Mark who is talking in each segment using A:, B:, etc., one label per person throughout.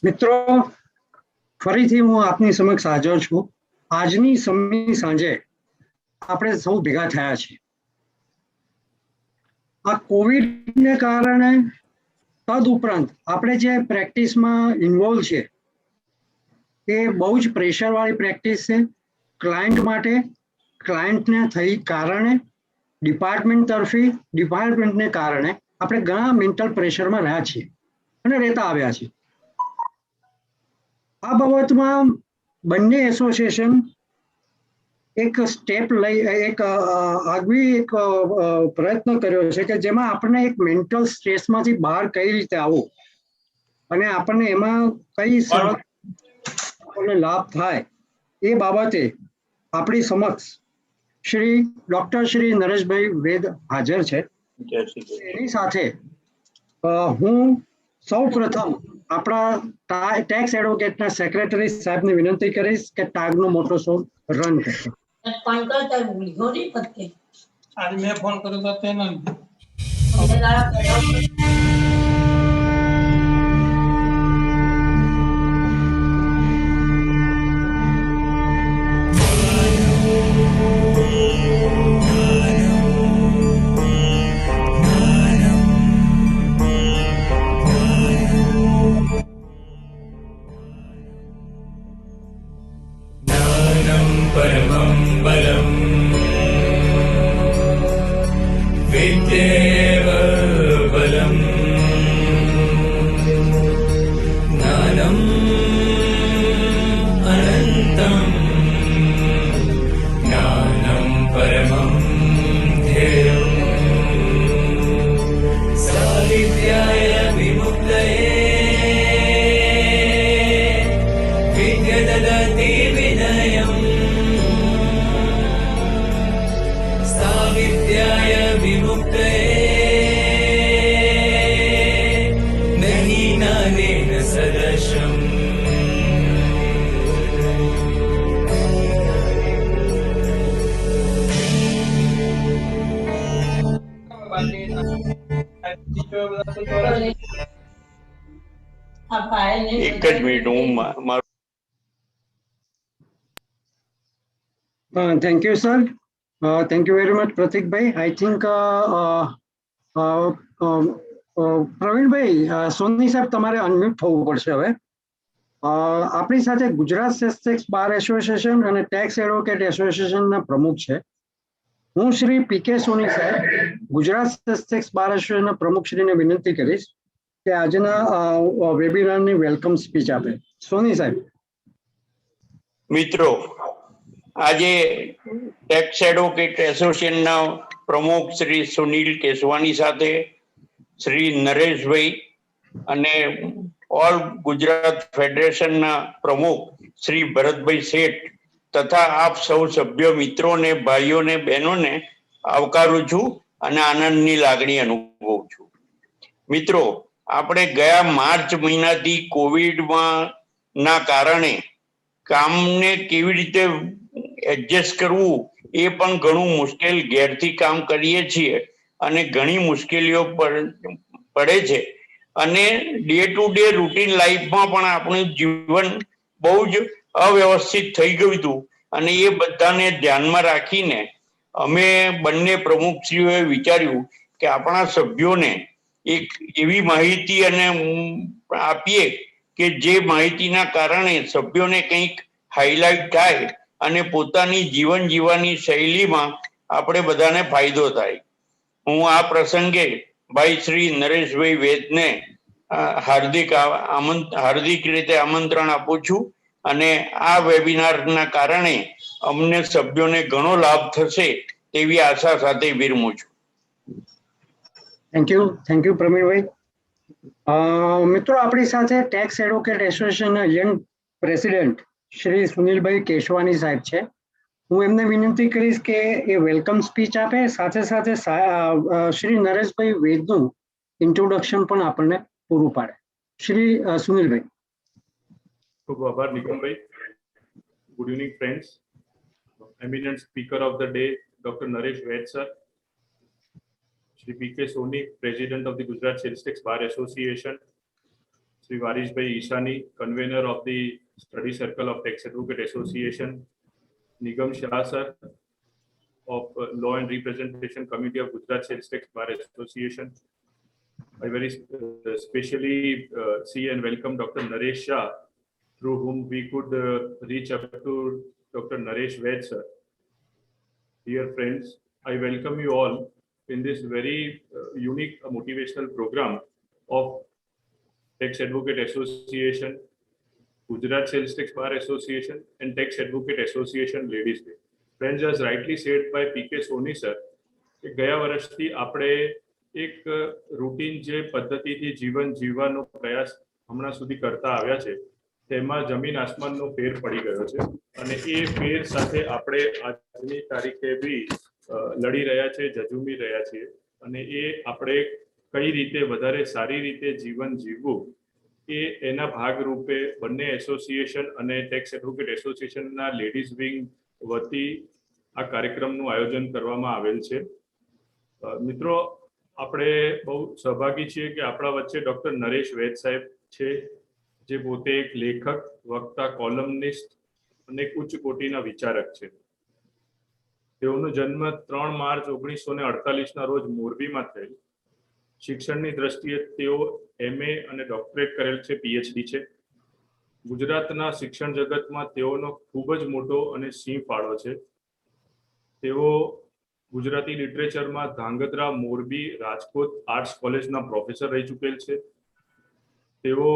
A: મિત્રો, ફરીથી હું આપની સમક્ષ હાજર છું. આજની સાંજે આપણે સૌ ભેગા થયા છીએ. આ કોવિડને કારણે તદુપરાંત આપણે જે પ્રેક્ટિસમાં ઇન્વોલ્વ છે એ બહુ જ પ્રેશરવાળી પ્રેક્ટિસ છે. ક્લાયન્ટ માટે, ક્લાયન્ટને થઈ કારણે, ડિપાર્ટમેન્ટને કારણે આપણે ઘણા મેન્ટલ પ્રેશરમાં રહ્યા છીએ અને રહેતા આવ્યા છીએ. આ બાબતમાં બંને એસોસિએશન એક સ્ટેપ લઈ એક પ્રયત્ન કર્યો છે કે જેમાં આપણને એક મેન્ટલ સ્ટ્રેસમાંથી બહાર કઈ રીતે આવવું અને આપણને એમાં કઈ સરળ લાભ થાય એ બાબતે આપણી સમક્ષ ડોક્ટર શ્રી નરેશભાઈ વેદ હાજર છે. એની સાથે હું સૌ પ્રથમ આપણા ટેક્સ એડવોકેટના સેક્રેટરી સાહેબને વિનંતી કરીશ કે ટાગનો મોટો શો રન કરે.
B: आज मैं फोन करूंगा तेना
C: परमं बलम् विद्येव बलम् ज्ञानम् अनन्तम् ज्ञानं परमं ध्येयम् सा विद्याय विमुक्तये विद्या ददति विनयम् विद्याय विमुक्तये नहि नानेन सदृशम्
D: એક જ મિનિટ હું મારું
A: thank you sir. Thank you very much, Pratik bhai. I think Praveen bhai, Soni સાહેબ તમારે અનમ્યુટ થવું પડશે હવે. આપણી સાથે ગુજરાત સેલ્સ બાર એસોસિએશન અને ટેક્સ એડવોકેટ એસોસિએશનના પ્રમુખ છે. હું શ્રી પીકે સોની સાહેબ, ગુજરાત સેલ્સ બાર એસોસિએશનના પ્રમુખશ્રીને વિનંતી કરીશ કે આજના વેબિનારની વેલકમ સ્પીચ આપે. સોની સાહેબ.
D: મિત્રો, આજે ટેક્સ એડવોકેટ એસોસિએશનના પ્રમુખ શ્રી સુનિલ કેશવાની સાથે શ્રી નરેશભાઈ અને ઓલ ગુજરાત ફેડરેશનના પ્રમુખ શ્રી ભરતભાઈ શેઠ તથા આપ સૌ સભ્યો મિત્રોને, ભાઈઓને, બહેનોને આવકારું છું અને આનંદની લાગણી અનુભવું છું. મિત્રો, આપણે ગયા માર્ચ મહિનાથી કોવિડમાં ના કારણે કામને કેવી રીતે એડજસ્ટ કરવું એ પણ ઘણું મુશ્કેલ ઘેરથી કામ કરીએ છીએ અને ઘણી મુશ્કેલીઓ પડે છે અને ડે ટુ ડે રૂટીન લાઈફમાં પણ આપણું જીવન બહુ જ અવ્યવસ્થિત થઈ ગયું હતું અને એ બધાને ધ્યાનમાં રાખીને અમે બંને પ્રમુખશ્રીઓએ વિચાર્યું કે આપણા સભ્યોને એક એવી માહિતી અને આપીએ કે જે માહિતીના કારણે સભ્યોને કંઈક હાઇલાઇટ થાય અને પોતાની જીવન જીવવાની શૈલીમાં આપણે બધાને ફાયદો થાય. હું આ પ્રસંગે ભાઈ શ્રી નરેશભાઈ વેદને હાર્દિક રીતે આમંત્રણ આપું છું અને આ વેબિનારના કારણે અમને સભ્યોને ઘણો લાભ થશે તેવી આશા સાથે વિરમું છું.
A: Thank you Pravinbhai. મિત્રો, આપણી સાથે ટેક્સ એડવોકેટ એસોસિએશનના યંગ પ્રેસિડેન્ટ શ્રી સુનિલભાઈ કેશવાની સાહેબ છે. હું એમને વિનંતી કરીશ કે એ વેલકમ સ્પીચ આપે, સાથે સાથે શ્રી નરેશભાઈ વેદનું ઇન્ટ્રોડક્શન પણ આપણને પૂરું પાડે. શ્રી સુનિલભાઈ.
E: ખૂબ આભાર Nigambhai. Good evening friends. Eminent speaker of the day doctor Naresh Vaid sir, Shri PK Soni, president of the Gujarat sales tax bar association, Sri Varishbhai Ishani, convener of the Study Circle of Tax Advocate Association, Nigam Shah sir of Law and Representation Committee of Gujarat Sales Tax Bar Association. I very specially see and welcome Dr. Naresh Shah, through whom we could reach up to Dr. Naresh Vaid sir. Dear friends, I welcome you all in this very unique motivational program of Tax Advocate Association, Gujarat Sales Tax Bar Association and Tax Advocate Association Ladies Day. Friends, as rightly said by P.K. Soni sir, કે ગયા વર્ષથી આપણે એક routine જે પદ્ધતિથી જીવન જીવવાનો પ્રયાસ હમણાં સુધી કરતા આવ્યા છે તેમાં જમીન આસમાનનો ફેર પડી ગયો છે અને એ ફેર સાથે આપણે આજની તારીખે બી લડી રહ્યા છે, જજુમી રહ્યા છીએ અને એ આપણે કઈ રીતે વધારે સારી રીતે જીવન જીવવું એ એના ભાગ રૂપે બંને એસોસિએશન અને ટેક્સ એડવોકેટ એસોસિએશનના લેડીઝ વિંગ વતી આ કાર્યક્રમનું આયોજન કરવામાં આવેલ છે. મિત્રો, આપણે બહુ સૌભાગી છીએ કે આપણા વચ્ચે ડોક્ટર નરેશ વૈદ સાહેબ છે, જે પોતે એક લેખક, વક્તા, કોલમનિસ્ટ અને એક ઉચ્ચ કોટીના વિચારક છે. તેઓનો જન્મ 3 માર્ચ 1948ના રોજ મોરબીમાં થયેલ. શિક્ષણની દ્રષ્ટિએ તેઓ MA અને ડોક્ટરેટ કરેલ છે, PhD છે. ગુજરાતના શિક્ષણ જગતમાં તેઓનો ખૂબ જ મોટો અને સિંહ ફાળો છે. તેઓ ગુજરાતી લિટરેચરમાં ધાંગધ્રા, મોરબી, રાજકોટ આર્ટ્સ કોલેજના પ્રોફેસર રહી ચૂકેલ છે. તેઓ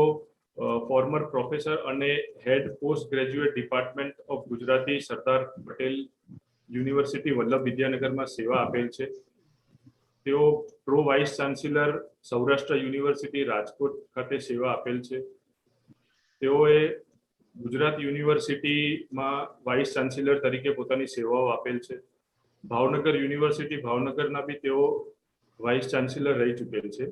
E: ફોર્મર પ્રોફેસર અને head post graduate department of Gujarati Sardar Patel university Vallabh વિદ્યાનગરમાં સેવા આપેલ છે. તેઓ pro vice chancellor Saurashtra university Rajkot ખાતે સેવા આપેલ છે. તેઓએ ગુજરાત યુનિવર્સિટીમાં વાઇસ ચાન્સેલર તરીકે પોતાની સેવાઓ આપેલ છે. ભાવનગર યુનિવર્સિટી ભાવનગરના બી તેઓ વાઇસ ચાન્સેલર રહી ચૂકેલ છે.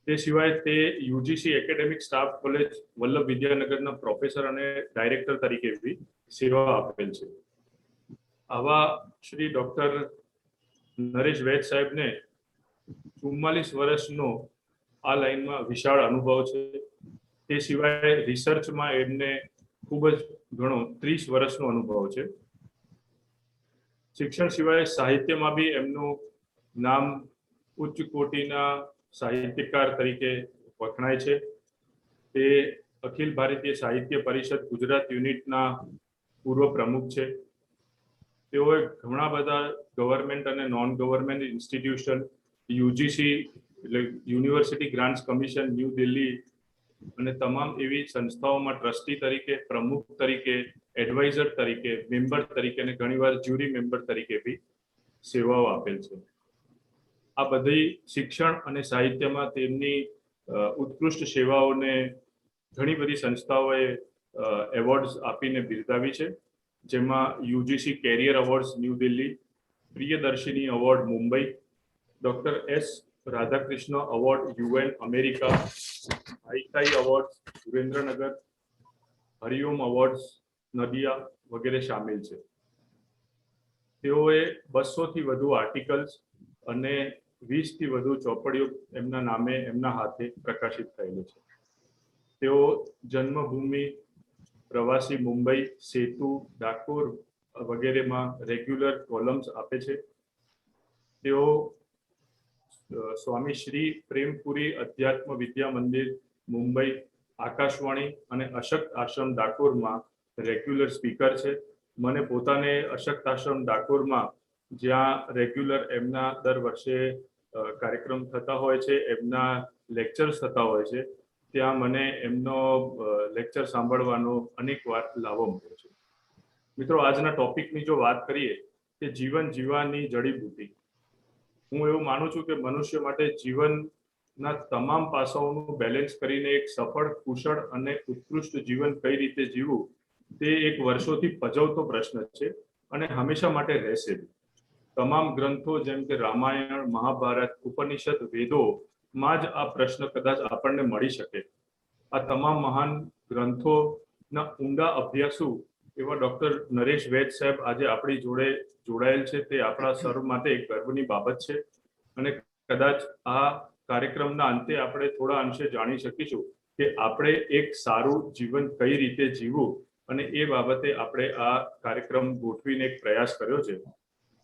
E: તે સિવાય તે UGC academic staff college Vallabh વિદ્યાનગરના પ્રોફેસર અને ડાયરેક્ટર તરીકે બી સેવા આપેલ છે. આવા શ્રી ડોક્ટર નરેશ વૈદ સાહેબને 44 વર્ષનો આ લાઈનમાં વિશાળ અનુભવ છે. તે સિવાય રિસર્ચમાં એમને ખૂબ જ ઘણો 30 વર્ષનો અનુભવ છે. શિક્ષણ સિવાય સાહિત્યમાં બી એમનું નામ ઉચ્ચ કોટીના સાહિત્યકાર તરીકે વખણાય છે. તે અખિલ ભારતીય સાહિત્ય પરિષદ ગુજરાત યુનિટના પૂર્વ પ્રમુખ છે. તેઓએ ઘણા બધા ગવર્મેન્ટ અને નોન ગવર્મેન્ટ ઇન્સ્ટિટ્યુશન, UGC એટલે university grants commission new Delhi અને તમામ એવી સંસ્થાઓમાં ટ્રસ્ટી તરીકે, પ્રમુખ તરીકે, એડવાઇઝર તરીકે, મેમ્બર તરીકે અને ઘણીવાર જ્યુરી મેમ્બર તરીકે બી સેવાઓ આપેલ છે. આ બધી શિક્ષણ અને સાહિત્યમાં તેમની ઉત્કૃષ્ટ સેવાઓને ઘણી બધી સંસ્થાઓએ એવોર્ડ્સ આપીને બિરદાવી છે, જેમાં UGC career awards New Delhi, Priyadarshini award Mumbai, doctor S Radhakrishna award UN America, આઈકાઈ એવોર્ડ સુરેન્દ્રનગર, હરિઓમ એવોર્ડ્સ નદિયા વગેરે સામેલ છે. તેઓએ 200થી વધુ આર્ટિકલ્સ અને 20થી વધુ ચોપડીઓ એમના નામે, એમના હાથે પ્રકાશિત થયેલી છે. તેઓ જન્મભૂમિ, પ્રવાસી મુંબઈ, સેતુ, ડાકોર વગેરેમાં રેગ્યુલર કોલમ્સ આપે છે. તેઓ સ્વામી શ્રી પ્રેમપુરી અધ્યાત્મ વિદ્યા મંદિર મુંબઈ, આકાશવાણી અને અશક્ત આશ્રમ ડાકોરમાં રેગ્યુલર સ્પીકર છે. મને પોતાને અશક્ત આશ્રમ ડાકોરમાં, જ્યાં રેગ્યુલર એમના દર વર્ષે કાર્યક્રમ થતા હોય છે, એમના લેક્ચર્સ થતા હોય છે, ત્યાં મને એમનો લેક્ચર સાંભળવાનો અનેક વાર લાવો મળ્યો છે. મિત્રો, આજના ટોપિકની જો વાત કરીએ કે જીવન જીવવાની જડીબુટી, હું એવું માનું છું કે મનુષ્ય માટે જીવનના તમામ પાસાઓનું બેલેન્સ કરીને એક સફળ, કુશળ અને ઉત્કૃષ્ટ જીવન કઈ રીતે જીવવું તે એક વર્ષોથી પજવતો પ્રશ્ન છે અને હંમેશા માટે રહેશે. તમામ ગ્રંથો જેમ કે રામાયણ, મહાભારત, ઉપનિષદ, વેદોમાં જ આ પ્રશ્ન કદાચ આપણને મળી શકે. આ તમામ મહાન ગ્રંથોના ઊંડા અભ્યાસુ એવા ડોક્ટર નરેશ વૈદ સાહેબ આજે આપણી જોડે જોડાયેલ છે. તે આપણા સર્વ માટે એક ગર્વની બાબત છે અને કદાચ આ કાર્યક્રમના અંતે આપણે થોડા અંશે જાણી શકીશું કે આપણે એક સારું જીવન કઈ રીતે જીવવું અને એ બાબતે આપણે આ કાર્યક્રમ ગોઠવીને એક પ્રયાસ કર્યો છે.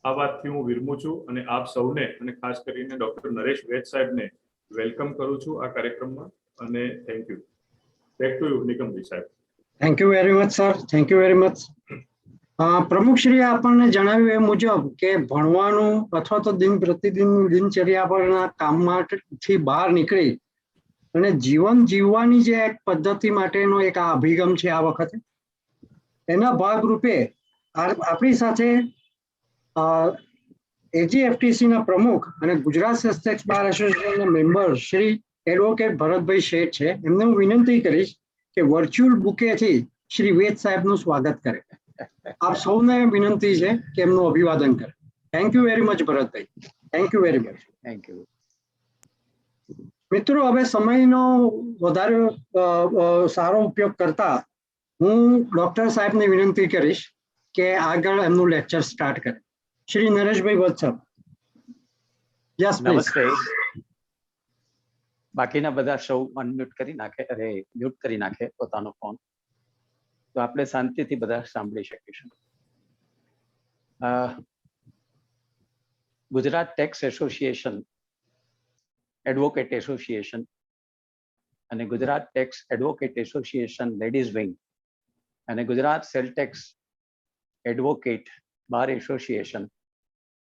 E: આ વાતથી હું વિરમું છું અને આપ સૌને અને ખાસ કરીને ડોક્ટર નરેશ વૈદ સાહેબને વેલકમ કરું છું આ કાર્યક્રમમાં અને thank you. Back to you Nigambhai સાહેબ.
A: Thank you very much sir, thank you very much. પ્રમુખશ્રીએ આપણને જણાવ્યું એ મુજબ કે ભણવાનું અથવા તો દિન પ્રતિદિન દિનચર્યા પરના કામમાંથી બહાર નીકળી અને જીવન જીવવાની જે એક પદ્ધતિ માટેનો એક આ અભિગમ છે આ વખતે, એના ભાગરૂપે આપણી સાથે એજીએફટીસીના પ્રમુખ અને ગુજરાત સેલ્સ ટેક્સ બાર એસોસિએશનના મેમ્બર શ્રી એડવોકેટ ભરતભાઈ શેઠ છે. એમને હું વિનંતી કરીશ કે વર્ચ્યુઅલ બુકેથી શ્રી વેદ સાહેબનું સ્વાગત કરે. આપ સૌને વિનંતી છે કે એમનું અભિવાદન કરે. Thank you very much Bharatbhai, thank you very much.
F: Thank you.
A: મિત્રો, હવે સમયનો વધારે સારો ઉપયોગ કરતા હું ડોક્ટર સાહેબને વિનંતી કરીશ કે આગળ એમનું લેક્ચર સ્ટાર્ટ કરે. શ્રી નરેશભાઈ વત્સલ. Yes please.
F: નમસ્તે. બાકીના બધા સૌ અનમ્યુટ કરી નાખે, અરે મ્યુટ કરી નાખે પોતાનો ફોન, તો આપણે શાંતિથી બધા સાંભળી શકીશું. Gujarat tax association, advocate association અને Gujarat tax advocate association ladies wing અને Gujarat sale tax advocate bar association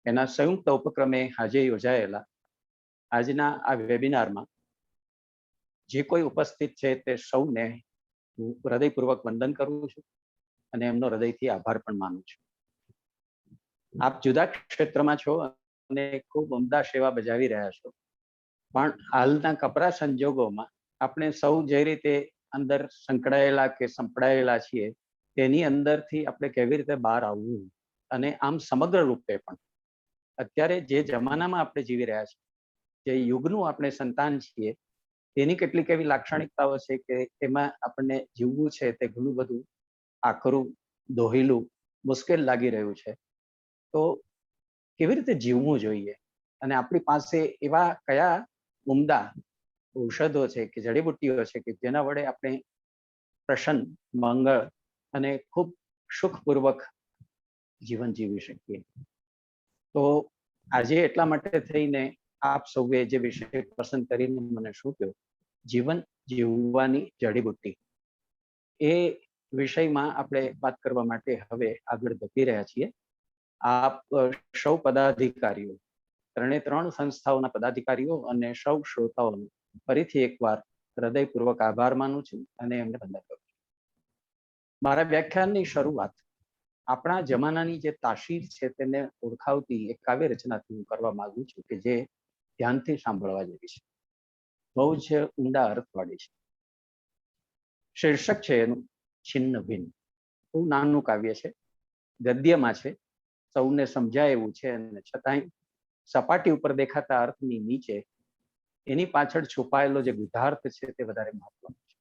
F: એના સંયુક્ત ઉપક્રમે આજે યોજાયેલા આજના આ વેબિનારમાં જે કોઈ ઉપસ્થિત છે તે સૌને હું હૃદયપૂર્વક વંદન કરું છું અને એમનો હૃદયથી આભાર પણ માનું છું. આપ જુદા ક્ષેત્રમાં છો અને ખૂબ ઉમદા સેવા બજાવી રહ્યા છો, પણ હાલના કપરા સંજોગોમાં આપણે સૌ જે રીતે અંદર સંકળાયેલા કે સંપડાયેલા છીએ તેની અંદરથી આપણે કેવી રીતે બહાર આવવું, અને આમ સમગ્ર રૂપે પણ અત્યારે જે જમાનામાં આપણે જીવી રહ્યા છીએ, જે યુગનું આપણે સંતાન છીએ, તેની કેટલીક એવી લાક્ષણિકતાઓ છે કે એમાં આપણને જીવવું છે તે ઘણું બધું આકરું, દોહિલું, મુશ્કેલ લાગી રહ્યું છે. તો કેવી રીતે જીવવું જોઈએ અને આપણી પાસે એવા કયા ઉમદા ઔષધો છે કે જડીબુટ્ટીઓ છે કે જેના વડે આપણે પ્રસન્ન, મંગળ અને ખૂબ સુખપૂર્વક જીવન જીવી શકીએ. તો આજે એટલા માટે થઈને આપ સૌએ જે વિષય પસંદ કરીને મને શું કહ્યું, જીવન જીવવાની જડીબુટ્ટી, એ વિષયમાં આપણે વાત કરવા માટે હવે આગળ વધી રહ્યા છીએ. આપ સૌ પદાધિકારીઓ, ત્રણ સંસ્થાઓના પદાધિકારીઓ અને સૌ શ્રોતાઓનો ફરીથી એકવાર હૃદયપૂર્વક આભાર માનું છું અને એમને વંદન કરું છું. મારા વ્યાખ્યાનની શરૂઆત આપણા જમાનાની જે તાસીર છે તેને ઓળખાવતી એક કાવ્ય રચનાથી હું કરવા માંગુ છું કે જે ધ્યાનથી સાંભળવા જેવી છે, બહુ જ ઊંડા અર્થવાળી છે. શીર્ષક છે એનું છિન્ન ભિન્ન. બહુ નાનું કાવ્ય છે, ગદ્યમાં છે, સૌને સમજાય એવું છે, અને છતાંય સપાટી ઉપર દેખાતા અર્થની નીચે એની પાછળ છુપાયેલો જે ગુઢાર્થ છે તે વધારે મહત્વનો છે.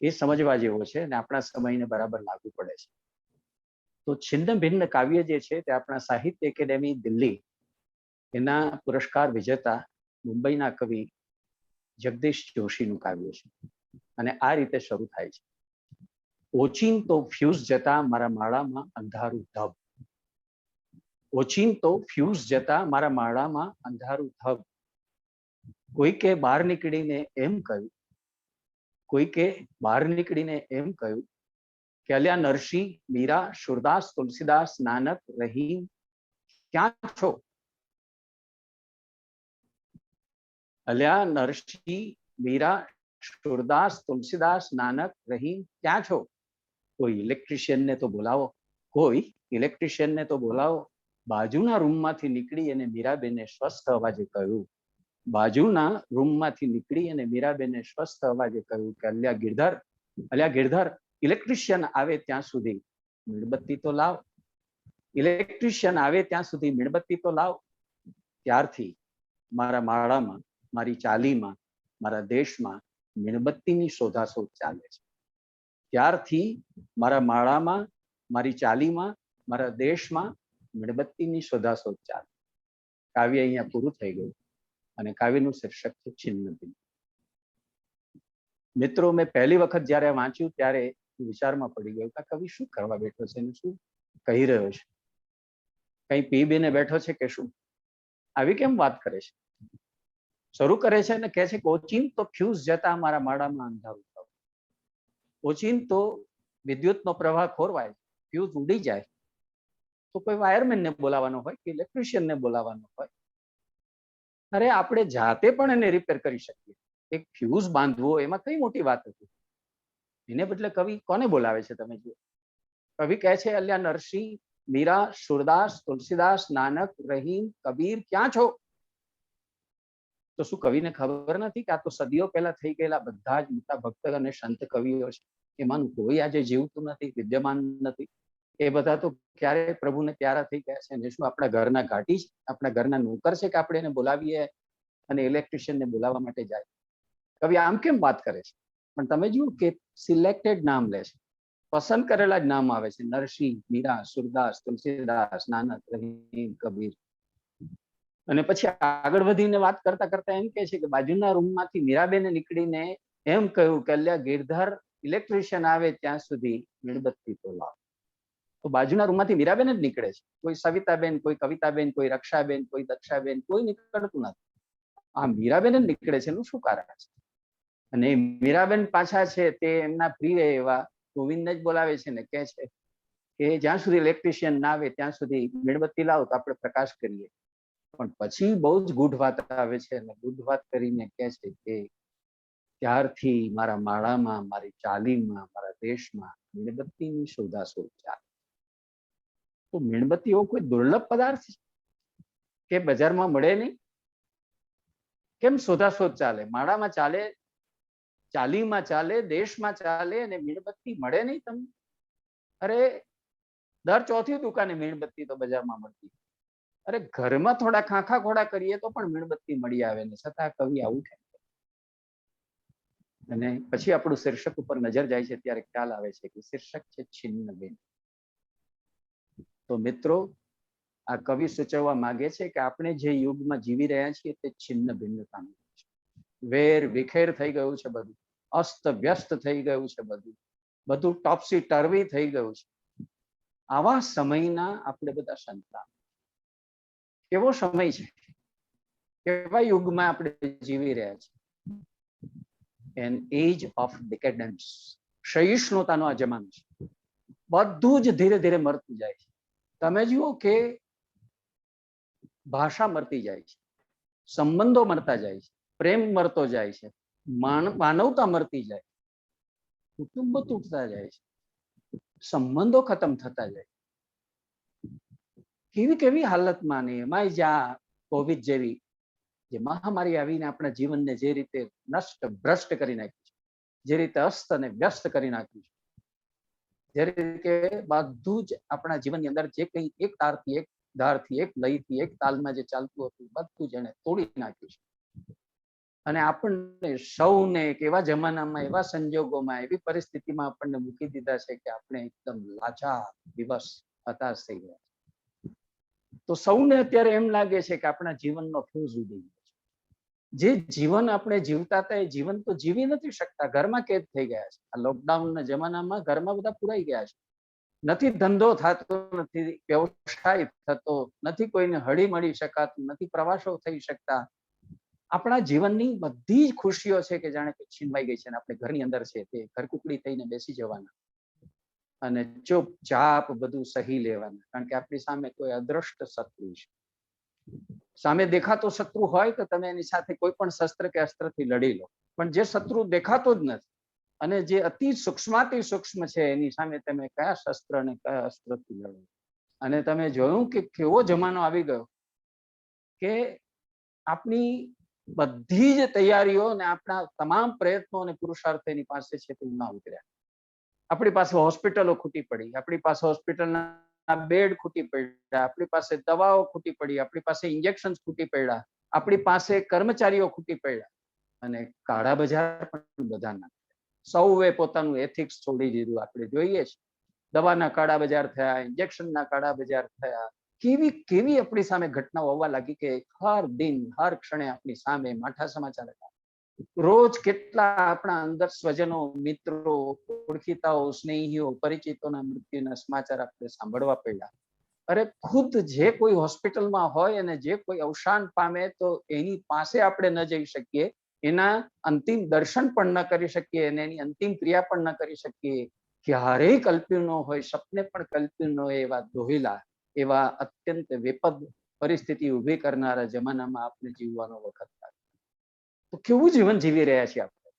F: એ સમજવા જેવો છે અને આપણા સમયને બરાબર લાગુ પડે છે. તો છિન્ન ભિન્ન કાવ્ય જે છે તે આપણા સાહિત્ય એકેડેમી દિલ્હી એના પુરસ્કાર વિજેતા મુંબઈના કવિ જગદીશ જોશીનું કાવ્ય છે અને આ રીતે શરૂ થાય છે. ઓચિંતો ફ્યુઝ જતા મારા માળામાં અંધારું ધબ. ઓચિંતો ફ્યુઝ જતા મારા માળામાં અંધારું ધબ. કોઈકે બહાર નીકળીને એમ કહ્યું, કોઈકે બહાર નીકળીને એમ કહ્યું કે અલ્યા નરસિંહ, મીરા, સુરદાસ, તુલસીદાસ, નાનક, રહીમ ક્યાં છો? અલ્યા નરસિંહ, મીરા, સુરદાસ, તુલસીદાસ, નાનક, રહીમ ક્યાં છો? કોઈ ઇલેક્ટ્રિશિયનને તો બોલાવો, કોઈ ઇલેક્ટ્રિશિયનને તો બોલાવો. બાજુના રૂમમાંથી નીકળી અને મીરાબેને સ્વસ્થ અવાજે કહ્યું, બાજુના રૂમમાંથી નીકળી અને મીરાબેને સ્વસ્થ અવાજે કહ્યું કે અલ્યા ગિરધર, અલ્યા ગિરધર, ઇલેક્ટ્રિશિયન આવે ત્યાં સુધી મીણબત્તી તો લાવ, ઇલેક્ટ્રિશિયન આવે ત્યાં સુધી મીણબત્તી તો લાવ. ત્યારથી મારા માળામાં, મારી ચાલીમાં, મારા દેશમાં મીણબત્તીની શોધાશોધ ચાલે છે. ત્યારથી મારા માળામાં, મારી ચાલીમાં, મારા દેશમાં મીણબત્તીની શોધાશોધ ચાલે. કાવ્ય અહીંયા પૂરું થઈ ગયું અને કાવ્યનું શીર્ષક છે છિન્ન ભિન્ન. મિત્રો, મેં પહેલી વખત જ્યારે વાંચ્યું ત્યારે વિચારમાં પડી ગયું કે આ કવિ શું કરવા બેઠો છે ને શું કહી રહ્યો છે, કઈ પી બીને બેઠો છે કે શું, આવી કેમ વાત કરે છે. શરૂ કરે છે અને કહે છે કે ઓચિંતો ફ્યુઝ જતા મારા માળામાં અંધારું થયું. ઓચિંતો વિદ્યુતનો પ્રવાહ ખોરવાય, ફ્યુઝ ઉડી જાય તો કોઈ વાયરમેનને બોલાવવાનો હોય કે ઇલેક્ટ્રિશિયનને બોલાવવાનો હોય. અરે આપણે જાતે પણ એને રિપેર કરી શકીએ. એક ફ્યુઝ બાંધવો એમાં કઈ મોટી વાત હતી. એને બદલે કવિ કોને બોલાવે છે તમે જુઓ. કવિ કહે છે અલ્યા નરસિંહ, મીરા, સુરદાસ, તુલસીદાસ, નાનક, રહીમ, કબીર ક્યાં છો? તો શું કવિને ખબર નથી કે આ તો સદીઓ પહેલા થઈ ગયેલા બધા જ મોટા ભક્ત અને સંત કવિઓ છે. એમાંનું કોઈ આજે જીવતું નથી, વિદ્યમાન નથી. એ બધા તો ક્યારે પ્રભુને પ્યારા થઈ ગયા છે. અને શું આપણા ઘરના ઘાટી છે, આપણા ઘરના નોકર છે કે આપણે એને બોલાવીએ અને ઇલેક્ટ્રિશિયનને બોલાવવા માટે જાય. કવિ આમ કેમ વાત કરે છે? પણ તમે જુઓ કે સિલેક્ટેડ નામ લે છે, પસંદ કરેલા જ નામ આવે છે. નરસિંહ, મીરા, સુરદાસ, તુલસીદાસ, નાનક, રહીમ, કબીર. અને પછી આગળ વધીને વાત કરતા કરતા એમ કે છે કે બાજુના રૂમમાંથી મીરાબેને નીકળીને એમ કહ્યું કે અલ્યા ગિરધર, ઇલેક્ટ્રિશિયન આવે ત્યાં સુધી મીણબત્તી તો લાવ. તો બાજુના રૂમમાંથી મીરાબેન જ નીકળે છે. કોઈ સવિતાબેન, કોઈ કવિતાબેન, કોઈ રક્ષાબેન, કોઈ દક્ષાબેન, કોઈ નીકળતું નથી. આ મીરાબેન જ નીકળે છે. એનું શું કારણ છે? અને મીરાબેન પાછા છે તે એમના પ્રિય એવા ગોવિંદને જ બોલાવે છે ને કહે છે કે જ્યાં સુધી ઇલેક્ટ્રિશિયન ના આવે ત્યાં સુધી મીણબત્તી લાવો તો આપણે પ્રકાશ કરીએ. પણ પછી બહુ જ ગૂઢ વાત આવે છે અને ગૂઢ વાત કરીને કહે છે કે ત્યારથી મારા માળામાં, મારી ચાલીમાં, મારા દેશમાં મીણબત્તીની શોધાશોધ ચાલે. તો મીણબત્તી એવો કોઈ દુર્લભ પદાર્થ છે કે બજારમાં મળે નહીં? કેમ શોધાશોધ ચાલે? માળામાં ચાલે, ચાલીમાં ચાલે, દેશમાં ચાલે અને મીણબત્તી મળે નહીં તમને? અરે દર ચોથી દુકાને મીણબત્તી તો બજારમાં મળતી. અરે ઘરમાં થોડા ખાખા ખોડા કરીએ તો પણ મીણબત્તી મળી આવે ને છતાં કવિ આવું કેમ? અને પછી આપણું શીર્ષક ઉપર નજર જાય છે ત્યારે ખ્યાલ આવે છે કે શીર્ષક છે છિન્ન ભિન્ન. તો મિત્રો, આ કવિ સૂચવવા માંગે છે કે આપણે જે યુગમાં જીવી રહ્યા છીએ તે છિન્ન ભિન્નતાનું છે. વેર વિખેર થઈ ગયું છે, બધું અસ્ત વ્યસ્ત થઈ ગયું છે, બધું ટોપસી ટર્વી થઈ ગયું છે. આવા સમયના આપણે બધા સંતાન. કેવો સમય છે, કેવા યુગમાં આપણે જીવી રહ્યા છીએ? N age of ડિકેડન્સ. સહિષ્ણુતાનો આ જમાનો છે. બધું જ ધીરે ધીરે મરતું જાય છે. તમે જુઓ કે ભાષા મરતી જાય છે, સંબંધો મરતા જાય છે, પ્રેમ મરતો જાય છે, માનવતા મરતી જાય છે, કુટુંબો તૂટતા જાય છે, સંબંધો ખતમ થતા જાય. કેવી કેવી હાલતમાં ને એમાંય જ્યાં કોવિડ જેવી જે મહામારી આવીને આપણા જીવનને જે રીતે નષ્ટ ભ્રષ્ટ કરી નાખ્યું છે, જે રીતે અસ્ત અને વ્યસ્ત કરી નાખ્યું છે, જે રીતે બધું જ આપણા જીવનની અંદર જે કંઈ એક તારથી એક ધારથી એક લયથી એક તાલમાં જે ચાલતું હતું બધું જ એને તોડી નાખ્યું છે. અને આપણને સૌને એવા જમાનામાં, એવા સંજોગોમાં, એવી પરિસ્થિતિમાં આપણને મૂકી દીધા છે કે આપણે એકદમ લાચાર, દિવસ હતાશ થઈ ગયા. તો સૌને અત્યારે એમ લાગે છે કે આપણા જીવનનો ફ્યુઝ ઉડી ગયો છે. જે જીવન આપણે જીવતા હતા એ જીવન તો જીવી નથી શકતા. ઘરમાં કેદ થઈ ગયા છે. આ લોકડાઉનના જમાનામાં ઘરમાં બધા પુરાઈ ગયા છે. નથી ધંધો થતો, નથી વ્યવસાય થતો, નથી કોઈને હળી મળી શકાતું, નથી પ્રવાસો થઈ શકતા. આપણા જીવનની બધી જ ખુશીઓ છે કે જાણે કે છીનવાઈ ગઈ છે. અને આપણે ઘરની અંદર છે તે ઘરકુકડી થઈને બેસી જવાના અને ચૂપચાપ બધું સહી લેવાના. કારણ કે આપણી સામે કોઈ અદ્રષ્ટ શત્રુ છે. સામે દેખાતો શત્રુ હોય તો તમે એની સાથે કોઈ પણ શસ્ત્ર કે અસ્ત્રથી લડી લો, પણ જે શત્રુ દેખાતો જ નથી અને જે અતિ સૂક્ષ્માતિ સૂક્ષ્મ છે એની સામે તમે કયા શસ્ત્ર અને કયા અસ્ત્રથી લડો? અને તમે જોયું કે કેવો જમાનો આવી ગયો કે આપણી બધી જ તૈયારીઓ અને આપણા તમામ પ્રયત્નો અને પુરુષાર્થ એની પાસે છે તે ના ઉતર્યા. આપણી પાસે હોસ્પિટલો ખૂટી પડી, આપણી પાસે હોસ્પિટલના બેડ ખૂટી પડ્યા, આપણી પાસે દવાઓ ખૂટી પડી, આપણી પાસે ઇન્જેક્શન ખૂટી પડ્યા, આપણી પાસે કર્મચારીઓ ખૂટી પડ્યા અને કાળા બજાર પણ બધા ના. સૌએ પોતાનું એથિક્સ છોડી દીધું. આપણે જોઈએ છે દવાના કાળા બજાર થયા, ઇન્જેક્શનના કાળા બજાર થયા. કેવી કેવી આપણી સામે ઘટનાઓ આવવા લાગી કે હર દિન હર ક્ષણે આપણી સામે માઠા સમાચાર હતા. રોજ કેટલા આપણા અંદર સ્વજનો, મિત્રો, ઓળખીતાઓ, સ્નેહીઓ, પરિચિતોના મૃત્યુના સમાચાર આપણે સાંભળવા પડ્યા. અરે ખુદ જે કોઈ હોસ્પિટલમાં હોય અને જે કોઈ અવસાન પામે તો એની પાસે આપણે ન જઈ શકીએ, એના અંતિમ દર્શન પણ ન કરી શકીએ અને એની અંતિમ ક્રિયા પણ ન કરી શકીએ. ક્યારેય કલ્પ્યું ન હોય, સપને પણ કલ્પ્યું ન હોય એવા દોહિલા, એવા અત્યંત વિપદ પરિસ્થિતિ ઊભી કરનારા જમાનામાં આપણે જીવવાનો વખત લાગે. તો કેવું જીવન જીવી રહ્યા છીએ આપણે?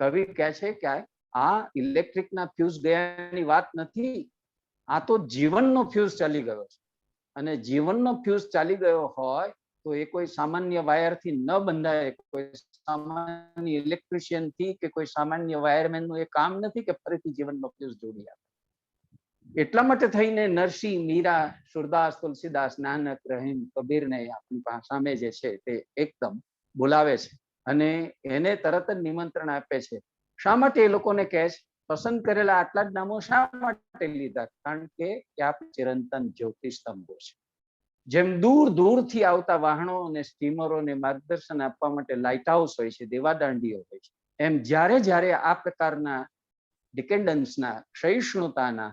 F: કવિ કહે છે કે આ ઇલેક્ટ્રિકના ફ્યુઝ ગયાની વાત નથી, આ તો જીવનનો ફ્યુઝ ચાલી ગયો છે. અને જીવનનો ફ્યુઝ ચાલી ગયો હોય તો એ કોઈ સામાન્ય વાયરથી ન બંધાય, કોઈ સામાન્ય ઇલેક્ટ્રિશિયન થી કે કોઈ સામાન્ય વાયરમેન નું એ કામ નથી કે ફરીથી જીવનનો ફ્યુઝ જોડી આપે. એટલા માટે થઈને નરસિંહ, મીરા, સુરદાસ, તુલસીદાસ, નાનક, રહીમ, કબીરને આપણી સામે જે છે તે એકદમ બોલાવે છે અને એને તરત જ નિમંત્રણ આપે છે. શા માટે એ લોકોને કહે છે? પસંદ કરેલા આટલા જ નામો શા માટે લીધા? કારણ કે આ ચિરંતન જ્યોતિસ્તંભો છે. જેમ દૂર દૂરથી આવતા વાહનો અને સ્ટીમરોને માર્ગદર્શન આપવા માટે લાઇટ હાઉસ હોય છે, દેવાદાંડીઓ હોય છે, એમ જ્યારે જ્યારે આ પ્રકારના ડિકેન્ડન્સના, સહિષ્ણુતાના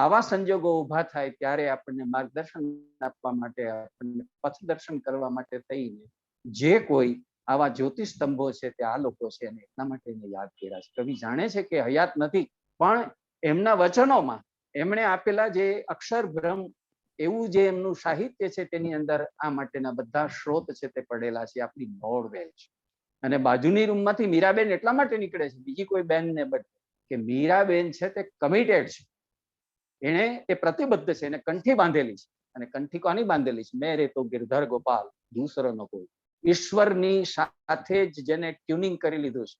F: આવા સંજોગો ઉભા થાય ત્યારે આપણને માર્ગદર્શન આપવા માટે, આપણને પથદર્શન કરવા માટે થઈને જે કોઈ આવા જ્યોતિસ્તંભો છે તે આ લોકો છે અને એટલા માટે એને યાદ કર્યા છે. કવિ જાણે છે કે હયાત નથી, પણ એમના વચનોમાં એમણે આપેલા જે અક્ષરભ્રમ, એવું જે એમનું સાહિત્ય છે તેની અંદર આ માટેના બધા સ્ત્રોત છે તે પડેલા છે. આપણી નોળવેલ છે. અને બાજુની રૂમમાંથી મીરાબેન એટલા માટે નીકળે છે, બીજી કોઈ બેનને બદલે, કે મીરાબેન છે તે કમિટેડ છે, એને એ પ્રતિબદ્ધ છે, એને કંઠી બાંધેલી છે. અને કંઠી કોની બાંધેલી છે? મેરે તો ગિરધર ગોપાલ, દૂસરો ન કોઈ. ઈશ્વરની સાથે જ જેને ટ્યુનિંગ કરી લીધું છે,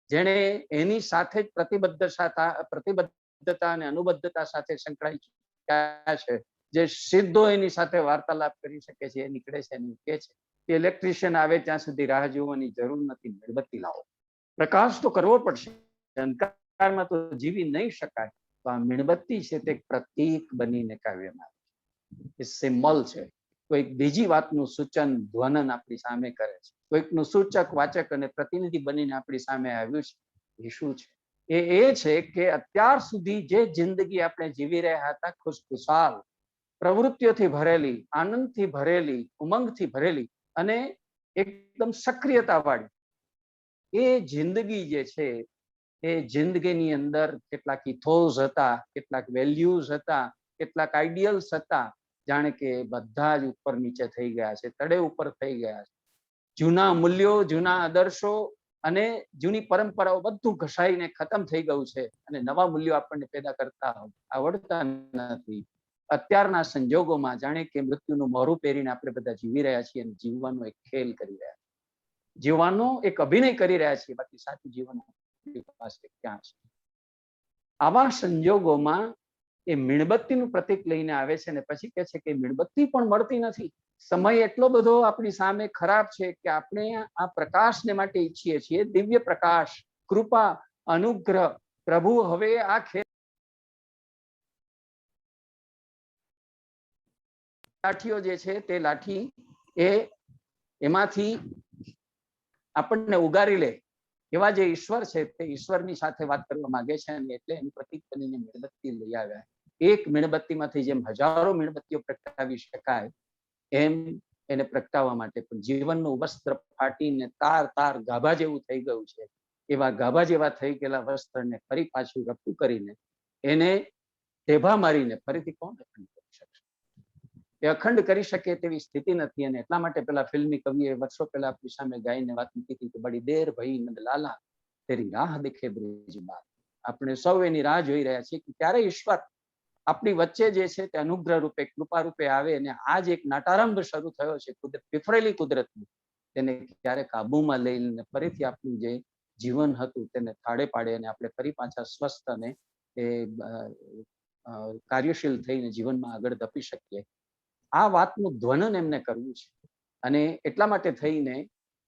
F: જેને એની સાથે જ પ્રતિબદ્ધતા અને અનુબદ્ધતા સાથે સંકળાઈ ચૂક્યા છે, જે સીધો એની સાથે વાર્તાલાપ કરી શકે છે, એ નીકળે છે અને કહે છે કે ઇલેક્ટ્રિશિયન આવે ત્યાં સુધી રાહ જોવાની જરૂર નથી, મીણબત્તી લાવો. પ્રકાશ તો કરવો પડશે, અંધકારમાં તો જીવી નહીં શકાય. તો આ મીણબત્તી છે તે પ્રતીક બનીને કાવ્યમાં એ સિમ્બોલ છે. કોઈક બીજી વાતનું સૂચન, ધ્વનન આપણી સામે કરે છે, કોઈકનું સૂચક, વાચક અને પ્રતિનિધિ બનીને આપણી સામે આવ્યું છે. એ શું છે? એ છે કે અત્યાર સુધી જે જિંદગી આપણે જીવી રહ્યા હતા, ખુશખુશાલ, પ્રવૃત્તિઓથી ભરેલી, આનંદથી ભરેલી, ઉમંગથી ભરેલી અને એકદમ સક્રિયતા વાળી, એ જિંદગી જે છે એ જિંદગીની અંદર કેટલાક ઇથોસ હતા, કેટલાક વેલ્યુઝ હતા, કેટલાક આઈડિયલ્સ હતા, જાણે કે બધા જ ઉપર નીચે થઈ ગયા છે, તળે ઉપર થઈ ગયા છે. જૂના મૂલ્યો, જૂના આદર્શો અને જૂની પરંપરાઓ બધું ઘસાઈને ખતમ થઈ ગયું છે અને નવા મૂલ્યો આપણને પેદા કરતા આવડતા નથી. અત્યારના સંજોગોમાં જાણે કે મૃત્યુનું મોરું પહેરીને આપણે બધા જીવી રહ્યા છીએ અને જીવવાનો એક ખેલ કરી રહ્યા છીએ, જીવવાનો એક અભિનય કરી રહ્યા છીએ, બાકી સાચું જીવન પાસે ક્યાં છે? આવા સંજોગોમાં એ મીણબત્તીનું પ્રતીક લઈને આવે છે અને પછી કહે છે કે મીણબત્તી પણ મળતી નથી. સમય એટલો બધો આપણી સામે ખરાબ છે કે આપણે આ પ્રકાશને માટે ઈચ્છીએ છીએ, દિવ્ય પ્રકાશ, કૃપા, અનુગ્રહ. પ્રભુ હવે આ લાઠીઓ જે છે તે લાઠી એમાંથી આપણને ઉગારી લે એવા જે ઈશ્વર છે તે ઈશ્વરની સાથે વાત કરવા માંગે છે અને એટલે એનું પ્રતીક બનીને મીણબત્તી લઈ આવ્યા. એક મીણબત્તીમાંથી જેમ હજારો મીણબત્તીઓ પ્રગટાવી શકાય એમ એને પ્રગટાવવા માટે પણ જીવનનું વસ્ત્ર ફાટીને તાર તાર ગાભા જેવું થઈ ગયું છે. એવા ગાભા જેવા થઈ ગયેલા વસ્ત્રને ફરી પાછું રફતું કરીને એને ટેભા મારીને ફરીથી કોણ અખંડ કરી શકશે? એ અખંડ કરી શકે તેવી સ્થિતિ નથી. અને એટલા માટે પેલા ફિલ્મી કવિએ વર્ષો પહેલા આપણી સામે ગાઈને વાત મૂકી હતી કે બડી દેર ભઈ નંદલાલા તેરી રાહ દેખે બ્રિજબાલ. આપણે સૌ એની રાહ જોઈ રહ્યા છીએ કે ત્યારે ઈશ્વર આપણી વચ્ચે જે છે તે અનુગ્રહ રૂપે, કૃપા રૂપે આવે અને આ જે એક નાટારંભ શરૂ થયો છે વિફરેલી કુદરતનું, તેને ક્યારે કાબુમાં લઈને ફરીથી આપણું જે જીવન હતું તેને થાળે પાડે અને આપણે ફરી પાછા સ્વસ્થ અને એ કાર્યશીલ થઈને જીવનમાં આગળ ધપી શકીએ. આ વાતનું ધ્વનન એમને કરવું છે અને એટલા માટે થઈને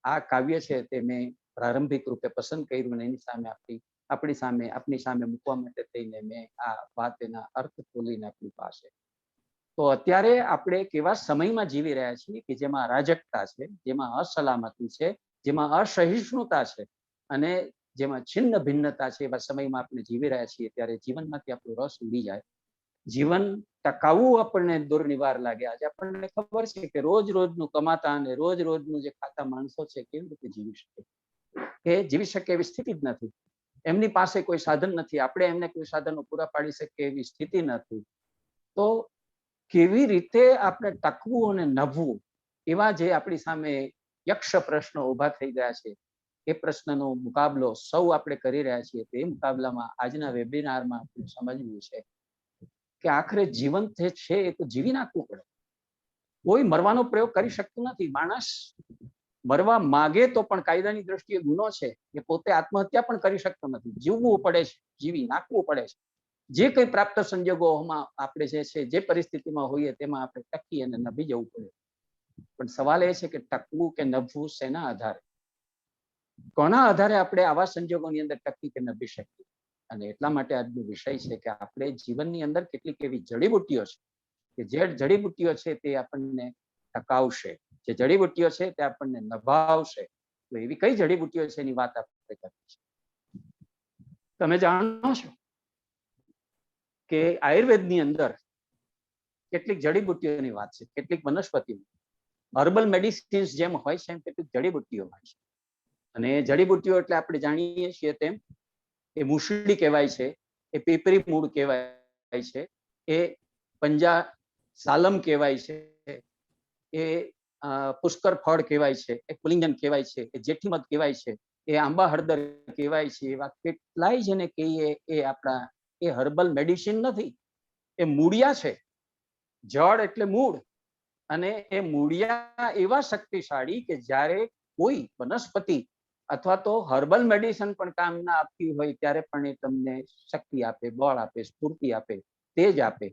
F: આ કાવ્ય છે તે મેં પ્રારંભિક રૂપે પસંદ કર્યું અને એની સામે આપણી સામે મૂકવા માટે થઈને મેં આ વાત, એના અર્થ ખોલીને આપણી પાસે. તો અત્યારે આપણે કેવા સમયમાં જીવી રહ્યા છીએ કે જેમાં અરાજકતા છે, જેમાં અસલામતી છે, જેમાં અસહિષ્ણુતા છે અને જેમાં છિન્ન ભિન્નતા છે, એવા સમયમાં આપણે જીવી રહ્યા છીએ ત્યારે જીવનમાંથી આપણો રસ ઉડી જાય, જીવન ટકાવવું આપણને દુર્નિવાર લાગે. આજે આપણને ખબર છે કે રોજ રોજનું કમાતા અને રોજ રોજનું જે ખાતા માણસો છે કેવી રીતે જીવી શકે, કે જીવી શકે એવી સ્થિતિ જ નથી. એમની પાસે કોઈ સાધન નથી, આપણે એમને કોઈ સાધનો પૂરા પાડી શકીએ એવી સ્થિતિ નથી. તો કેવી રીતે આપણે ટકવું અને નભવું, એવા જે આપણી સામે યક્ષ પ્રશ્નો ઉભા થઈ ગયા છે, એ પ્રશ્નનો મુકાબલો સૌ આપણે કરી રહ્યા છીએ. તે મુકાબલામાં આજના વેબિનારમાં આપણે સમજવું છે કે આખરે જીવન જે છે એ તો જીવી નાખવું પડે. કોઈ મરવાનો પ્રયોગ કરી શકતું નથી. માણસ મરવા માગે તો પણ કાયદાની દ્રષ્ટિએ ગુનો છે. એ પોતે આત્મહત્યા પણ કરી શકતો નથી. જીવવું પડે છે, જીવી નાખવું પડે છે. જે કંઈ પ્રાપ્ત સંજોગોમાં આપણે જે છે, જે પરિસ્થિતિમાં હોઈએ તેમાં આપણે ટકી અને નભી જવું પડે. પણ સવાલ એ છે કે ટકવું કે નભવું શેના આધારે, કોના આધારે આપણે આવા સંજોગોની અંદર ટકી કે નભી શકીએ? અને એટલા માટે આજનો વિષય છે કે આપણે જીવનની અંદર કેટલીક એવી જડીબુટ્ટીઓ છે કે જે જડીબુટ્ટીઓ છે તે આપણને ટકાવશે, જે જડીબુટ્ટીઓ છે તે આપણને નભાવશે. તો એવી કઈ જડીબુટ્ટીઓ છે એની વાત આપણે કરીએ છીએ. તમે જાણો છો કે આયુર્વેદની અંદર કેટલીક જડીબુટ્ટીઓની વાત છે, કેટલીક વનસ્પતિઓ, હર્બલ મેડિસિન્સ જેમ હોય છે એમ કેટલીક જડીબુટ્ટીઓ હોય છે. અને જડીબુટ્ટીઓ એટલે આપણે જાણીએ છીએ તેમ એ મુસળી કહેવાય છે, એ પીપરી મૂળ કહેવાય છે, એ પંજા સાલમ કહેવાય છે, એ પુષ્કર ફળ કહેવાય છે, એ પુલિંગન કહેવાય છે, એ જેઠીમધ કહેવાય છે, એ આંબા હળદર કહેવાય છે. એવા કેટલાય જેને કહીએ એ આપણા એ હર્બલ મેડિસિન નથી, એ મૂળિયા છે. જળ એટલે મૂળ, અને એ મૂળિયા એવા શક્તિશાળી કે જ્યારે કોઈ વનસ્પતિ અથવા તો હર્બલ મેડિસિન પણ કામ ના આપતી હોય ત્યારે પણ એ તમને શક્તિ આપે, બળ આપે, સ્ફૂર્તિ આપે, તેજ આપે.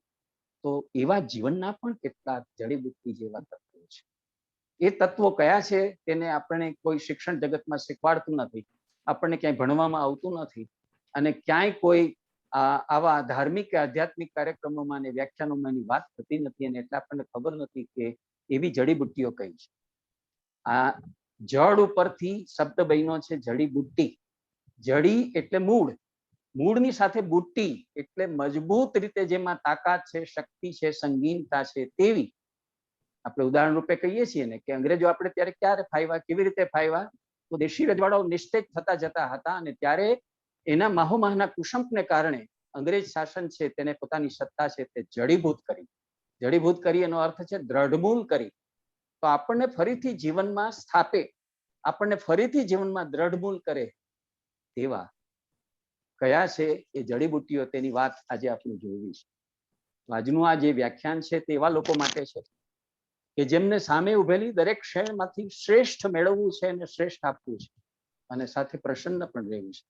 F: તો એવા જીવનના પણ કેટલાક જડીબુટ્ટી જેવા તત્વો છે. એ તત્વો કયા છે તેને આપણે કોઈ શિક્ષણ જગતમાં શીખવાડતું નથી, આપણને ક્યાંય ભણવામાં આવતું નથી, અને ક્યાંય કોઈ આવા ધાર્મિક કે આધ્યાત્મિક કાર્યક્રમોમાં અને વ્યાખ્યાનોમાં એની વાત થતી નથી. અને એટલે આપણને ખબર નથી કે એવી જડીબુટ્ટીઓ કઈ છે. આ જડ ઉપરથી શબ્દ બન્યો છે જડીબુટ્ટી. જડી એટલે મૂળ, મૂળની સાથે બુટ્ટી એટલે મજબૂત રીતે જેમાં તાકાત છે, શક્તિ છે, સંગીનતા છે તેવી. આપણે ઉદાહરણ રૂપે કહીએ છીએ ને કે અંગ્રેજો આપણે ત્યારે ક્યારે ફાવ્યા, કેવી રીતે ફાવ્યા? તો દેશી રજવાડાઓ નિસ્તેજ થતા જતા હતા અને ત્યારે એના માહોમાહના કુસંપને કારણે અંગ્રેજ શાસન છે તેને પોતાની સત્તા છે તે જડીભૂત કરી. જડીભૂત કરી એનો અર્થ છે દ્રઢમૂલ કરી. તો આપણને ફરીથી જીવનમાં સ્થાપે, આપણને ફરીથી જીવનમાં દ્રઢમૂલ કરે તેવા કયા છે એ જડીબુટ્ટીઓ, તેની વાત આજે આપણે જોવી છે. આજનું આ જે વ્યાખ્યાન છે તે એવા લોકો માટે છે કે જેમને સામે ઉભેલી દરેક ક્ષણમાંથી શ્રેષ્ઠ મેળવવું છે અને શ્રેષ્ઠ આપવું છે, અને સાથે પ્રસન્ન પણ રહેવું છે.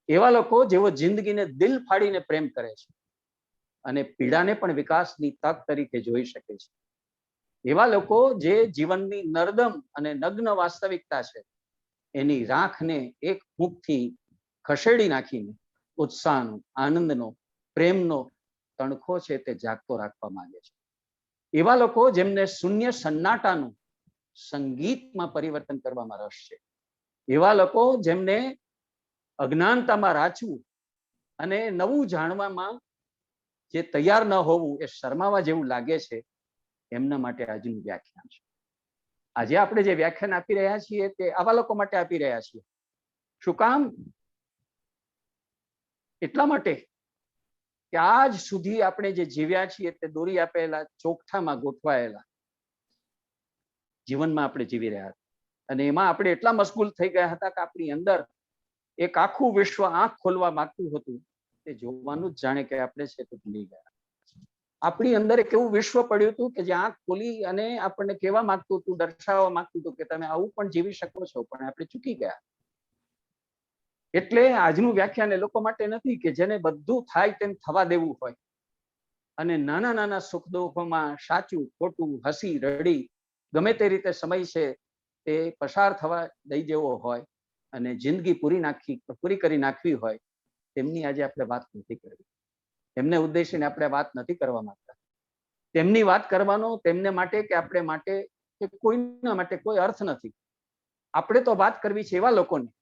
F: એવા લોકો જેઓ જિંદગીને દિલ ફાડીને પ્રેમ કરે છે અને પીડાને પણ વિકાસની તક તરીકે જોઈ શકે છે. એવા લોકો જે જીવનની નરદમ અને નગ્ન વાસ્તવિકતા છે એની રાખને એક મુખથી ખસેડી નાખીને ઉત્સાહનો, આનંદનો, પ્રેમનો તણખો છે તે જાગતો રાખવા માંગે છે. એવા લોકો જેમને શૂન્ય સન્નાટાનું સંગીતમાં પરિવર્તન કરવામાં રસ છે. એવા લોકો જેમને અજ્ઞાનતામાં રાચવું અને નવું જાણવામાં જે તૈયાર ન હોવું એ શરમાવા જેવું લાગે છે, એમના માટે આજનું વ્યાખ્યાન છે. આજે આપણે જે વ્યાખ્યાન આપી રહ્યા છીએ તે આવા લોકો માટે આપી રહ્યા છીએ. શું કામ? એટલા માટે કે આજ સુધી આપણે જે જીવ્યા છીએ તે દોરી આપેલા ચોકઠામાં ગોઠવાયેલા જીવનમાં આપણે જીવી રહ્યા હતા, અને એમાં આપણે એટલા મશગુલ થઈ ગયા હતા કે આપણી અંદર એક આખું વિશ્વ આંખ ખોલવા માંગતું હતું. તે જોવાનું જ જાણે કે આપણે છે તો ભૂલી ગયા. આપણી અંદર એક એવું વિશ્વ પડ્યું હતું કે જે આંખ ખોલી અને આપણને કહેવા માંગતું હતું, દર્શાવવા માંગતું હતું કે તમે આવું પણ જીવી શકો છો, પણ આપણે ચૂકી ગયા. એટલે આજનું વ્યાખ્યાન એ લોકો માટે નથી કે જેને બધું થાય તેમ થવા દેવું હોય અને નાના નાના સુખ દુઃખોમાં સાચું ખોટું, હસી રડી ગમે તે રીતે સમય છે તે પસાર થવા દઈ જેવો હોય અને જિંદગી પૂરી કરી નાખવી હોય, તેમની આજે આપણે વાત નથી કરવી. એમને ઉદ્દેશીને આપણે વાત નથી કરવા માંગતા. તેમની વાત કરવાનો તેમને માટે કે આપણે માટે કે કોઈના માટે કોઈ અર્થ નથી. આપણે તો વાત કરવી છે એવા લોકોની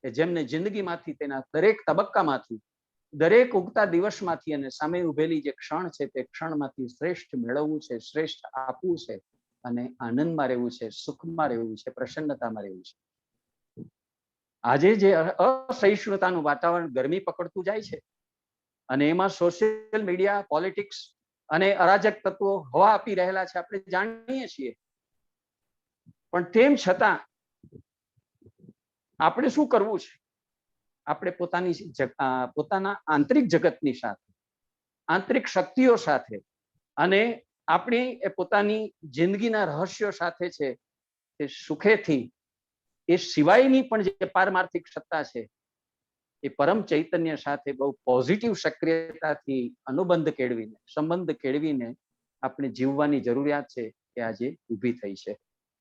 F: કે જેમને જિંદગીમાંથી, તેના દરેક તબક્કામાંથી, દરેક ઉગતા દિવસમાંથી અને સામે ઉભેલી જે ક્ષણ છે તે ક્ષણમાંથી શ્રેષ્ઠ મેળવવું છે, શ્રેષ્ઠ આપવું છે અને આનંદમાં રહેવું છે, સુખમાં રહેવું છે, પ્રસન્નતામાં રહેવું છે. આજે જે અસહિષ્ણુતાનું વાતાવરણ ગરમી પકડતું જાય છે અને એમાં સોશિયલ મીડિયા, પોલિટિક્સ અને અરાજક તત્વો હવા આપી રહેલા છે, આપણે જાણીએ છીએ. પણ તેમ છતાં આપણે શું કરવું છે? આપણે પોતાના આંતરિક જગતની સાથે, આંતરિક શક્તિઓ સાથે અને આપણી પોતાની જિંદગીના રહસ્યો સાથે છે તે સુખેથી, એ સિવાયની પણ જે પારમાર્થિક સત્તા છે એ પરમ ચૈતન્ય સાથે બહુ પોઝિટિવ સક્રિયતાથી અનુબંધ કેળવીને, સંબંધ કેળવીને આપણે જીવવાની જરૂરિયાત છે એ આજે ઊભી થઈ છે.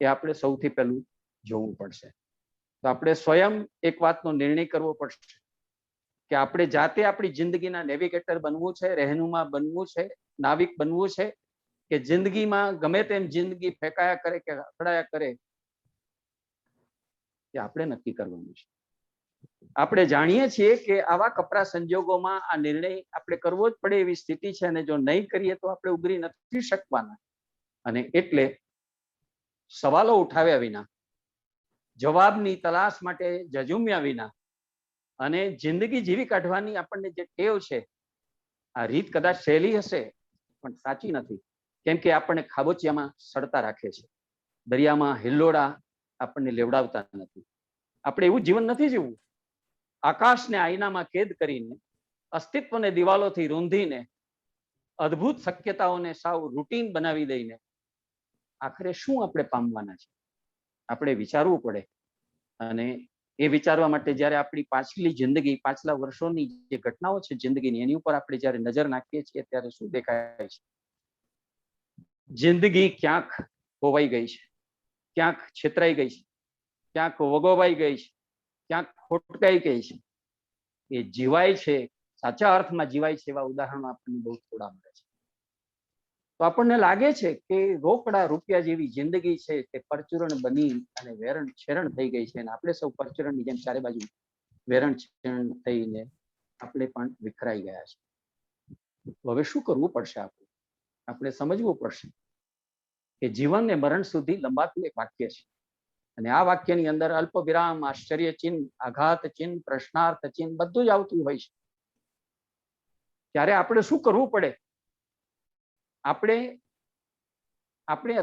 F: એ આપણે સૌથી પહેલું જોવું પડશે. તો આપણે સ્વયં એક વાતનો નિર્ણય કરવો પડશે કે આપણે જાતે આપણી જિંદગીના નેવિગેટર બનવું છે, રહેનુમા બનવું છે, નાવિક બનવું છે, કે જિંદગીમાં ગમે તેમ જિંદગી ફેંકાયા કરે કે અથડાયા કરે એ આપણે નક્કી કરવાનું છે. આપણે જાણીએ છીએ કે આવા કપરા સંજોગોમાં આ નિર્ણય આપણે કરવો જ પડે એવી સ્થિતિ છે અને જો નહીં કરીએ તો આપણે ઉભરી નથી શકવાના. અને એટલે સવાલો ઉઠાવ્યા વિના, જવાબની તલાશ માટે જજુમ્યા વિના અને જિંદગી જીવી કાઢવાની આપણને જે ટેવ છે, આ રીત કદાચ સહેલી હશે પણ સાચી નથી. કેમ કે આપણને ખાબોચિયામાં સડતા રાખે છે, દરિયામાં હિલ્લોડા આપણને લેવડાવતા નથી. આપણે એવું જીવન નથી જીવવું. આકાશને આઈનામાં કેદ કરીને, અસ્તિત્વને દિવાલોથી રૂંધીને, અદ્ભુત શક્યતાઓને સાવ રૂટીન બનાવી દઈને આખરે શું આપણે પામવાના છે આપણે વિચારવું પડે. અને એ વિચારવા માટે જ્યારે આપણી પાછલી જિંદગી, પાછલા વર્ષોની જે ઘટનાઓ છે જિંદગીની, એની ઉપર આપણે જ્યારે નજર નાખીએ છીએ ત્યારે શું દેખાય છે? જિંદગી ક્યાંક ખોવાઈ ગઈ છે, ક્યાંક છેતરાઈ ગઈ છે, ક્યાંક વગોવાઈ ગઈ છે, ક્યાંક ખોટકાઈ ગઈ છે. એ જીવાય છે, સાચા અર્થમાં જીવાય છે એવા ઉદાહરણો આપણને બહુ થોડા મળે છે. તો આપણને લાગે છે કે રોકડા રૂપિયા જેવી જિંદગી છે તે પરચુરણ બની અને વેરણ છેરણ થઈ ગઈ છે અને આપણે સૌ પરચુરણની જેમ ચારે બાજુ વેરણ છેરણ થઈને આપણે પણ વિખરાઈ ગયા છે. તો હવે શું કરવું પડશે? આપણે સમજવું પડશે કે જીવન ને મરણ સુધી લંબાતું એક વાક્ય છે અને આ વાક્યની અંદર અલ્પ વિરામ, આશ્ચર્ય ચિહ્ન, આઘાત ચિહ્ન, પ્રશ્નાર્થ ચિહ્ન બધું જ આવતું હોય છે. ત્યારે આપણે શું કરવું પડે? આપણે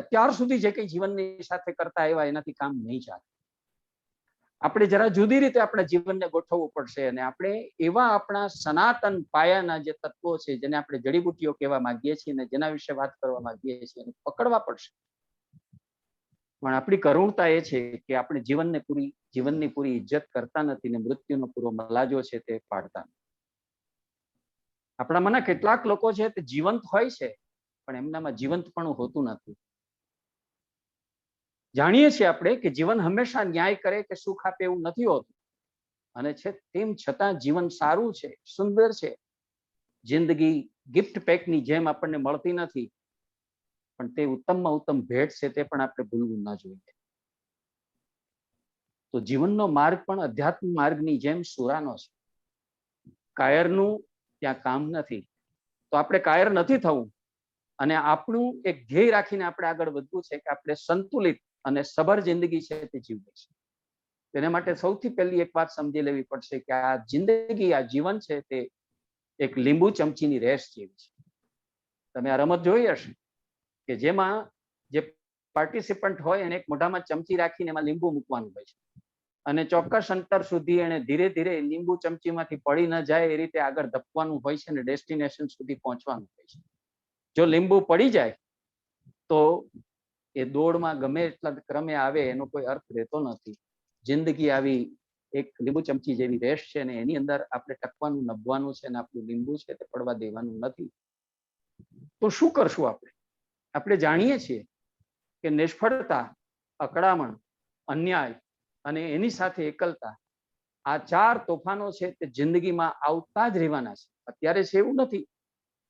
F: અત્યાર સુધી જે કંઈ જીવનની સાથે કરતા આવ્યા એનાથી કામ નહીં ચાલે. આપણે જરા જુદી રીતે આપણા જીવનને ગોઠવવું પડશે અને આપણે એવા આપણા સનાતન પાયાના જે તત્વો છે જેને આપણે જડીબુટ્ટીઓ કહેવા માંગીએ છીએ અને જેના વિશે વાત કરવા માંગીએ છીએ એને પકડવા પડશે. પણ આપણી કરુણતા એ છે કે આપણે જીવનની પૂરી ઇજ્જત કરતા નથી ને મૃત્યુનો પૂરો મલાજો છે તે પાડતા નથી. આપણામાંના કેટલાક લોકો છે તે જીવંત હોય છે પણ એમનામાં જીવંત પણ હોતું નથી. જાણીએ છીએ આપણે કે જીવન હંમેશા ન્યાય કરે કે સુખ આપે એવું નથી હોતું અને છે તેમ છતાં જીવન સારું છે, સુંદર છે. જિંદગી ગિફ્ટ પેકની જેમ આપણને મળતી નથી પણ તે ઉત્તમમાં ઉત્તમ ભેટ છે તે પણ આપણે ભૂલવું ન જોઈએ. તો જીવનનો માર્ગ પણ અધ્યાત્મ માર્ગની જેમ સુરાનો છે. કાયરનું ત્યાં કામ નથી. તો આપણે કાયર નથી થવું અને આપણું એક ધ્યેય રાખીને આપણે આગળ વધવું છે કે આપણે સંતુલિત અને સબર જિંદગી છે તે જીવવી છે. તેના માટે સૌથી પહેલી એક વાત સમજી લેવી પડશે કે આ જિંદગી, આ જીવન છે તે એક લીંબુ ચમચીની રેસ જેવી છે. તમે આ રમત જોઈ હશે કે જેમાં જે પાર્ટિસિપન્ટ હોય એને એક મોઢામાં ચમચી રાખીને એમાં લીંબુ મૂકવાનું હોય છે અને ચોક્કસ અંતર સુધી એને ધીરે ધીરે લીંબુ ચમચીમાંથી પડી ન જાય એ રીતે આગળ ધપવાનું હોય છે અને ડેસ્ટિનેશન સુધી પહોંચવાનું હોય છે. જો લીંબુ પડી જાય તો એ દોડમાં ગમે એટલા ક્રમે આવે એનો કોઈ અર્થ રહેતો નથી. જિંદગી આવી એક લીંબુ ચમચી જેવી રેસ છે અને એની અંદર આપણે ટકવાનું, નભવાનું છે અને આપણું લીંબુ છે તે પડવા દેવાનું નથી. તો શું કરશું આપણે? આપણે જાણીએ છીએ કે નિષ્ફળતા, અકળામણ, અન્યાય અને એની સાથે એકલતા, આ ચાર તોફાનો છે તે જિંદગીમાં આવતા જ રહેવાના છે. અત્યારે છે એવું નથી,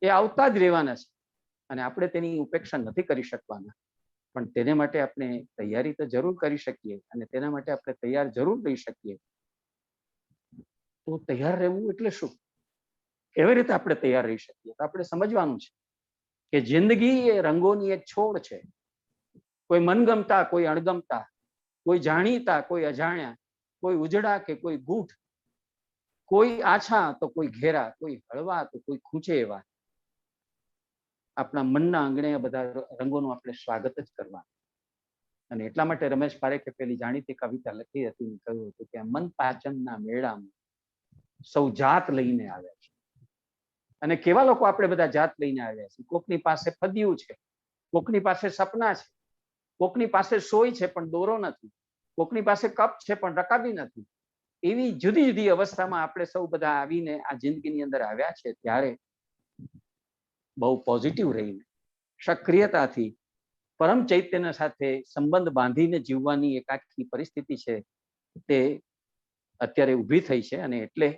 F: એ આવતા જ રહેવાના છે અને આપણે તેની ઉપેક્ષા નથી કરી શકવાના. પણ તેને માટે આપણે તૈયારી તો જરૂર કરી શકીએ અને તેના માટે આપણે તૈયાર જરૂર રહી શકીએ. તો તૈયાર રહેવું એટલે શું? કેવી રીતે આપણે તૈયાર રહી શકીએ? તો આપણે સમજવાનું છે કે જિંદગી એ રંગોની એક છોડ છે. કોઈ મનગમતા, કોઈ અણગમતા, કોઈ જાણીતા, કોઈ અજાણ્યા, કોઈ ઉજળા કે કોઈ ગૂઢ, કોઈ આછા તો કોઈ ઘેરા, કોઈ હળવા તો કોઈ ખૂંચે એવા. આપણા મનના આંગણે બધા રંગોનું આપણે સ્વાગત જ કરવા. અને એટલા માટે રમેશ પારેખે પેલી જાણીતી કવિતા લખી હતી, કહ્યું હતું કે મન પાચનના મેળામાં સૌ જાત લઈને આવ્યા છે. અને કેવા લોકો આપણે બધા જાત લઈને આવ્યા છે? કોકની પાસે ફદ્યું છે, કોકની પાસે સપના છે, કોકની પાસે સોય છે પણ દોરો નથી, કોકની પાસે કપ છે પણ રકાબી નથી. એવી જુદી જુદી અવસ્થામાં આપણે સૌ બધા આવીને આ જિંદગીની અંદર આવ્યા છે. ત્યારે બહુ પોઝિટિવ રહીને, સક્રિયતાથી, પરમ ચૈતન્ય સાથે સંબંધ બાંધીને જીવવાની એક આખી પરિસ્થિતિ છે તે અત્યારે ઊભી થઈ છે. અને એટલે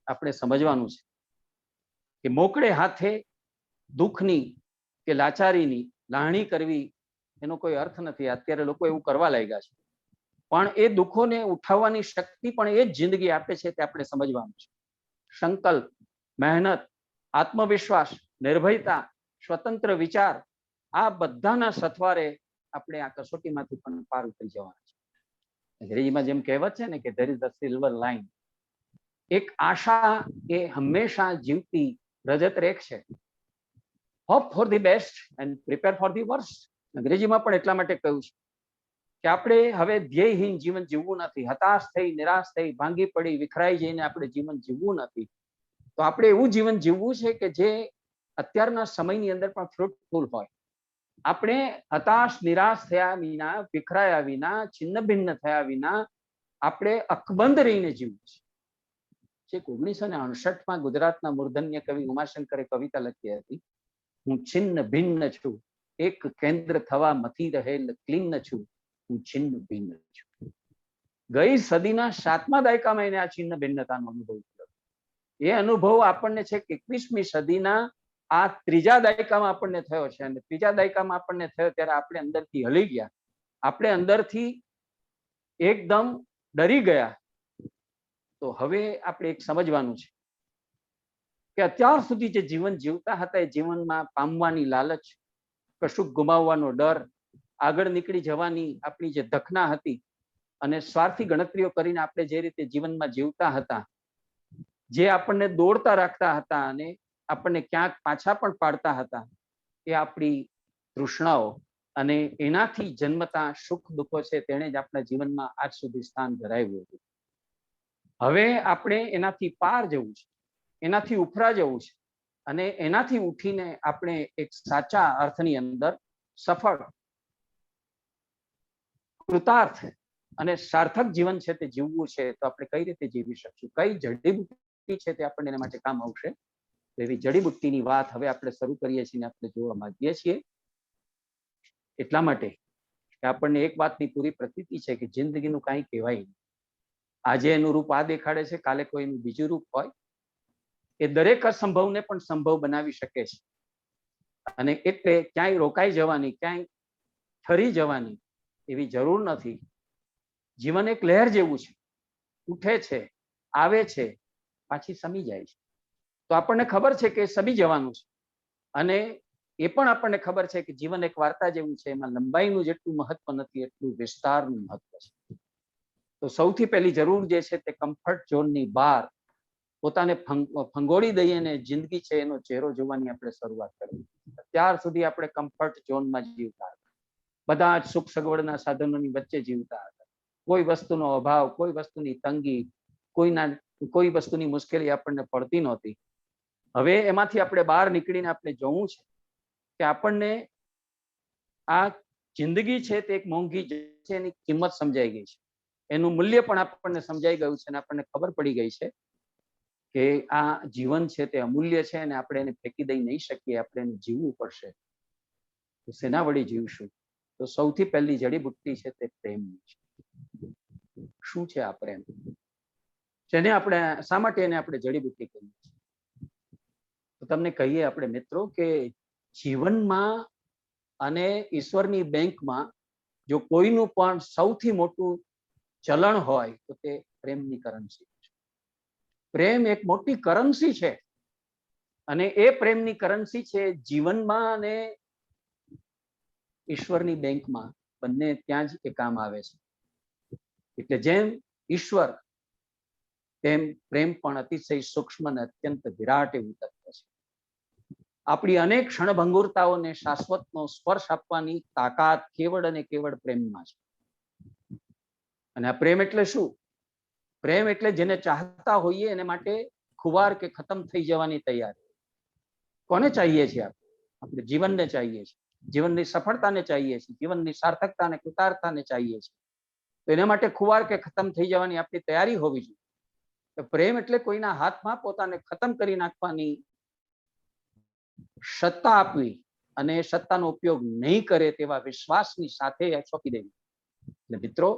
F: આપણે સમજવાનું છે કે મોકળે હાથે દુઃખની કે લાચારીની લાહણી કરવી એનો કોઈ અર્થ નથી. અત્યારે લોકો એવું કરવા લાગ્યા છે, પણ એ દુઃખોને ઉઠાવવાની શક્તિ પણ એ જ જિંદગી આપે છે, તે આપણે સમજવાનું છે. સંકલ્પ, મહેનત, આત્મવિશ્વાસ, નિર્ભયતા, સ્વતંત્ર વિચાર, આ બધાના સથવારે આપણે આ કસોટીમાંથી પણ પાર ઉતરી જવાના છે. અંગ્રેજીમાં જેમ કહેવત છે ને કે there is a silver line. એક આશા એ હંમેશા જીવતી રજત રેખ છે. Hope for the best and prepare for the worst. અંગ્રેજીમાં પણ એટલા માટે કહ્યું છે કે આપણે હવે ધ્યેયહીન જીવન જીવવું નથી. હતાશ થઈ, નિરાશ થઈ, ભાંગી પડી, વિખરાઈ જઈને આપણે જીવન જીવવું નથી. તો આપણે એવું જીવન જીવવું છે કે જે અત્યારના સમયની અંદર પણ ફ્રૂટફુલ હોય. આપણે હતાશ નિરાશ થયા વિના, વિખરાયા વિના, છિન્ન ભિન્ન થયા વિના આપણે અકબંધ રહીને જીવવું છે. 1968માં ગુજરાતના મૂર્ધન્ય કવિ ઉમાશંકરે કવિતા લખી હતી, હું છિન્ન ભિન્ન છું, એક કેન્દ્ર થવા મથી રહેલ ક્લિન્ન છું, હું છિન્ન ભિન્ન છું. ગઈ સદીના 7મા દાયકામાં એને આ છિન્ન ભિન્નતાનો અનુભવ થયો. એ અનુભવ આપણને છે કે 21મી સદીના આ 3જા દાયકામાં આપણને થયો છે. અને 3જા દાયકામાં આપણને થયો ત્યારે આપણે અંદરથી હલી ગયા, આપણે અંદરથી એકદમ ડરી ગયા. તો હવે આપણે એક સમજવાનું છે કે અત્યાર સુધી જે જીવન જીવતા હતા એ જીવનમાં પામવાની લાલચ, કશુંક ગુમાવવાનો ડર, આગળ નીકળી જવાની આપણી જે ધખના હતી અને સ્વાર્થી ગણતરીઓ કરીને આપણે જે રીતે જીવનમાં જીવતા હતા, જે આપણને દોડતા રાખતા હતા અને આપણને ક્યાંક પાછા પણ પાડતા હતા, એ આપણી તૃષ્ણાઓ અને એનાથી જન્મતા સુખ દુઃખો છે, તેણે જ આપણા જીવનમાં આજ સુધી સ્થાન ધરાવ્યું હતું. હવે આપણે એનાથી પાર જવું છે, એનાથી ઉફરા જવું છે અને એનાથી ઉઠીને આપણે એક સાચા અર્થની અંદર સફળ, કૃતાર્થ અને સાર્થક જીવન છે તે જીવવું છે. તો આપણે કઈ રીતે જીવી શકશું? કઈ જડીબુટ્ટી છે તે આપણને એના માટે કામ આવશે? એવી જડીબુટ્ટીની વાત હવે આપણે શરૂ કરીએ છીએ, આપણે જોવા માંગીએ છીએ. એટલા માટે કે આપણને એક વાતની પૂરી પ્રતીતિ છે કે જિંદગીનું કાંઈ કહેવાય નહીં. આજે એનું રૂપ આ દેખાડે છે, કાલે કોઈનું બીજું રૂપ હોય. એ દરેક અસંભવને પણ સંભવ બનાવી શકે છે. અને એટલે ક્યાંય રોકાઈ જવાની, ક્યાંય ઠરી જવાની એવી જરૂર નથી. જીવન એક લહેર જેવું છે, ઉઠે છે, આવે છે, પાછી સમી જાય છે. તો આપણને ખબર છે કે સમી જવાનું છે. અને એ પણ આપણને ખબર છે કે જીવન એક વાર્તા જેવું છે, એમાં લંબાઈનું જેટલું મહત્વ નથી એટલું વિસ્તારનું મહત્વ છે. તો સૌથી પહેલી જરૂર જે છે તે કમ્ફર્ટ ઝોનની બહાર પોતાને ફંગોળી દઈને જિંદગી છે એનો ચહેરો જોવાની આપણે શરૂઆત કરવી. ત્યાર સુધી આપણે કમ્ફર્ટ ઝોનમાં જીવતા હતા, બધા જ સુખ સગવડના સાધનોની વચ્ચે જીવતા હતા. કોઈ વસ્તુનો અભાવ, કોઈ વસ્તુની તંગી, કોઈ વસ્તુની મુશ્કેલી આપણને પડતી નહોતી. હવે એમાંથી આપણે બહાર નીકળીને આપણે જોવું છે કે આપણને આ જિંદગી છે તે એક મોંઘી છે, એની કિંમત સમજાઈ ગઈ છે, એનું મૂલ્ય પણ આપણને સમજાઈ ગયું છે અને આપણને ખબર પડી ગઈ છે કે આ જીવન છે તે અમૂલ્ય છે અને આપણે એને ફેંકી દઈ નહીં શકીએ, આપણે એને જીવવું પડશે. તો શેના વળી જીવશું? તો સૌથી પહેલી જડીબુટ્ટી છે તે પ્રેમની છે. શું છે આ પ્રેમ? જેને આપણે શા માટે એને આપણે જડીબુટ્ટી કહીએ છીએ? તો તમને કહીએ આપણે મિત્રો કે જીવનમાં અને ઈશ્વરની બેંકમાં જો કોઈનું પણ સૌથી મોટું ચલણ હોય તો તે પ્રેમની કરન્સી છે. પ્રેમ એક મોટી કરન્સી છે અને એ પ્રેમની કરન્સી છે જીવનમાં અને ઈશ્વરની બેંકમાં, બંને ત્યાં જ એ કામ આવે છે. એટલે જેમ ઈશ્વર તેમ પ્રેમ પણ અતિશય સૂક્ષ્મ અને અત્યંત વિરાટ એવું તત્વ છે. આપણી અનેક ક્ષણભંગુરતાઓને શાશ્વતનો સ્પર્શ આપવાની તાકાત કેવળ અને કેવળ પ્રેમમાં છે. અને આ પ્રેમ એટલે શું? પ્રેમ એટલે જેને ચાહતા હોઈએ એને માટે ખુવાર કે ખતમ થઈ જવાની તૈયારી. કોને ચાહીએ છીએ આપણે? આપણે જીવનને ચાહીએ છીએ, જીવનની સફળતાને ચાહીએ છીએ, જીવનની સાર્થકતાને કૃતાર્થતાને ચાહીએ છીએ. તો એના માટે ખુવાર કે ખતમ થઈ જવાની આપણી તૈયારી હોવી જોઈએ. તો પ્રેમ એટલે કોઈના હાથમાં પોતાને ખતમ કરી નાખવાની સત્તા આપવી અને એ સત્તાનો ઉપયોગ નહીં કરે તેવા વિશ્વાસની સાથે સોંપી દેવી. એટલે મિત્રો,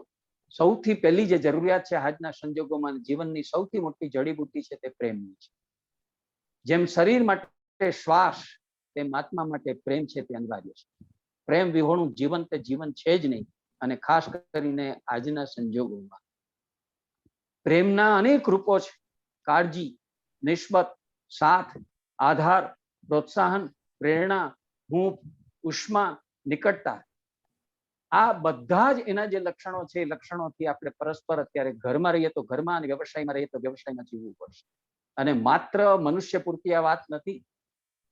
F: સૌથી પહેલી જે જરૂરિયાત છે આજના સંજોગોમાં જીવનની સૌથી મોટી જડીબુટ્ટી છે તે પ્રેમની છે. જેમ શરીર માટે શ્વાસ તેમ આત્મા માટે પ્રેમ છે તે અનિવાર્ય છે. પ્રેમ વિહોણું જીવન તે જીવન છે જ નહીં. અને ખાસ કરીને આજના સંજોગોમાં પ્રેમના અનેક રૂપો છે. કાળજી, નિસ્બત, સાથ, આધાર, પ્રોત્સાહન, પ્રેરણા, હૂંફ, ઉષ્મા, નિકટતા, આ બધા જ એના જે લક્ષણો છે એ લક્ષણોથી આપણે પરસ્પર અત્યારે ઘરમાં રહીએ તો ઘરમાં અને વ્યવસાયમાં રહીએ તો વ્યવસાયમાં જીવવું પડશે. અને માત્ર મનુષ્ય પૂરતી આ વાત નથી.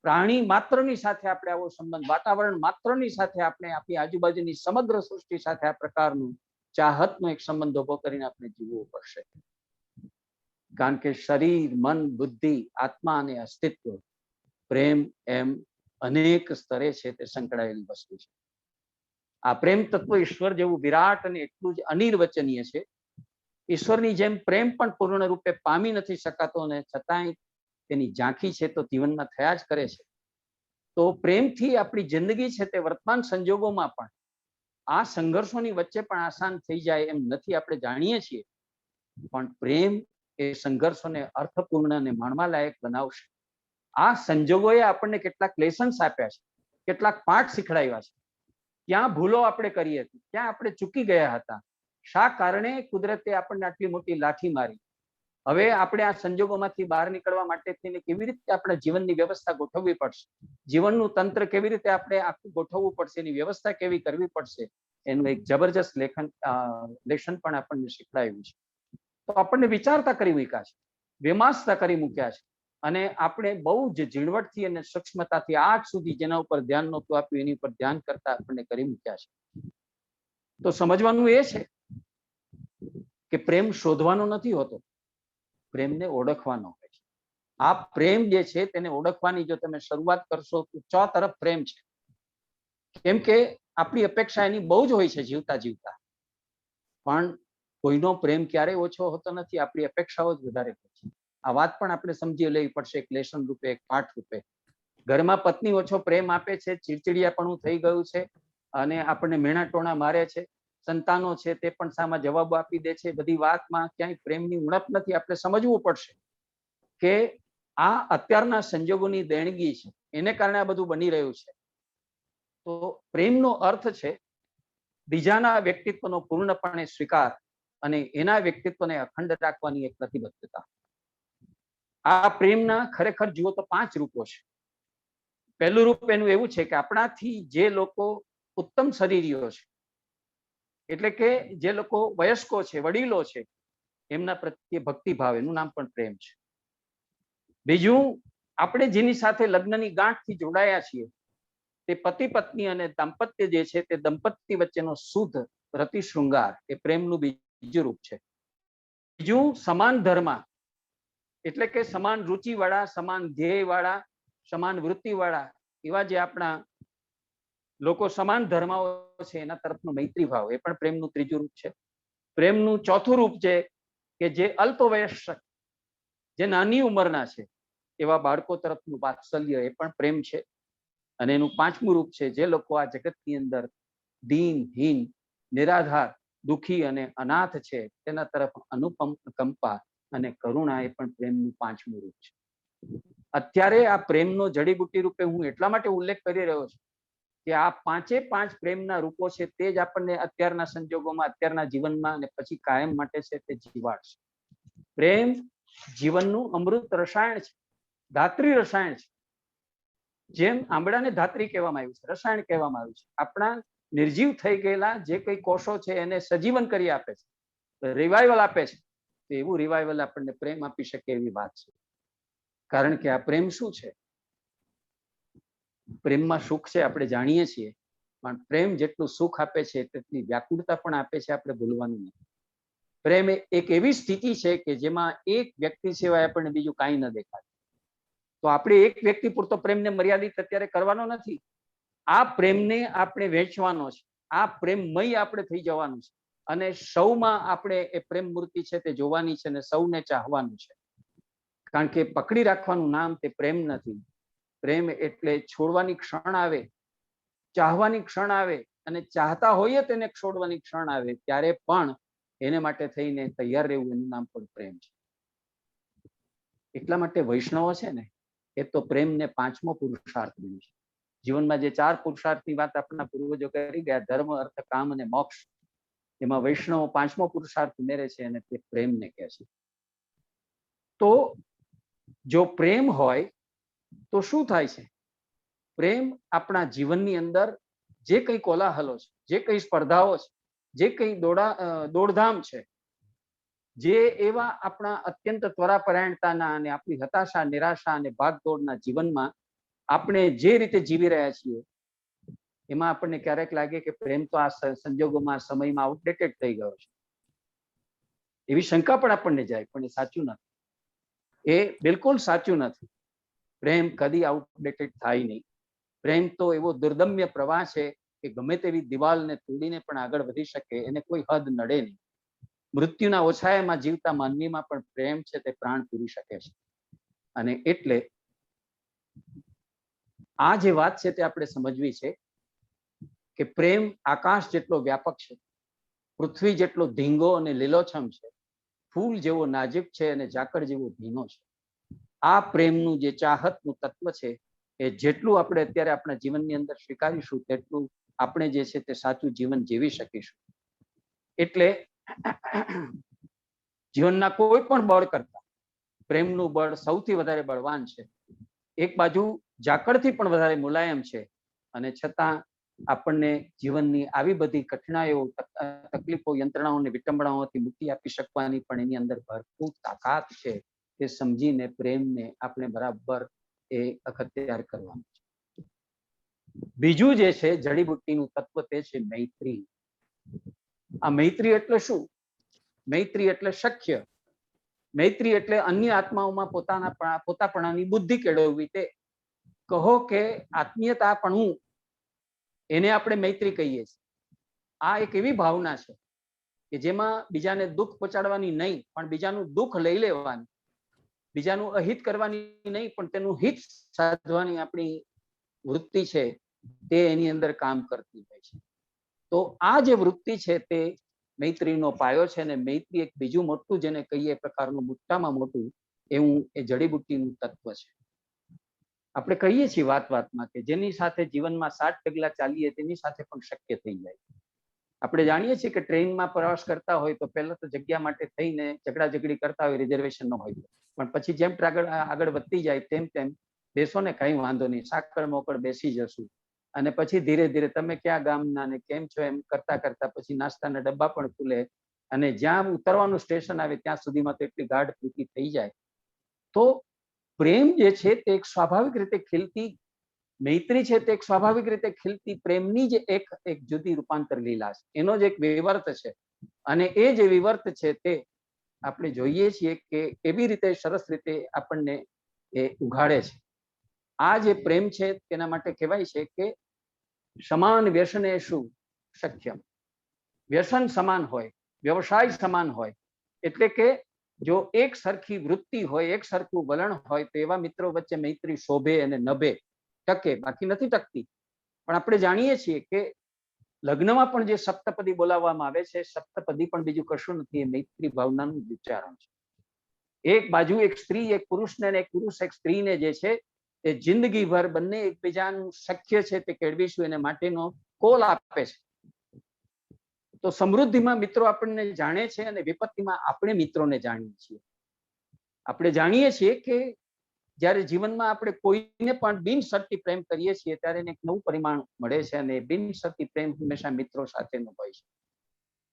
F: પ્રાણી માત્રની સાથે આપણે આવો સંબંધ, વાતાવરણ માત્રની સાથે આપણે આપણી આજુબાજુની સમગ્ર સૃષ્ટિ સાથે આ પ્રકારનું ચાહતનો એક સંબંધ ઉભો કરીને આપણે જીવવું પડશે. કારણ કે શરીર, મન, બુદ્ધિ, આત્મા અને અસ્તિત્વ પ્રેમ એમ અનેક સ્તરે છે તે સંકળાયેલી વસ્તુ છે. આ પ્રેમ તત્વ ઈશ્વર જેવું વિરાટ અને એટલું જ અનિર્વચનીય છે. ઈશ્વરની જેમ પ્રેમ પણ પૂર્ણ રૂપે પામી નથી શકાતો અને છતાંય તેની ઝાંખી છે તો જીવનમાં થયા જ કરે છે. તો પ્રેમથી આપણી જિંદગી છે તે વર્તમાન સંજોગોમાં પણ આ સંઘર્ષોની વચ્ચે પણ આસાન થઈ જાય એમ નથી, આપણે જાણીએ છીએ. પણ પ્રેમ એ સંઘર્ષોને અર્થપૂર્ણ અને માણવા લાયક બનાવશે. આ સંજોગોએ આપણને કેટલાક લેસન્સ આપ્યા છે, કેટલાક પાઠ શીખડાવ્યા છે. ક્યાં ભૂલો આપણે કરી હતી, ક્યાં આપણે ચૂકી ગયા હતા, શા કારણે કુદરતે આપણને આટલી મોટી લાઠી મારી. હવે આપણે આ સંજોગોમાંથી બહાર નીકળવા માટે થઈને કેવી રીતે આપણે જીવનની વ્યવસ્થા ગોઠવવી પડશે, જીવનનું તંત્ર કેવી રીતે આપણે આખું ગોઠવવું પડશે, એની વ્યવસ્થા કેવી કરવી પડશે, એનું એક જબરજસ્ત લેશન પણ આપણને શીખડાયું છે. તો આપણને વિચારતા કરી મૂક્યા છે, વિમાસતા કરી મૂક્યા છે. અને આપણે બહુ જ ઝીણવટથી અને સૂક્ષ્મતાથી આજ સુધી જેના ઉપર ધ્યાન નહોતું આપ્યું એની ઉપર ધ્યાન કરતા આપણને કરી મૂક્યા છે. તો સમજવાનું એ છે કે પ્રેમ શોધવાનો નથી હોતો, પ્રેમને ઓળખવાનો હોય છે. આ પ્રેમ જે છે તેને ઓળખવાની જો તમે શરૂઆત કરશો તો ચો તરફ પ્રેમ છે. કેમ કે આપણી અપેક્ષા એની બહુ જ હોય છે જીવતા જીવતા, પણ કોઈનો પ્રેમ ક્યારેય ઓછો હોતો નથી, આપણી અપેક્ષાઓ જ વધારે હોય છે. આ વાત પણ આપણે સમજી લેવી પડશે એક લેસન રૂપે, એક પાઠ રૂપે. ઘરમાં પત્ની ઓછો પ્રેમ આપે છે, ચીડચીડિયાપણું થઈ ગયું છે અને આપણને મેણા ટોણા મારે છે. સંતાનો છે તે પણ સામા જવાબો આપી દે છે. બધી વાતમાં ક્યાંય પ્રેમની ઉણપ નથી. આપણે સમજવું પડશે કે આ અત્યારના સંજોગોની દેણગી છે, એને કારણે આ બધું બની રહ્યું છે. તો પ્રેમનો અર્થ છે બીજાના વ્યક્તિત્વનો પૂર્ણપણે સ્વીકાર અને એના વ્યક્તિત્વને અખંડ રાખવાની એક પ્રતિબદ્ધતા. આ પ્રેમના ખરેખર જુઓ તો 5 રૂપો છે. પહેલું રૂપ એનું એવું છે કે આપણાથી જે લોકો ઉત્તમ શરીરીઓ છે, એટલે કે જે લોકો વયસ્કો છે, વડીલો છે, એમના પ્રત્યે ભક્તિભાવ, એનું નામ પણ પ્રેમ છે. બીજું, આપણે જેની સાથે લગ્નની ગાંઠથી જોડાયા છીએ તે પતિ પત્ની અને દાંપત્ય જે છે તે દંપતિ વચ્ચેનો શુદ્ધ રતિ શૃંગાર એ પ્રેમનું બીજું રૂપ છે. બીજું, સમાન ધર્મ, એટલે કે સમાન રુચિ વાળા, સમાન ધ્યેય વાળા, સમાન વૃત્તિ વાળા એવા જે આપણા લોકો સમાન ધર્માઓ છે એના તરફનો મૈત્રી ભાવ, એ પણ પ્રેમનું ત્રીજું રૂપ છે. પ્રેમનું ચોથું રૂપ છે કે જે અલ્પવયસ્ક, જે નાની ઉંમરના છે એવા બાળકો તરફનું વાત્સલ્ય, એ પણ પ્રેમ છે. અને એનું 5મું રૂપ છે જે લોકો આ જગતની અંદર દીન, હીન, નિરાધાર, દુઃખી અને અનાથ છે તેના તરફ અનુપમ કંપા અને કરુણા, એ પણ પ્રેમનું 5મું રૂપ છે. અત્યારે આ પ્રેમનો જડીબુટ્ટી રૂપે હું એટલા માટે ઉલ્લેખ કરી રહ્યો છું કે આ પાંચે પાંચ પ્રેમના રૂપો છે તે જ આપણને અત્યારના સંજોગોમાં, અત્યારના જીવનમાં અને પછી કાયમ માટે છે તે જીવાડશે. પ્રેમ જીવનનું અમૃત રસાયણ છે, ધાત્રી રસાયણ છે. જેમ આંબળાને ધાત્રી કહેવામાં આવ્યું છે, રસાયણ કહેવામાં આવ્યું છે. આપણા નિર્જીવ થઈ ગયેલા જે કઈ કોષો છે એને સજીવન કરી આપે છે, રિવાઇવલ આપે છે. તો એવું રિવાઇવલ આપણને પ્રેમ આપી શકે એવી વાત છે. કારણ કે આ પ્રેમ શું છે? પ્રેમમાં સુખ છે આપણે જાણીએ છીએ, પણ પ્રેમ જેટલું સુખ આપે છે તેટલી વ્યાકુળતા પણ આપે છે, આપણે ભૂલવાનું નથી. પ્રેમ એક એવી સ્થિતિ છે કે જેમાં એક વ્યક્તિ સિવાય આપણને બીજું કાંઈ ન દેખાય. તો આપણે એક વ્યક્તિ પૂરતો પ્રેમને મર્યાદિત અત્યારે કરવાનો નથી. આ પ્રેમને આપણે વેચવાનો છે, આ પ્રેમમય આપણે થઈ જવાનું છે અને સૌમાં આપણે એ પ્રેમ મૂર્તિ છે તે જોવાની છે અને સૌને ચાહવાનું છે. કારણ કે પકડી રાખવાનું નામ તે પ્રેમ નથી. પ્રેમ એટલે છોડવાની ક્ષણ આવે, ચાહવાની ક્ષણ આવે અને ચાહતા હોઈએ તેને છોડવાની ક્ષણ આવે ત્યારે પણ એને માટે થઈને તૈયાર રહેવું, એનું નામ પણ પ્રેમ છે. એટલા માટે વૈષ્ણવો છે ને એ તો પ્રેમને પાંચમો પુરુષાર્થ બન્યું છે. જીવનમાં જે ચાર પુરુષાર્થની વાત આપણા પૂર્વજો કરી ગયા, ધર્મ, અર્થ, કામ અને મોક્ષ, એમાં વૈષ્ણવો પાંચમો પુરુષાર્થ ઉમેરે છે અને તે પ્રેમને કહે છે. તો જો પ્રેમ હોય તો શું થાય છે? પ્રેમ આપણા જીવનની અંદર જે કઈ કોલાહલો છે, જે કઈ સ્પર્ધાઓ છે, જે કઈ દોડધામ છે, જે એવા આપણા અત્યંત ત્વરાપરાયણતાના અને આપણી હતાશા, નિરાશા અને ભાગદોડના જીવનમાં આપણે જે રીતે જીવી રહ્યા છીએ એમાં આપણને ક્યારેક લાગે કે પ્રેમ તો આ સંજોગોમાં, સમયમાં આઉટડેટેડ થઈ ગયો છે, એવી શંકા પણ આપણને જાય. પણ એ સાચું નથી, એ બિલકુલ સાચું નથી. પ્રેમ કદી આઉટડેટેડ થાય નહીં. પ્રેમ તો એવો દુર્દમ્ય પ્રવાહ છે કે ગમે તેવી દિવાલને તોડીને પણ આગળ વધી શકે, એને કોઈ હદ નડે નહીં. મૃત્યુના ઓછાયામાં જીવતા માનવીમાં પણ પ્રેમ છે તે પ્રાણ પૂરી શકે છે. અને એટલે આ જે વાત છે તે આપણે સમજવી છે કે પ્રેમ આકાશ જેટલો વ્યાપક છે, પૃથ્વી જેટલો ધીંગો અને લીલોછમ છે, ફૂલ જેવો નાજુક છે અને ઝાકળ જેવો ભીનો છે. આ પ્રેમનું જે ચાહતનું તત્વ છે એ જેટલું આપણે અત્યારે આપણા જીવનની અંદર સ્વીકારીશું તેટલું આપણે જે છે તે સાચું જીવન જીવી શકીશું. એટલે જીવનના કોઈ પણ બળ કરતા પ્રેમનું બળ સૌથી વધારે બળવાન છે. એક બાજુ ઝાકળથી પણ વધારે મુલાયમ છે અને છતાં આપણને જીવનની આવી બધી કઠિનાઈઓ, તકલીફો, યંત્રણાઓ, વિટંબણાઓથી મુક્તિ આપી શકવાની પણ એની અંદર ભરપૂર તાકાત છે. તે સમજીને પ્રેમને આપણે બરાબર એ અખત્યાર કરવાનું છે. બીજું જે છે જડીબુટ્ટીનું તત્વ તે છે મૈત્રી. આ મૈત્રી એટલે શું? મૈત્રી એટલે શક્ય. મૈત્રી એટલે અન્ય આત્માઓમાં પોતાપણાની બુદ્ધિ કેળવવી. તે કહો કે આત્મીયતાપણું, એને આપણે મૈત્રી કહીએ છીએ. આ એક એવી ભાવના છે કે જેમાં બીજાને દુઃખ પહોંચાડવાની નહીં, પણ બીજાનું દુઃખ લઈ લેવાની, બીજાનું અહિત કરવાની નહીં પણ તેનું હિત સાધવાની આપણી વૃત્તિ છે તે એની અંદર કામ કરતી હોય છે. તો આ જે વૃત્તિ છે તે મૈત્રીનો પાયો છે. અને મૈત્રી એક બીજું મોટું જેને કહીએ પ્રકારનું મોટામાં મોટું એવું એ જડીબુટ્ટીનું તત્વ છે. આપણે કહીએ છીએ વાતમાં કે જેની સાથે જીવનમાં 60 પગલા ચાલીએ તેની સાથે પણ શક્ય થઈ જાય. આપણે જાણીએ છીએ કે ટ્રેનમાં પ્રવાસ કરતા હોય તો પહેલા તો જગ્યા માટે થઈને ઝઘડાઝઘડી કરતા હોય, રિઝર્વેશન ન હોય, પણ પછી જેમ આગળ વધતી જાય તેમ તેમ બેસો ને કઈ વાંધો નહીં, સાંકળ મોકળ બેસી જશું. અને પછી ધીરે ધીરે તમે ક્યાં ગામના ને કેમ છો એમ કરતા કરતા પછી નાસ્તાના ડબ્બા પણ ખુલે અને જ્યાં ઉતરવાનું સ્ટેશન આવે ત્યાં સુધીમાં તો એટલી ગાઢ પ્રીતિ થઈ જાય. તો પ્રેમ જે છે તે એક સ્વાભાવિક રીતે ખીલતી, મૈત્રી છે તે એક સ્વાભાવિક રીતે ખીલતી પ્રેમની જ એક જુદી રૂપાંતર લીલા છે. એનો જ એક વિવર્ત છે. અને એ જે વિવર્ત છે તે આપણે જોઈએ છીએ કે એવી રીતે સરસ રીતે આપણને એ ઉઘાડે છે. આ જે પ્રેમ છે તેના માટે કહેવાય છે કે સમાન વ્યસને શું શક્યમ. વ્યસન સમાન હોય, વ્યવસાય સમાન હોય. એટલે કે જો એક સરખી વૃત્તિ હોય, એક સરખું વલણ હોય તો એવા મિત્રો વચ્ચે મૈત્રી શોભે અને નભે, ટકે, બાકી નથી ટકતી. પણ આપણે જાણીએ છીએ કે લગ્નમાં પણ જે સપ્તપદી બોલાવવામાં આવે છે, સપ્તપદી પણ બીજું કશું નથી, એ મૈત્રી ભાવનાનું ઉચ્ચારણ છે. એક બાજુ એક સ્ત્રી એક પુરુષને અને એક પુરુષ એક સ્ત્રીને જે છે એ જિંદગીભર બંને એકબીજાનું શક્ય છે તે કેળવીશું એને માટેનો કોલ આપે છે. તો સમૃદ્ધિમાં મિત્રો આપણને જાણે છે અને વિપત્તિમાં આપણે મિત્રોને જાણીએ છીએ. આપણે જાણીએ છીએ કે જ્યારે જીવનમાં આપણે કોઈને પણ બિનશરતી પ્રેમ કરીએ છીએ ત્યારે એને એક નવું પરિમાણ મળે છે અને બિનશરતી પ્રેમ હંમેશા મિત્રો સાથેનો હોય છે.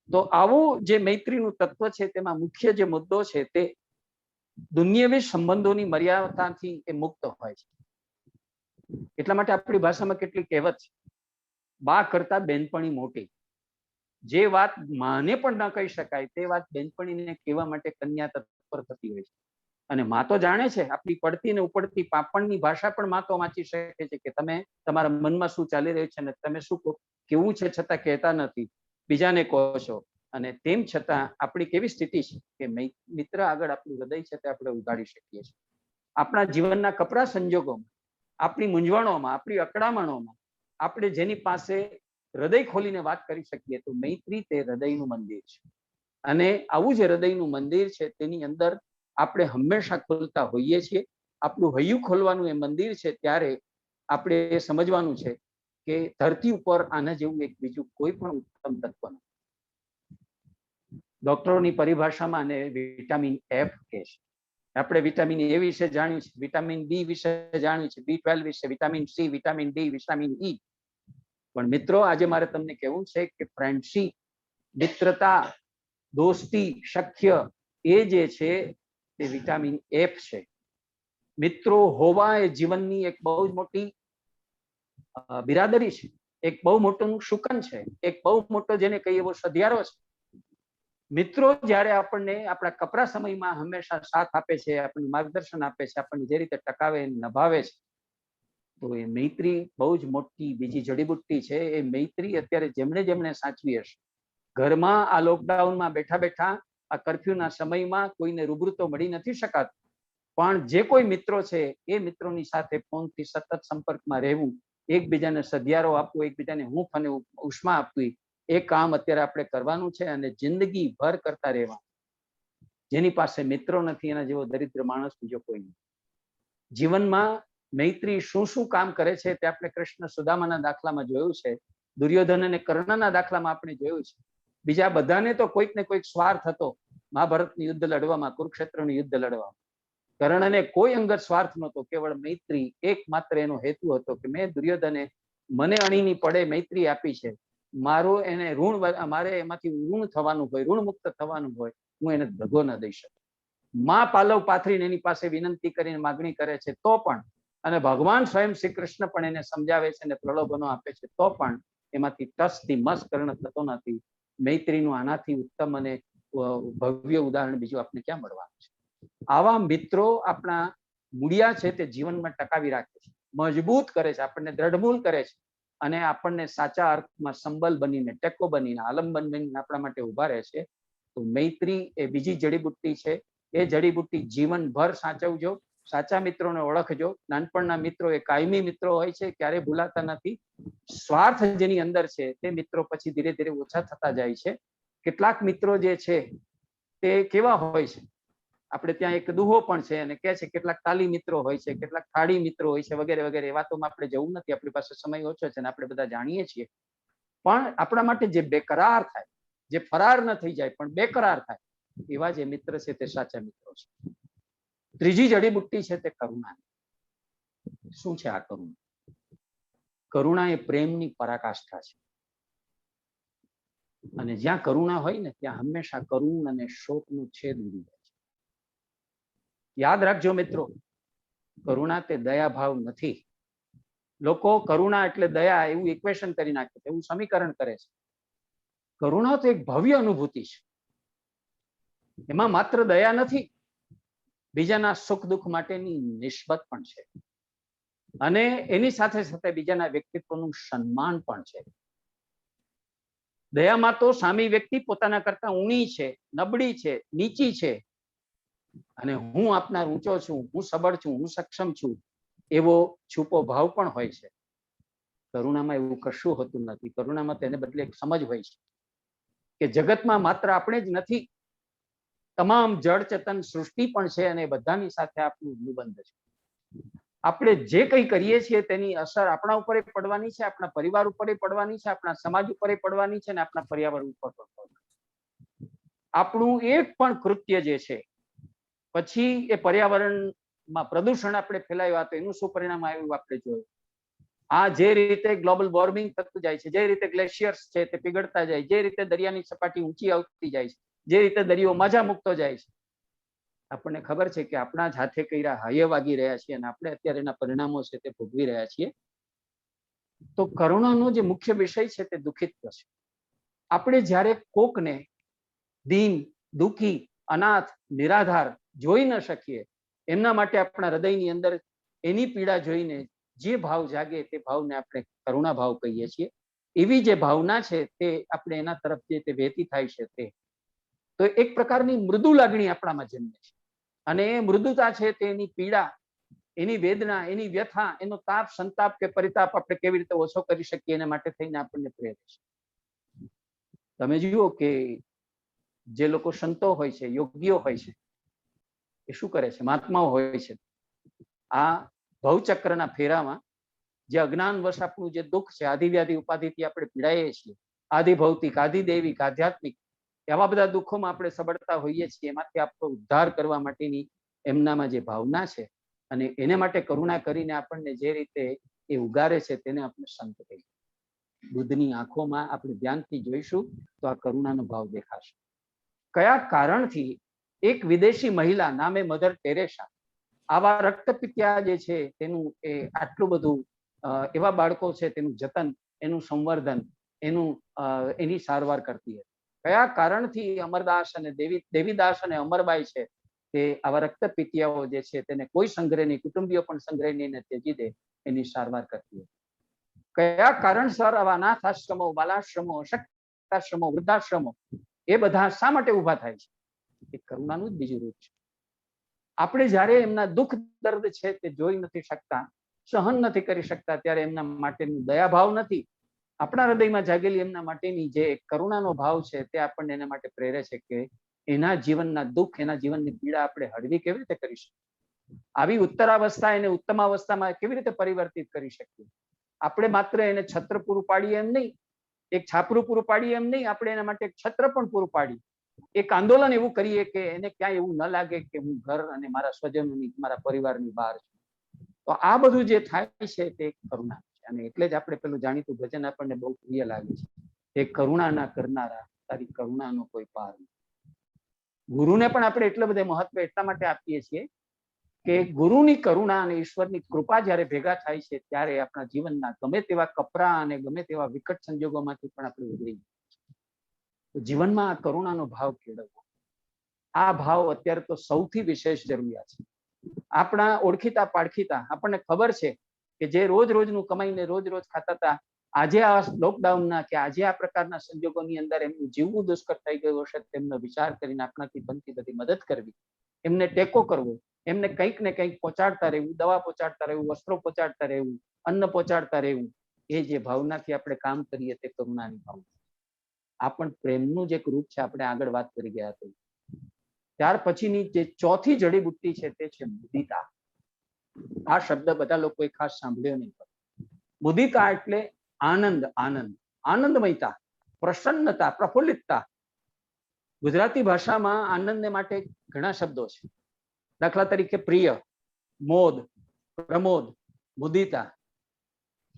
F: તો આવું જે મૈત્રીનું તત્વ છે તેમાં મુખ્ય જે મુદ્દો છે તે દુનિયાવી સંબંધોની મર્યાદાથી એ મુક્ત હોય છે. એટલા માટે આપણી ભાષામાં કેટલી કહેવત છે, બા કરતા બેનપણી મોટી. જે વાત માને પણ ન કહી શકાય તે વાત બેનપણીને કહેવા માટે કન્યા તત્પર થતી હોય છે. અને મા તો જાણે છે, આપણી પડતી ને ઉપડતી પાપણની ભાષા પણ મા તો વાંચી શકે છે કે તમે તમારા મનમાં શું ચાલી રહ્યું છે ને તમે શું કેવું છે છતાં કહેતા નથી, બીજાને કહો છો. અને તેમ છતાં આપણી કેવી સ્થિતિ છે કે મિત્ર આગળ આપણું હૃદય છે તે આપણે ઉગાડી શકીએ છીએ. આપણા જીવનના કપરા સંજોગોમાં, આપણી મૂંઝવણોમાં, આપણી અકળામણોમાં આપણે જેની પાસે હૃદય ખોલીને વાત કરી શકીએ તો મૈત્રી તે હૃદયનું મંદિર છે. અને આવું જે હૃદયનું મંદિર છે તેની અંદર આપણે હંમેશા ખોલતા હોઈએ છીએ. આપણું હૈયું ખોલવાનું એ મંદિર છે ત્યારે આપણે એ સમજવાનું છે કે ધરતી ઉપર આના જેવું એક બીજું કોઈ પણ ઉત્તમ તત્વ નથી. ડોક્ટરોની પરિભાષામાં આને વિટામિન એફ કહે છે. આપણે વિટામિન એ વિશે જાણ્યું છે, વિટામિન બી વિશે જાણ્યું છે, B12 વિશે, vitamin C, vitamin D, vitamin E. પણ મિત્રો આજે મારે તમને કહેવું છે કે ફ્રેન્ડશીપ, મિત્રતા, દોસ્તી, સખ્ય એ જે છે તે વિટામિન એફ છે. મિત્રો હોવા એ જીવનની એક બહુ જ મોટી બિરાદરી છે, એક બહુ મોટું શુકન છે, એક બહુ મોટો જેને કહીએ એવો સધિયારો છે. મિત્રો જ્યારે આપણને આપણા કપરા સમયમાં હંમેશા સાથ આપે છે, આપણને માર્ગદર્શન આપે છે, આપણને જે રીતે ટકાવે નભાવે છે, તો એ મૈત્રી બહુ જ મોટી બીજી જડીબુટ્ટી છે. એ મૈત્રી અત્યારે જેમણે જેમણે સાચવી હશે, ઘરમાં આ લોકડાઉનમાં બેઠા બેઠા આ કર્ફ્યુના સમયમાં કોઈને રૂબરૂ તો મળી નથી શકાતું, પણ જે કોઈ મિત્રો છે એ મિત્રોની સાથે ફોનથી સતત સંપર્કમાં રહેવું, એકબીજાને સધિયારો આપવો, એકબીજાને હૂંફ અને ઉષ્મા આપવી, એ કામ અત્યારે આપણે કરવાનું છે અને જિંદગી ભર કરતા રહેવાનું. જેની પાસે મિત્રો નથી એના જેવો દરિદ્ર માણસ બીજો કોઈ નથી. જીવનમાં મૈત્રી શું શું કામ કરે છે તે આપણે કૃષ્ણ સુદામાના દાખલામાં જોયું છે, દુર્યોધન અને કર્ણના દાખલામાં આપણે જોયું છે. બીજા બધાને તો કોઈક ને કોઈક સ્વાર્થ હતો મહાભારતનું યુદ્ધ લડવામાં, કુરુક્ષેત્રનું યુદ્ધ લડવામાં. કર્ણને કોઈ અંગત સ્વાર્થ નહોતો, કેવળ મૈત્રી એકમાત્ર એનો હેતુ હતો કે મેં દુર્યોધને મને અણીની પડે મૈત્રી આપી છે, મારો એને મારે એમાંથી ઋણ થવાનું હોય, ઋણ મુક્ત થવાનું હોય, હું એને દગો ન દઈ શકું. માં પાલવ પાથરીને એની પાસે વિનંતી કરીને માગણી કરે છે તો પણ, અને ભગવાન સ્વયં શ્રી કૃષ્ણ પણ એને સમજાવે છે અને પ્રલોભનો આપે છે તો પણ એમાંથી ટસથી મસ કર્ણ થતો નથી. મૈત્રીનું આનાથી ઉત્તમ અને ભવ્ય ઉદાહરણ બીજું આપણે ક્યાં મળવાનું છે. આવા મિત્રો આપણા મૂળિયા છે તે જીવનમાં ટકાવી રાખે છે, મજબૂત કરે છે, આપણને દ્રઢમૂલ કરે છે અને આપણને સાચા અર્થમાં સંબલ બનીને, ટેકો બનીને, આલંબન બનીને આપણા માટે ઉભા રહે છે. તો મૈત્રી એ બીજી જડીબુટ્ટી છે. એ જડીબુટ્ટી જીવનભર સાચવજો, સાચા મિત્રોને ઓળખજો. નાનપણના મિત્રો એ કાયમી મિત્રો હોય છે, ક્યારેય ભૂલાતા નથી. સ્વાર્થ જેની અંદર છે તે મિત્રો પછી ધીરે ધીરે ઓછા થતા જાય છે. કેટલાક મિત્રો જે છે તે કેવા હોય છે, આપણે ત્યાં એક દુહો પણ છે અને કહે છે કેટલાક તાલી મિત્રો હોય છે, કેટલાક થાળી મિત્રો હોય છે, વગેરે વગેરે. વાતોમાં આપણે જવું નથી, આપણી પાસે સમય ઓછો છે અને આપણે બધા જાણીએ છીએ. પણ આપણા માટે જે બેકરાર થાય, જે ફરાર ન થઈ જાય પણ બેકરાર થાય, એવા જે મિત્ર છે તે સાચા મિત્રો છે. ત્રીજી જડીબુટ્ટી છે તે કરુણા. શું છે આ કરુણા? કરુણા એ પ્રેમની પરાકાષ્ઠા છે. અને જ્યાં કરુણા હોય ને ત્યાં હંમેશા કરુણ અને શોકનું છેદ ઉડી જાય છે. યાદ રાખજો મિત્રો, કરુણા તે દયાભાવ નથી. લોકો કરુણા એટલે દયા એવું ઇક્વેશન કરી નાખે છે, એવું સમીકરણ કરે છે. કરુણા તો એક ભવ્ય અનુભૂતિ છે. એમાં માત્ર દયા નથી, બીજાના સુખ દુઃખ માટેની નિસ્બત પણ છે અને એની સાથે સાથે બીજાના વ્યક્તિત્વનું સન્માન પણ છે. દયામાં તો સામી વ્યક્તિ પોતાના કરતા ઊણી છે, નબળી છે, નીચી છે અને હું આપનાર ઊંચો છું, હું સબળ છું, હું સક્ષમ છું, એવો છુપો ભાવ પણ હોય છે. કરુણામાં એવું કશું હોતું નથી. કરુણામાં તેને બદલે એક સમજ હોય છે કે જગતમાં માત્ર આપણે જ નથી, તમામ જળ ચેતન સૃષ્ટિ પણ છે અને બધાની સાથે આપણું અનુબંધ છે. આપણે જે કંઈ કરીએ છીએ તેની અસર આપણા ઉપર પડવાની છે, આપણા પરિવાર ઉપર પડવાની છે, આપણા સમાજ ઉપર પડવાની છે અને આપણા પર્યાવરણ ઉપર પણ પડવાની. આપણું એક પણ કૃત્ય જે છે પછી એ પર્યાવરણમાં પ્રદૂષણ આપણે ફેલાવ્યા તો એનું શું પરિણામ આવ્યું આપણે જોયું. આ જે રીતે ગ્લોબલ વોર્મિંગ થતું જાય છે, જે રીતે ગ્લેશિયર્સ છે તે પીગળતા જાય, જે રીતે દરિયાની સપાટી ઊંચી આવતી જાય છે, જે રીતે દરિયો માજા મૂકતો જાય છે, આપણને ખબર છે કે આપણા જ હાથે કર્યા હાયે વાગી રહ્યા છીએ અને આપણે અત્યારે એના પરિણામો છે તે ભોગવી રહ્યા છીએ. તો કરુણાનો જે મુખ્ય વિષય છે તે દુઃખિત્વ છે. આપણે જ્યારે કોકને દીન, દુઃખી, અનાથ, નિરાધાર જોઈ ન શકીએ, એમના માટે આપણા હૃદયની અંદર એની પીડા જોઈને જે ભાવ જાગે તે ભાવને આપણે કરુણા ભાવ કહીએ છીએ. એવી જે ભાવના છે તે આપણે એના તરફ જે તે વહેતી થાય છે તે તો એક પ્રકારની મૃદુ લાગણી આપણામાં જન્મે છે અને એ મૃદુતા છે તેની પીડા, એની વેદના, એની વ્યથા, એનો તાપ, સંતાપ કે પરિતાપ આપણે કેવી રીતે ઓછો કરી શકીએ એના માટે થઈને આપણને પ્રેરે છે. તમે જુઓ કે જે લોકો સંતો હોય છે, યોગીઓ હોય છે, એ શું કરે છે, મહાત્માઓ હોય છે, આ ભવચક્રના ફેરામાં જે અજ્ઞાનવશ આપણું જે દુઃખ છે, આધિવ્યાધિ ઉપાધિથી આપણે પીડાઈએ છીએ, આધિ ભૌતિક, આધિ દૈવિક, આધ્યાત્મિક, એવા બધા દુઃખોમાં આપણે સબળતા હોઈએ છીએ, એમાંથી આપણો ઉદ્ધાર કરવા માટેની એમનામાં જે ભાવના છે અને એને માટે કરુણા કરીને આપણને જે રીતે એ ઉગારે છે તેને આપણે સંત કહીએ. બુદ્ધની આંખોમાં આપણે ધ્યાનથી જોઈશું તો આ કરુણાનો ભાવ દેખાશે. કયા કારણથી એક વિદેશી મહિલા નામે મધર ટેરેસા આવા રક્તપિત્યા જે છે તેનું એ આટલું બધું એવા બાળકો છે તેનું જતન, એનું સંવર્ધન, એની સારવાર કરતી હતી. કયા કારણથી અમરદાસ અને દેવીદાસ અને અમરબાઈ છે તે આવા રક્તપિતિયાઓ જે છે તેને કોઈ સંગ્રહ નહીં, કુટુંબીઓ પણ સંગ્રહ નહીં ત્યજી દે એની સારવાર કરતી હતી. કયા કારણસર આવા અનાથ આશ્રમો, બાલાશ્રમો, શક્તાશ્રમો, વૃદ્ધાશ્રમો એ બધા શા માટે ઉભા થાય છે? એ કરુણાનું જ બીજું રૂપ છે. આપણે જ્યારે એમના દુઃખ દર્દ છે તે જોઈ નથી શકતા, સહન નથી કરી શકતા, ત્યારે એમના માટેનું દયાભાવ નથી, આપણા હૃદયમાં જાગેલી એમના માટેની જે કરુણાનો ભાવ છે તે આપણને એના માટે પ્રેરે છે કે એના જીવનના દુઃખ, એના જીવનની પીડા આપણે હળવી કેવી રીતે કરી શકીએ, આવી ઉત્તરાવસ્થા એને ઉત્તમાવસ્થામાં કેવી રીતે પરિવર્તિત કરી શકીએ. આપણે માત્ર એને છત્ર પૂરું પાડીએ એમ નહીં, એક છાપરું પૂરું પાડીએ એમ નહીં, આપણે એના માટે એક છત્ર પણ પૂરું પાડીએ, એક આંદોલન એવું કરીએ કે એને ક્યાંય એવું ન લાગે કે હું ઘર અને મારા સ્વજનોની, મારા પરિવારની બહાર છું. તો આ બધું જે થાય છે તે કરુણા છે અને એટલે જ આપણે પેલું જાણીતું ભજન આપણને બહુ પ્રિય લાગે છે, એ કરુણા ના કરનારા તારી કરુણાનો કોઈ પાર નથી. ગુરુને પણ આપણે એટલું બધું મહત્વ એટલા માટે આપીએ છીએ કે ગુરુની કરુણા અને ઈશ્વરની કૃપા જ્યારે ભેગા થાય છે ત્યારે આપણા જીવનના ગમે તેવા કપરા અને ગમે તેવા વિકટ સંજોગોમાંથી પણ આપણે ઉભરી જીવનમાં આ કરુણાનો ભાવ કેળવવો, આ ભાવ અત્યારે તો સૌથી વિશેષ જરૂરિયાત છે. આપણા ઓળખીતા પાડખીતા આપણને ખબર છે કે જે રોજ રોજનું કમાઈને રોજ રોજ ખાતા હતા, આજે આ લોકડાઉનના કે આજે આ પ્રકારના સંજોગોની અંદર એમનું જીવવું દુષ્કર થઈ ગયું હશે, તેમનો વિચાર કરીને આપણાથી બનતી બધી મદદ કરવી, એમને ટેકો કરવો, એમને કંઈક ને કંઈક પહોંચાડતા રહેવું, દવા પહોંચાડતા રહેવું, વસ્ત્રો પહોંચાડતા રહેવું, અન્ન પહોંચાડતા રહેવું, એ જે ભાવનાથી આપણે કામ કરીએ તે કરુણાની ભાવના. આ પણ પ્રેમનું જ એક રૂપ છે. આપણે આગળ વાત કરી ગયા હતા. ત્યાર પછીની જે ચોથી જડીબુટ્ટી છે તે છે મુદિતા. આ શબ્દ બધા લોકોએ ખાસ સાંભળ્યો નહીં. મુદિતા એટલે આનંદ, આનંદ, આનંદમયતા, પ્રસન્નતા, પ્રફુલ્લિતતા. ગુજરાતી ભાષામાં આનંદને માટે ઘણા શબ્દો છે. દાખલા તરીકે પ્રિય, મોદ, પ્રમોદ, મુદિતા.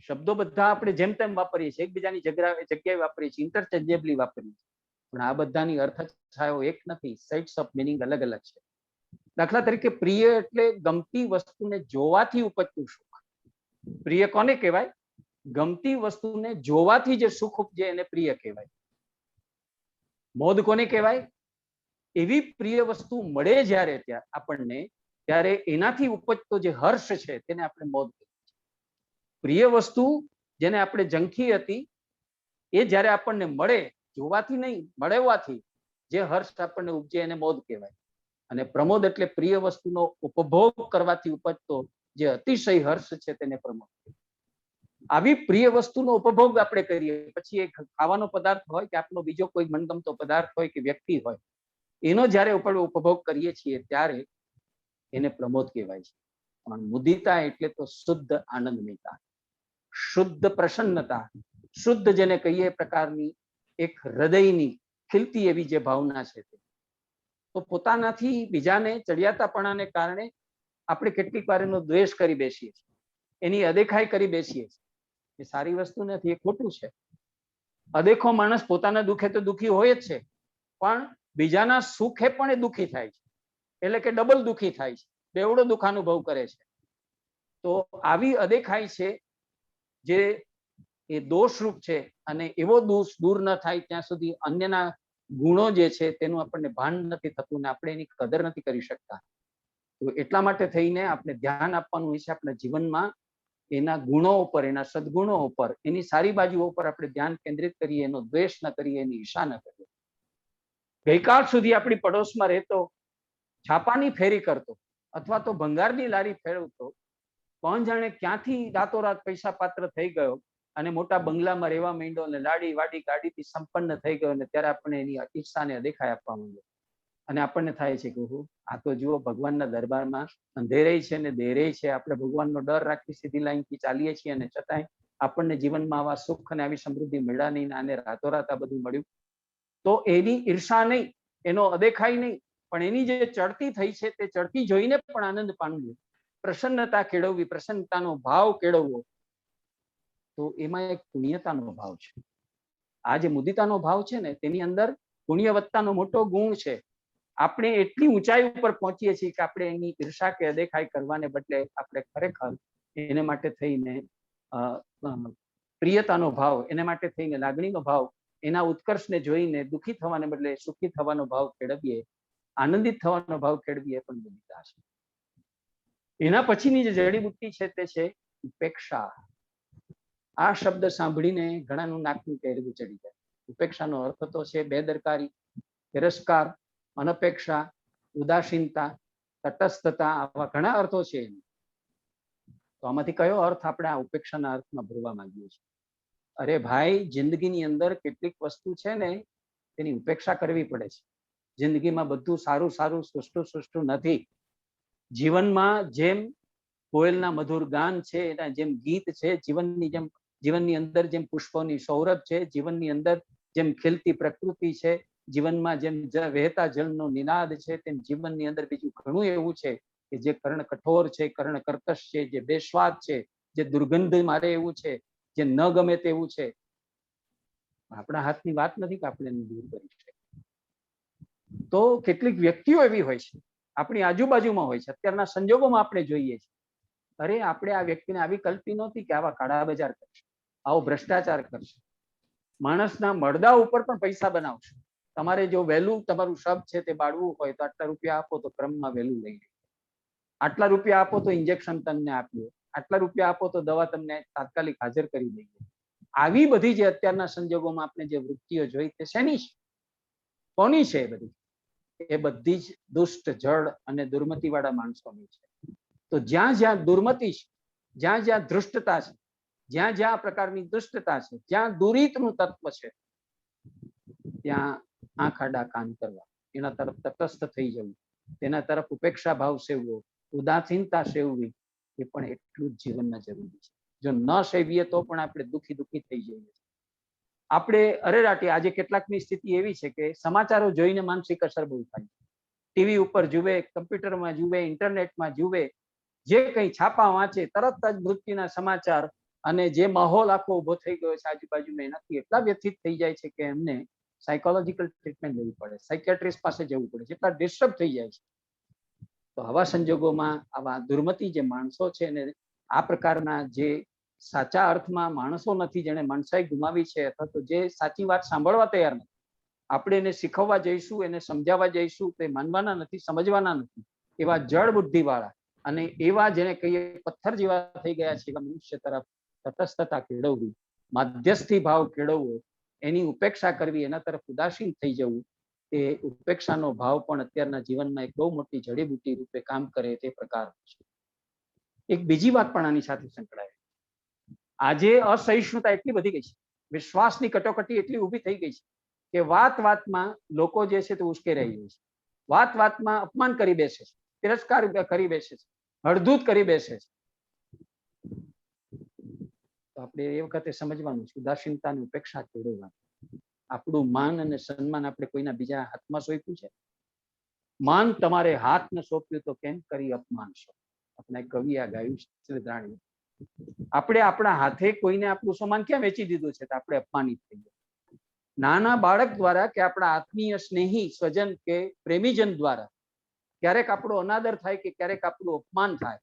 F: શબ્દો બધા આપણે જેમ તેમ વાપરીએ છીએ, એકબીજાની જગ્યાએ વાપરીએ છીએ, ઇન્ટરચેન્જેબલી વાપરીએ છીએ, પણ આ બધાની અર્થ છાયો એક નથી, સેટ્સ ઓફ મિનિંગ અલગ અલગ છે. દાખલા તરીકે પ્રિય એટલે ગમતી વસ્તુને જોવાથી ઉપજતું સુખ. પ્રિય કોને કહેવાય? ગમતી વસ્તુને જોવાથી જે સુખ ઉપજે એને પ્રિય કહેવાય. મોદ કોને કહેવાય? એવી પ્રિય વસ્તુ મળે જ્યારે આપણને, ત્યારે એનાથી ઉપજતો જે હર્ષ છે તેને આપણે મોદ કહીએ. પ્રિય વસ્તુ જેને આપણે ઝંખી હતી એ જ્યારે આપણને મળે, જોવાથી નહીં મળવાથી જે હર્ષ આપણને ઉપજે એને મોદ કહેવાય. અને પ્રમોદ એટલે પ્રિય વસ્તુનો ઉપભોગ કરવાથી ઉપજતો જે અતિશય હર્ષ છે તેને પ્રમોદ કહેવાય. આવી પ્રિય વસ્તુનો ઉપભોગ આપણે કરીએ, પછી એ ખાવાનો પદાર્થ હોય કે આપણો બીજો કોઈ મનગમતો પદાર્થ હોય કે વ્યક્તિ હોય, એનો જ્યારે ઉપભોગ કરીએ છીએ ત્યારે એને પ્રમોદ કહેવાય છે. પણ મુદિતા એટલે તો શુદ્ધ આનંદમિતા, શુદ્ધ પ્રસન્નતા, શુદ્ધ જેને કહીએ પ્રકારની એક હૃદયની ખીલતી એવી જે ભાવના છે તે. તો પોતાનાથી બીજાને ચડિયાતાપણાને કારણે આપણે કેટલીક વાર એનો દ્વેષ કરી બેસીએ છીએ, એની અદેખાઈ કરી બેસીએ છીએ. એ સારી વસ્તુ નથી, એ ખોટું છે. અદેખો માણસ પોતાના દુઃખે તો દુઃખી હોય જ છે, પણ બીજાના સુખે પણ એ દુઃખી થાય છે, એટલે કે ડબલ દુઃખી થાય છે, બેવડો દુઃખ અનુભવ કરે છે. તો આવી અદેખાઈ છે જે એ દોષરૂપ છે, અને એવો દોષ દૂર ન થાય ત્યાં સુધી અન્યના ગુણો જે છે તેનું આપણને ભાન નથી થતું ને આપણે એની કદર નથી કરી શકતા. તો એટલા માટે થઈને આપણે ધ્યાન આપવાનું હોય છે આપણા જીવનમાં એના ગુણો ઉપર, એના સદગુણો ઉપર, એની સારી બાજુઓ ઉપર આપણે ધ્યાન કેન્દ્રિત કરીએ, એનો દ્વેષ ન કરીએ, એની ઈર્ષા ન કરીએ. ગઈકાલ સુધી આપણી પડોશમાં રહેતો, છાપાની ફેરી કરતો અથવા તો ભંગારની લારી ફેરવતો, કોણ જાણે ક્યાંથી રાતોરાત પૈસા પાત્ર થઈ ગયો અને મોટા બંગલામાં રહેવા માંડ્યો અને લાડી વાડી ગાડીથી સંપન્ન થઈ ગયો, અને ત્યારે આપણે એની ઈચ્છાને દેખાય આપવા માંડ્યો. અને આપણને થાય છે કે આ તો જુઓ ભગવાનના દરબારમાં અંધેરે છે ને દેરે છે, આપણે ભગવાનનો ડર રાખી સીધી લાઈનથી ચાલીએ છીએ અને છતાંય આપણને જીવનમાં આવા સુખ અને આવી સમૃદ્ધિ મળ્યા નહીં, આને રાતોરાત આ બધું મળ્યું. તો એની ઈર્ષા નહીં, એનો અદેખાઈ નહીં, પણ એની જે ચડતી થઈ છે તે ચડતી જોઈને પણ આનંદ પામવું, પ્રસન્નતા કેળવવી, પ્રસન્નતાનો ભાવ કેળવવો, તો એમાં એક પુણ્યતાનો ભાવ છે. આ જે મુદિતાનો ભાવ છે ને તેની અંદર પુણ્યવત્તાનો મોટો ગુણ છે. આપણે એટલી ઊંચાઈ ઉપર પહોંચીએ છીએ કે આપણે એની ઈર્ષા કે અદેખાઈ કરવાને બદલે આપણે ખરેખર એને માટે થઈને પ્રિયતાનો ભાવ, એને માટે થઈને લાગણીનો ભાવ, એના ઉત્કર્ષને જોઈને દુઃખી થવાને બદલે સુખી થવાનો ભાવ કેળવીએ, આનંદિત થવાનો ભાવ કેળવીએ, પણ મુદિતા છે. એના પછીની જે જડીબુટ્ટી છે તે છે ઉપેક્ષા. આ શબ્દ સાંભળીને ઘણાનું નાકનું ટેરવું ચડી જાય. ઉપેક્ષાનો અર્થ તો છે બેદરકારી, તિરસ્કાર, અનપેક્ષા, ઉદાસીનતા, તટસ્થતા, આવા ઘણા અર્થો છે. તો આમાંથી કયો અર્થ આપણે આ ઉપેક્ષાના અર્થમાં ભરવા માંગીએ છીએ? અરે ભાઈ, જિંદગીની અંદર કેટલીક વસ્તુ છે ને તેની ઉપેક્ષા કરવી પડે છે. જિંદગીમાં બધું સારું સારું સૃષ્ટું સૃષ્ટું નથી. જીવનમાં જેમ કોયલના મધુર ગાન છે, એના જેમ ગીત છે, જીવનની અંદર જેમ પુષ્પોની સૌરભ છે, જીવનની અંદર જેમ ખીલતી પ્રકૃતિ છે, જીવનમાં જેમ વહેતા જળનો નિનાદ છે, તેમ જીવનની અંદર બીજું ઘણું એવું છે કે જે કર્ણ કઠોર છે, કર્ણ કર્કશ છે, જે બેસ્વાદ છે, જે દુર્ગંધ મારે એવું છે, જે ન ગમે તેવું છે. આપણા હાથની વાત નથી કે આપણે એને દૂર કરી શકીએ. તો કેટલીક વ્યક્તિઓ એવી હોય છે આપણી આજુબાજુમાં હોય છે, અત્યારના સંજોગોમાં આપણે જોઈએ છીએ, અરે આપણે આ વ્યક્તિને આવી કલ્પી નહોતી કે આવા કાળા બજાર કરશે, આવો ભ્રષ્ટાચાર કરશે, માણસના મળદા ઉપર પણ પૈસા બનાવશે. તમારે જો વહેલું તમારું શબ છે તે બાળવું હોય તો આટલા રૂપિયા આપો તો ક્રમમાં વહેલું લઈ લે, આટલા રૂપિયા આપો તો ઇન્જેક્શન તમને આપીએ, આટલા રૂપિયા આપો તો દવા તમને તાત્કાલિક હાજર કરી દઈએ. આવી બધી જે અત્યારના સંજોગોમાં આપણે જે વૃત્તિઓ જોઈ તે શેની છે, કોની છે? એ બધી જ દુષ્ટ, જળ અને દુર્મતિ વાળા માણસોની છે. તો જ્યાં જ્યાં દુર્મતિ છે, જ્યાં જ્યાં ધૃષ્ટતા છે, જ્યાં જ્યાં આ પ્રકારની દુષ્ટતા છે, જ્યાં દુરિતનું તત્વ છે, ત્યાં આંખ આડા કાન કરવા, એના તરફ તટસ્થ થઈ જવું, તેના તરફ ઉપેક્ષા ભાવ સેવવો, ઉદાસીનતા સેવવી, એ પણ એટલું જ જીવનમાં જરૂરી છે. જો ન સેવીએ તો પણ આપણે દુઃખી થઈ જઈએ. આપણે અરેરાટી આજે કેટલાકની સ્થિતિ એવી છે કે સમાચારો જોઈને માનસિક અસર બહુ થાય. ટીવી ઉપર જુએ, કમ્પ્યુટરમાં જુએ, ઇન્ટરનેટમાં જુએ, જે કંઈ છાપા વાંચે, તરત જ મૃત્યુના સમાચાર, અને જે માહોલ આખો ઉભો થઈ ગયો છે આજુબાજુમાં, એનાથી એટલા વ્યથિત થઈ જાય છે કે એમને સાયકોલોજીકલ ટ્રીટમેન્ટ લેવી પડે, સાયકેટ્રિસ્ટ પાસે જવું પડે છે, એટલા ડિસ્ટર્બ થઈ જાય છે. તો આવા સંજોગોમાં આવા દુર્મતી જે માણસો છે ને, આ પ્રકારના જે સાચા અર્થમાં માણસો નથી, જેને માણસાઈ ગુમાવી છે, અથવા તો જે સાચી વાત સાંભળવા તૈયાર નથી, આપણે એને શીખવવા જઈશું, એને સમજાવવા જઈશું, તે માનવાના નથી, સમજવાના નથી. એવા જળ બુદ્ધિ વાળા અને એવા જેને કહીએ પથ્થર જેવા થઈ ગયા છે એવા મનુષ્ય તરફ તટસ્થતા કેળવવી, માધ્યસ્થી ભાવ કેળવવો, એની ઉપેક્ષા કરવી, એના તરફ ઉદાસીન થઈ જવું, એ ઉપેક્ષાનો ભાવ પણ અત્યારના જીવનમાં એક બહુ મોટી જડીબુટ્ટી રૂપે કામ કરે તે પ્રકાર છે. એક બીજી વાત પણ આની સાથે સંકળાય. આજે અસહિષ્ણુતા એટલી વધી ગઈ છે, વિશ્વાસની કટોકટી એટલી ઊભી થઈ ગઈ છે કે વાત વાતમાં લોકો જે છે તે ઉશ્કેરાઈ જાય છે, વાત વાતમાં અપમાન કરી બેસે છે, તિરસ્કાર કરી બેસે છે, હળધૂત કરી બેસે છે. તો આપણે એ વખતે સમજવાનું છે ઉદાસીનતાની ઉપેક્ષા કેળવવાની. આપણું માન અને સન્માન આપણે કોઈના બીજા હાથમાં સોંપ્યું છે? માન તમારે હાથને સોંપ્યું તો કેમ કરી અપમાન છો? આપણે કવિ આ ગાયું છે શ્રીધરાણી. આપણે આપણા હાથે કોઈને આપણું સન્માન કેમ વેચી દીધું છે? તો આપણે અપમાનિત થઈ ગયા. નાના બાળક દ્વારા કે આપણા આત્મીય સ્નેહી સ્વજન કે પ્રેમીજન દ્વારા ક્યારેક આપણો અનાદર થાય કે ક્યારેક આપણું અપમાન થાય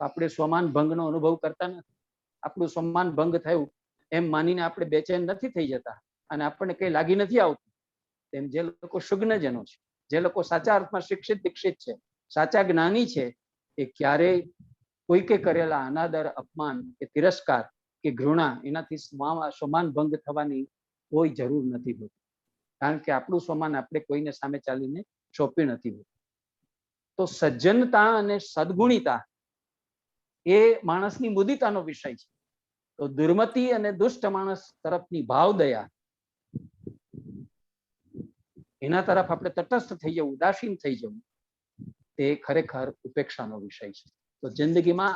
F: તો આપણે સ્વમાન ભંગનો અનુભવ કરતા નથી. આપણું સન્માન ભંગ થયું એમ માનીને આપણે બેચેન નથી થઈ જતા અને આપણને કઈ લાગી નથી આવતું. તેમ જે લોકો શુગ્નજનો છે, જે લોકો સાચા અર્થમાં શિક્ષિત દીક્ષિત છે, સાચા જ્ઞાની છે, એ ક્યારેય કોઈકે કરેલા અનાદર, અપમાન કે તિરસ્કાર કે ઘૃણા એનાથી સ્વમાન ભંગ થવાની કોઈ જરૂર નથી હોતી. કારણ કે આપણું સ્વમાન આપણે કોઈને સામે ચાલીને સોંપ્યું નથી હોતું. તો સજ્જનતા અને સદગુણિતા એ માણસની મુદિતાનો વિષય છે. તો દુર્મતિ અને દુષ્ટ માણસ તરફની ભાવ દયા એના તરફ આપણે તટસ્થ થઈ જવું, ઉદાસીન થઈ જવું, તે ખરેખર ઉપેક્ષાનો વિષય છે. તો જિંદગીમાં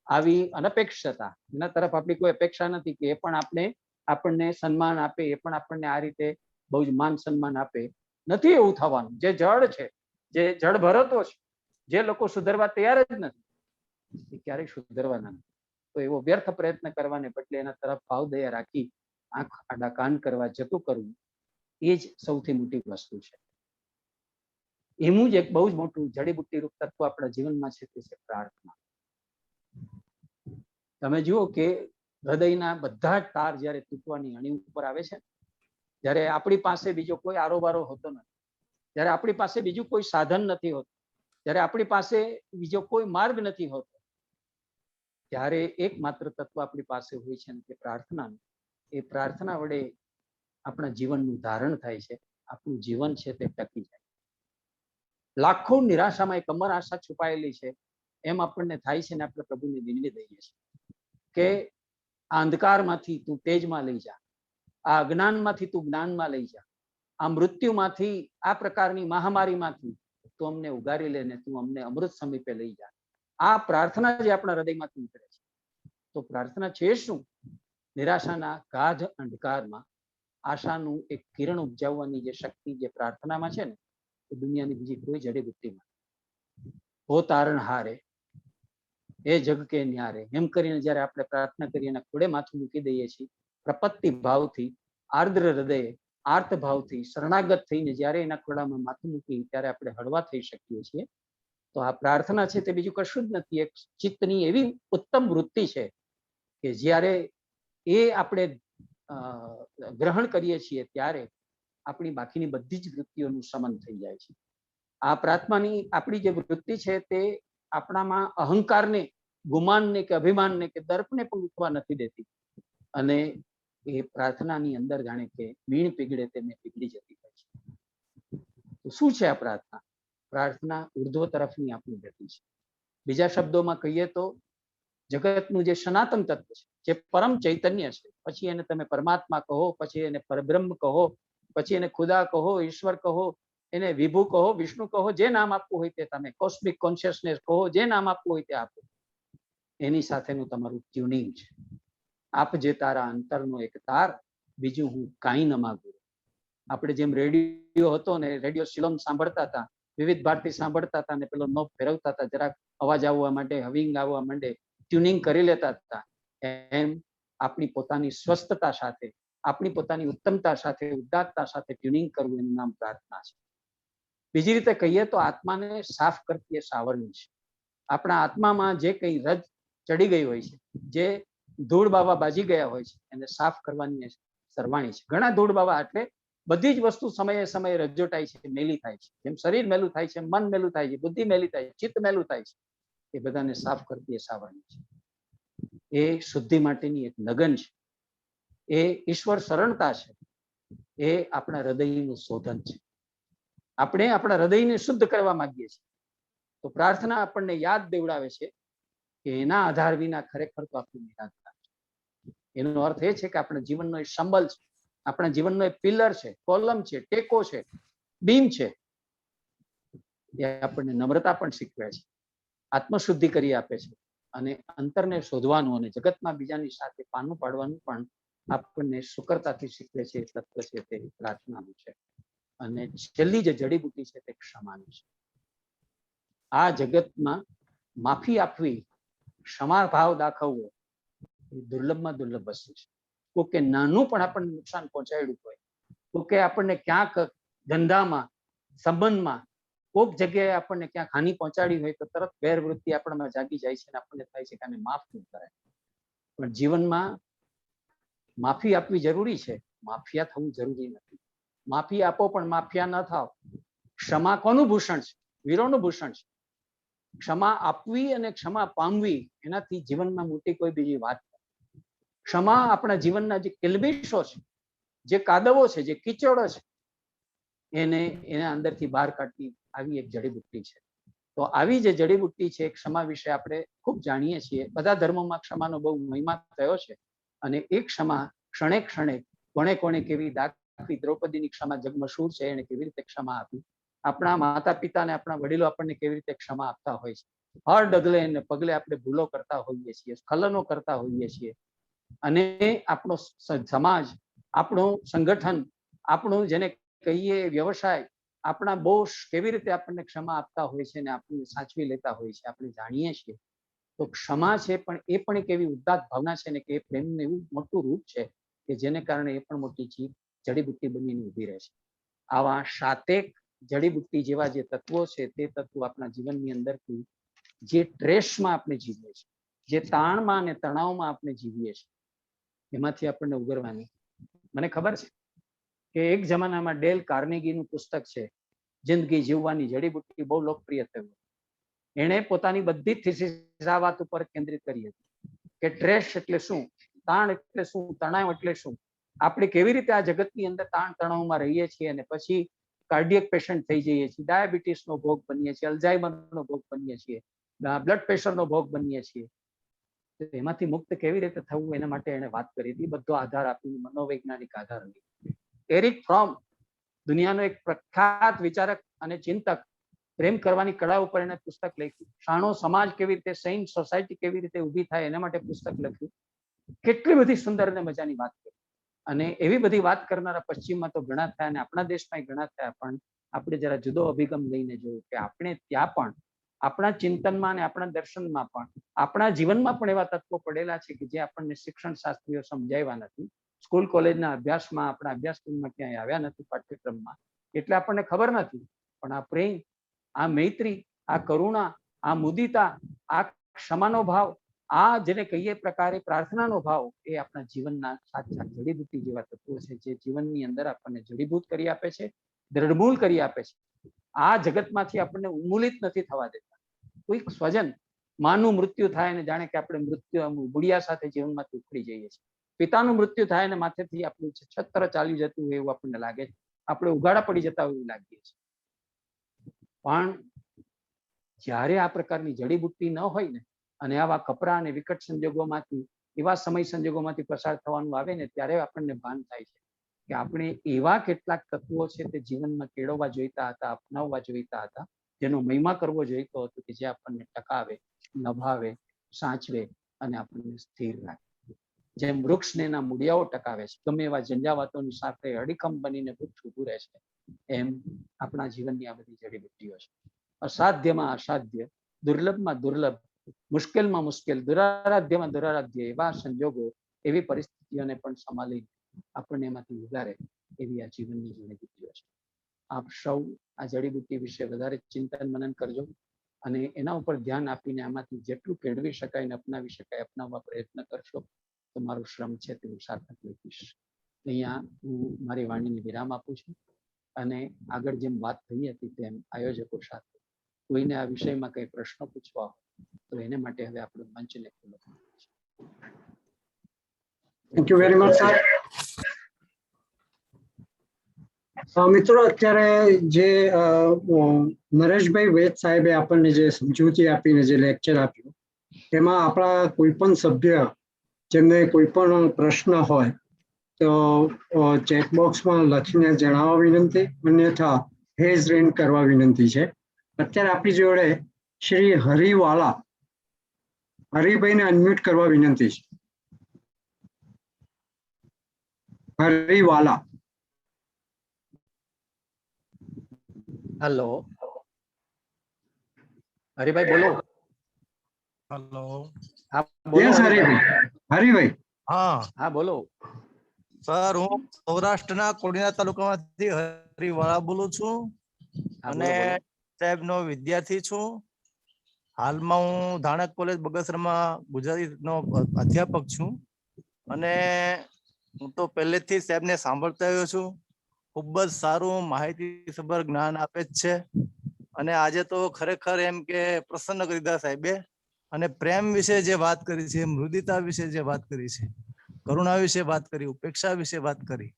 F: આવી અનપેક્ષતા, એના તરફ આપણી કોઈ અપેક્ષા નથી કે એ પણ આપણને સન્માન આપે, એ પણ આપણને આ રીતે બહુ જ માન સન્માન આપે. નથી એવું થવાનું. જે જડ છે, જે જડ ભરતો છે, જે લોકો સુધરવા તૈયાર જ નથી, એ ક્યારેય સુધરવાના નથી. તો એવો વ્યર્થ પ્રયત્ન કરવાને બદલે એના તરફ ભાવ દયા રાખી આંખ આડા કાન કરવા જતું કરવું, એ જ સૌથી મોટી વસ્તુ છે. એનું જ એક બહુ જ મોટું જડીબુટ્ટી રૂપ તત્વ આપણા જીવનમાં છે, તે છે પ્રાર્થના. તમે જુઓ કે હૃદયના બધા જ તાર જયારે તૂટવાની અણી ઉપર આવે છે, જ્યારે આપણી પાસે બીજો કોઈ આરોબારો હોતો નથી, જ્યારે આપણી પાસે બીજું કોઈ સાધન નથી હોતું, જ્યારે આપણી પાસે બીજો કોઈ માર્ગ નથી હોતો, ત્યારે એકમાત્ર તત્વ આપણી પાસે હોય છે કે પ્રાર્થનાનું. એ પ્રાર્થના વડે આપણા જીવનનું ધારણ થાય છે, આપણું જીવન છે તે ટકી જાય. લાખો નિરાશામાં એક અમર આશા છુપાયેલી છે, એમ આપણને થાય છે ને આપણે પ્રભુને વિનવી દઈએ છીએ કે આ અંધકારમાંથી તું તેજમાં લઈ જા, આ અજ્ઞાનમાંથી તું જ્ઞાનમાં લઈ જા, આ મૃત્યુમાંથી, આ પ્રકારની મહામારીમાંથી તું અમને ઉગારી લે ને તું અમને અમૃત સમીપે લઈ જા. આ પ્રાર્થના જે આપણા હૃદયમાંથી નીકળે છે. તો પ્રાર્થના છે શું? નિરાશાના ગાઢ અંધકારમાં આશાનું એક કિરણ ઉપજાવવાની જે શક્તિ જે પ્રાર્થનામાં છે ને, એ દુનિયાની બીજી કોઈ જડીબુટ્ટીમાં. હો તારણ હારે એ જગ કે ન્યારે, એમ કરીને જયારે આપણે પ્રાર્થના કરી એના ખોડે માથું મૂકી દઈએ છીએ, પ્રપત્તિ ભાવથી, આર્દ્ર હૃદયે, આર્ત ભાવથી, શરણાગત થઈને જયારે એના ખોડામાં માથું મૂકી ત્યારે આપણે હળવા થઈ શકીએ છીએ. તો આ પ્રાર્થના છે તે બીજું કશું જ નથી. એક ચિત્તની એવી ઉત્તમ વૃત્તિ છે કે જ્યારે એ આપણે ગ્રહણ કરીએ છીએ ત્યારે આપણી બાકીની બધી જ વૃત્તિઓનું શમન થઈ જાય છે. આ પ્રાર્થનાની આપણી જે વૃત્તિ છે તે આપણામાં અહંકારને, ગુમાનને કે અભિમાનને કે દર્પને પણ ઉઠવા નથી દેતી, અને એ પ્રાર્થનાની અંદર જાણે કે મીણ પીગળે તેમને પીગળી જતી હોય છે. તો શું છે આ પ્રાર્થના? પ્રાર્થના ઉર્ધ્વ તરફની આપણી ગતિ છે. બીજા શબ્દોમાં કહીએ તો જગતનું જે સનાતન તત્વ છે, જે પરમ ચૈતન્ય છે, પછી એને તમે પરમાત્મા કહો, પછી એને પરબ્રહ્મ કહો, પછી એને ખુદા કહો, ઈશ્વર કહો, એને વિભુ કહો, વિષ્ણુ કહો, જે નામ આપવું હોય તે તમે, કોસ્મિક કોન્શિયસનેસ કહો, જે નામ આપવું હોય તે આપો. એની સાથેનું તમારું ટ્યુનિંગ છે. આપ જે તારા અંતરનો એક તાર, બીજું હું કાંઈ ન માગું. આપણે જેમ રેડિયો હતો ને, રેડિયો સિલોન સાંભળતા હતા, વિવિધ ભારતી સાંભળતા હતા ને પેલો નોબ ફેરવતા હતા, જરાક અવાજ આવવા માટે, હવિંગ આવવા માંડે, ટ્યુનિંગ કરી લેતા હતા. એમ આપણી પોતાની સ્વસ્થતા સાથે, આપણી પોતાની ઉત્તમતા સાથે, ઉદાત્તતા સાથે ટ્યુનિંગ કરવું, એનું નામ પ્રાર્થના છે. બીજી રીતે કહીએ તો આત્માને સાફ કરતી એ સાવરણી છે. આપણા આત્મામાં જે કઈ રજ ચડી ગઈ હોય છે, જે ધૂળ બાવા બાજી ગયા હોય છે, એને સાફ કરવાની સરવાણી છે. ઘણા ધૂળ બાવા એટલે બધી જ વસ્તુ સમયે સમયે રજોટાય છે, મેલી થાય છે. જેમ શરીર મેલું થાય છે, મન મેલું થાય છે, બુદ્ધિ મેલી થાય છે, ચિત્ત મેલું થાય છે, એ બધાને સાફ કરતી એ સાવરણી છે. એ શુદ્ધિ માટેની એક લગન છે. એ ઈશ્વર શરણતા છે. એ આપણા હૃદયનું શોધન છે. આપણે આપણા હૃદયને શુદ્ધ કરવા માંગીએ છીએ, તો પ્રાર્થના આપણને યાદ દેવડાવે છે કે એના આધાર વિના ખરેખર તો આપણું નિરાંતતા છે. એનો અર્થ એ છે કે આપણા જીવનનો એક સંબલ છે, આપણા જીવનનો એક પિલર છે, કોલમ છે, ટેકો છે, બીમ છે. એ આપણને નમ્રતા પણ શીખવે છે. આત્મશુદ્ધિ કરી આપે છે અને અંતરને શોધવાનું અને જગતમાં બીજાની સાથે પાનું પાડવાનું પણ આપણને સુકરતાથી શીખવે છે. તત્વ છે તે પ્રાર્થનાનું છે. અને છેલ્લી જે જડીબુટ્ટી છે તે ક્ષમાની છે. આ જગતમાં માફી આપવી, ક્ષમા ભાવ દાખવવો એ દુર્લભમાં દુર્લભ વસ્તુ છે. કોકે નાનું પણ આપણને નુકસાન પહોંચાડ્યું હોય, કોકે આપણને ક્યાંક ધંધામાં, સંબંધમાં, કોક જગ્યાએ આપણને ક્યાંક હાનિ પહોંચાડી હોય તો તરત વેરવૃત્તિ આપણામાં જાગી જાય છે અને આપણને થાય છે કે આને માફ ન કરાય. પણ જીવનમાં માફી આપવી જરૂરી છે, માફિયા થવું જરૂરી નથી. માફી આપો પણ માફિયા ન થાવ. ક્ષમા કોનું ભૂષણ છે? વીરોનું ભૂષણ છે. ક્ષમા આપવી અને ક્ષમા પામવી એનાથી જીવનમાં મોટી કોઈ બીજી વાત નથી. ક્ષમા આપણા જીવનના જે કિલબિશો છે, જે કાદવો છે, જે કીચડો છે, એના અંદરથી બહાર કાઢતી આવી એક જડીબુટ્ટી છે. તો આવી જે જડીબુટ્ટી છે ક્ષમા વિશે આપણે ખૂબ જાણીએ છીએ. બધા ધર્મોમાં ક્ષમાનો બહુ મહિમા થયો છે અને એ ક્ષમા ક્ષણે ક્ષણે કોણે કોણે કેવી દાખવી. દ્રૌપદીની ક્ષમા જગમશહૂર છે, એને કેવી રીતે ક્ષમા આપી. આપણા માતા પિતા અને આપણા વડીલો આપણને કેવી રીતે ક્ષમા આપતા હોય છે. હર ડગલે અને પગલે આપણે ભૂલો કરતા હોઈએ છીએ, સ્ખલનો કરતા હોઈએ છીએ અને આપણો સમાજ, આપણું સંગઠન, આપણું જેને કહીએ વ્યવસાય, આપણા બોસ કેવી રીતે આપણને ક્ષમા આપતા હોય છે અને આપણને સાચવી લેતા હોય છે આપણે જાણીએ છીએ. તો ક્ષમા છે પણ એ પણ એક એવી ઉદાત્ત ભાવના છે ને કે એ પ્રેમનું એવું મોટું રૂપ છે કે જેને કારણે એ પણ મોટી જડીબુટ્ટી બનીને ઊભી રહે છે. આવા સાતેક જડીબુટ્ટી જેવા જે તત્વો છે તે તત્વો આપણા જીવનની અંદરથી જે ટ્રેસમાં આપણે જીવીએ છીએ, જે તાણમાં અને તણાવમાં આપણે જીવીએ છીએ, એમાંથી આપણને ઉગરવાની. મને ખબર છે કે એક જમાનામાં ડેલ કાર્નેગીનું પુસ્તક છે જિંદગી જીવવાની જડીબુટ્ટી, બહુ લોકપ્રિય થયું. એણે પોતાની બધી થીસીસ આ વાત ઉપર કેન્દ્રિત કરી હતી કે ટ્રેસ એટલે શું, તાણ એટલે શું, તણાવ એટલે શું, આપણે કેવી રીતે આ જગતની અંદર તાણ તણાવમાં રહીએ છીએ અને પછી કાર્ડિયક પેશન્ટ થઈ જઈએ છીએ, ડાયાબિટીસનો ભોગ બનીએ છીએ, અલ્ઝાઇમરનો ભોગ બનીએ છીએ, બ્લડ પ્રેશરનો ભોગ બનીએ છીએ. એમાંથી મુક્ત કેવી રીતે થવું એના માટે એને વાત કરી હતી. બધો આધાર આપીને મનોવૈજ્ઞાનિક આધાર લઈ. એરિક ફ્રોમ દુનિયાનો એક પ્રખ્યાત વિચારક અને ચિંતક, પ્રેમ કરવાની કળા ઉપર એને પુસ્તક લખ્યું. શાણો સમાજ કેવી રીતે, સૈન સોસાયટી કેવી રીતે ઊભી થાય એના માટે પુસ્તક લખ્યું. કેટલી બધી સુંદર અને મજાની વાત કરી. અને એવી બધી વાત કરનારા પશ્ચિમમાં તો ઘણા થયા અને આપણા દેશમાં ઘણા થયા, પણ આપણે જરા જુદો અભિગમ લઈને જોયું કે આપણે ત્યાં પણ આપણા ચિંતનમાં અને આપણા દર્શનમાં પણ આપણા જીવનમાં પણ એવા તત્વો પડેલા છે કે જે આપણને શિક્ષણ શાસ્ત્રીઓ સમજાવ્યા નથી, સ્કૂલ કોલેજના અભ્યાસમાં, આપણા અભ્યાસક્રમમાં ક્યાંય આવ્યા નથી, પાઠ્યક્રમમાં, એટલે આપણને ખબર નથી. પણ આ પ્રેમ, આ મૈત્રી, આ કરુણા, આ મુદિતા, આ ક્ષમાનો ભાવ, આ જેને કહીએ પ્રકારે પ્રાર્થનાનો ભાવ, એ આપણા જીવનના સાચા જડીબુટ્ટી જેવા તત્વો છે જે જીવનની અંદર આપણને જડીભૂત કરી આપે છે, દ્રઢમૂળ કરી આપે છે. આ જગતમાંથી આપણને ઉન્મૂલિત નથી થવા દેતા. કોઈક સ્વજન, માનું મૃત્યુ થાય અને જાણે કે આપણે મૃત્યુ બુડિયા સાથે જીવનમાંથી ઉખડી જઈએ છીએ. પિતાનું મૃત્યુ થાય અને માથેથી આપણું છત્ર ચાલી જતું હોય એવું આપણને લાગે છે, આપણે ઉગાડા પડી જતા હોય એવું લાગીએ છીએ. પણ જ્યારે આ પ્રકારની જડીબુટ્ટી ન હોય ને અને આવા કપરા અને વિકટ સંજોગોમાંથી, એવા સમય સંજોગોમાંથી પસાર થવાનું આવે ને ત્યારે આપણને ભાન થાય છે કે આપણે એવા કેટલાક તત્વો છે તે જીવનમાં કેળવવા જોઈતા હતા, અપનાવવા જોઈતા હતા, જેનો મહિમા કરવો જોઈતો હતો કે જે આપણને ટકાવે, નભાવે, સાચવે અને આપણને સ્થિર રાખે. જેમ વૃક્ષને એના મૂળિયાઓ ટકાવે છે, ગમે એવા ઝંઝાવાતોની સાથે અડીખમ બનીને વૃક્ષ ઊભું રહે છે, એમ આપણા જીવનની આ બધી જડીબુટ્ટીઓ છે. અસાધ્યમાં અસાધ્ય, દુર્લભમાં દુર્લભ, મુશ્કેલમાં મુશ્કેલ, દુરારાધ્યમાં દુરારાધ્ય એવા સંજોગો, એવી પરિસ્થિતિઓને પણ સંભાળી આપણને એમાંથી ઉગારે એવી આ જીવનની જડીબુટ્ટીઓ છે. આપ સૌ આ જડીબુટ્ટી વિશે વધારે ચિંતન મનન કરજો અને એના ઉપર ધ્યાન આપીને આમાંથી જેટલું કેળવી શકાય અને અપનાવી શકાય અપનાવવા પ્રયત્ન કરશો તો મારું શ્રમ છે તે હું સાર્થક લઈશ. અહીંયા હું મારી વાણીને વિરામ આપું છું અને આગળ જેમ વાત થઈ હતી તેમ આયોજકો સાથે કોઈને આ વિષયમાં કઈ પ્રશ્નો પૂછવા હોય તો એને માટે હવે આપણે મંચને ખુલ્લો કરીએ છીએ.
A: Thank you very much sir. મિત્રો, અત્યારે જે નરેશભાઈ વૈદ સાહેબે આપણને જે સમજૂતી આપીને જે લેક્ચર આપ્યું એમાં આપણા કોઈ પણ સભ્ય જેમને કોઈ પણ પ્રશ્ન હોય તો ચેટબોક્સમાં લખીને જણાવવા વિનંતી, અન્યથા હેઝ રેઇઝ કરવા વિનંતી છે. અત્યારે આપણી જોડે શ્રી હરિવાલા. હરિભાઈને અનમ્યુટ કરવા વિનંતી છે. હરિવાલા.
F: હેલો, હરિભાઈ બોલો.
G: હેલો.
F: હા બોલો
A: યસ
F: હરિભાઈ.
A: હરિભાઈ. હરિભાઈ.
G: હા
F: હા બોલો.
G: સર, હું સૌરાષ્ટ્રના કોડીનાર તાલુકામાંથી હરિવાળા બોલું છું
F: હા
G: અને
F: બોલો બોલો.
G: સાહેબનો વિદ્યાર્થી છું. હાલમાં હું ધાણક કોલેજ બગસરામાં ગુજરાતીનો અધ્યાપક છું અને હું તો પહેલેથી જ સાહેબને સાંભળતો આવ્યો છું. ખૂબ જ સારું માહિતીસભર જ્ઞાન આપે જ છે અને આજે તો ખરેખર એમ કે પ્રસન્ન કરી દીધા સાહેબે. અને પ્રેમ વિશે જે વાત કરી છે, મૃદુતા વિશે જે વાત કરી છે, કરુણા વિશે વાત કરી, ઉપેક્ષા વિશે વાત કરી,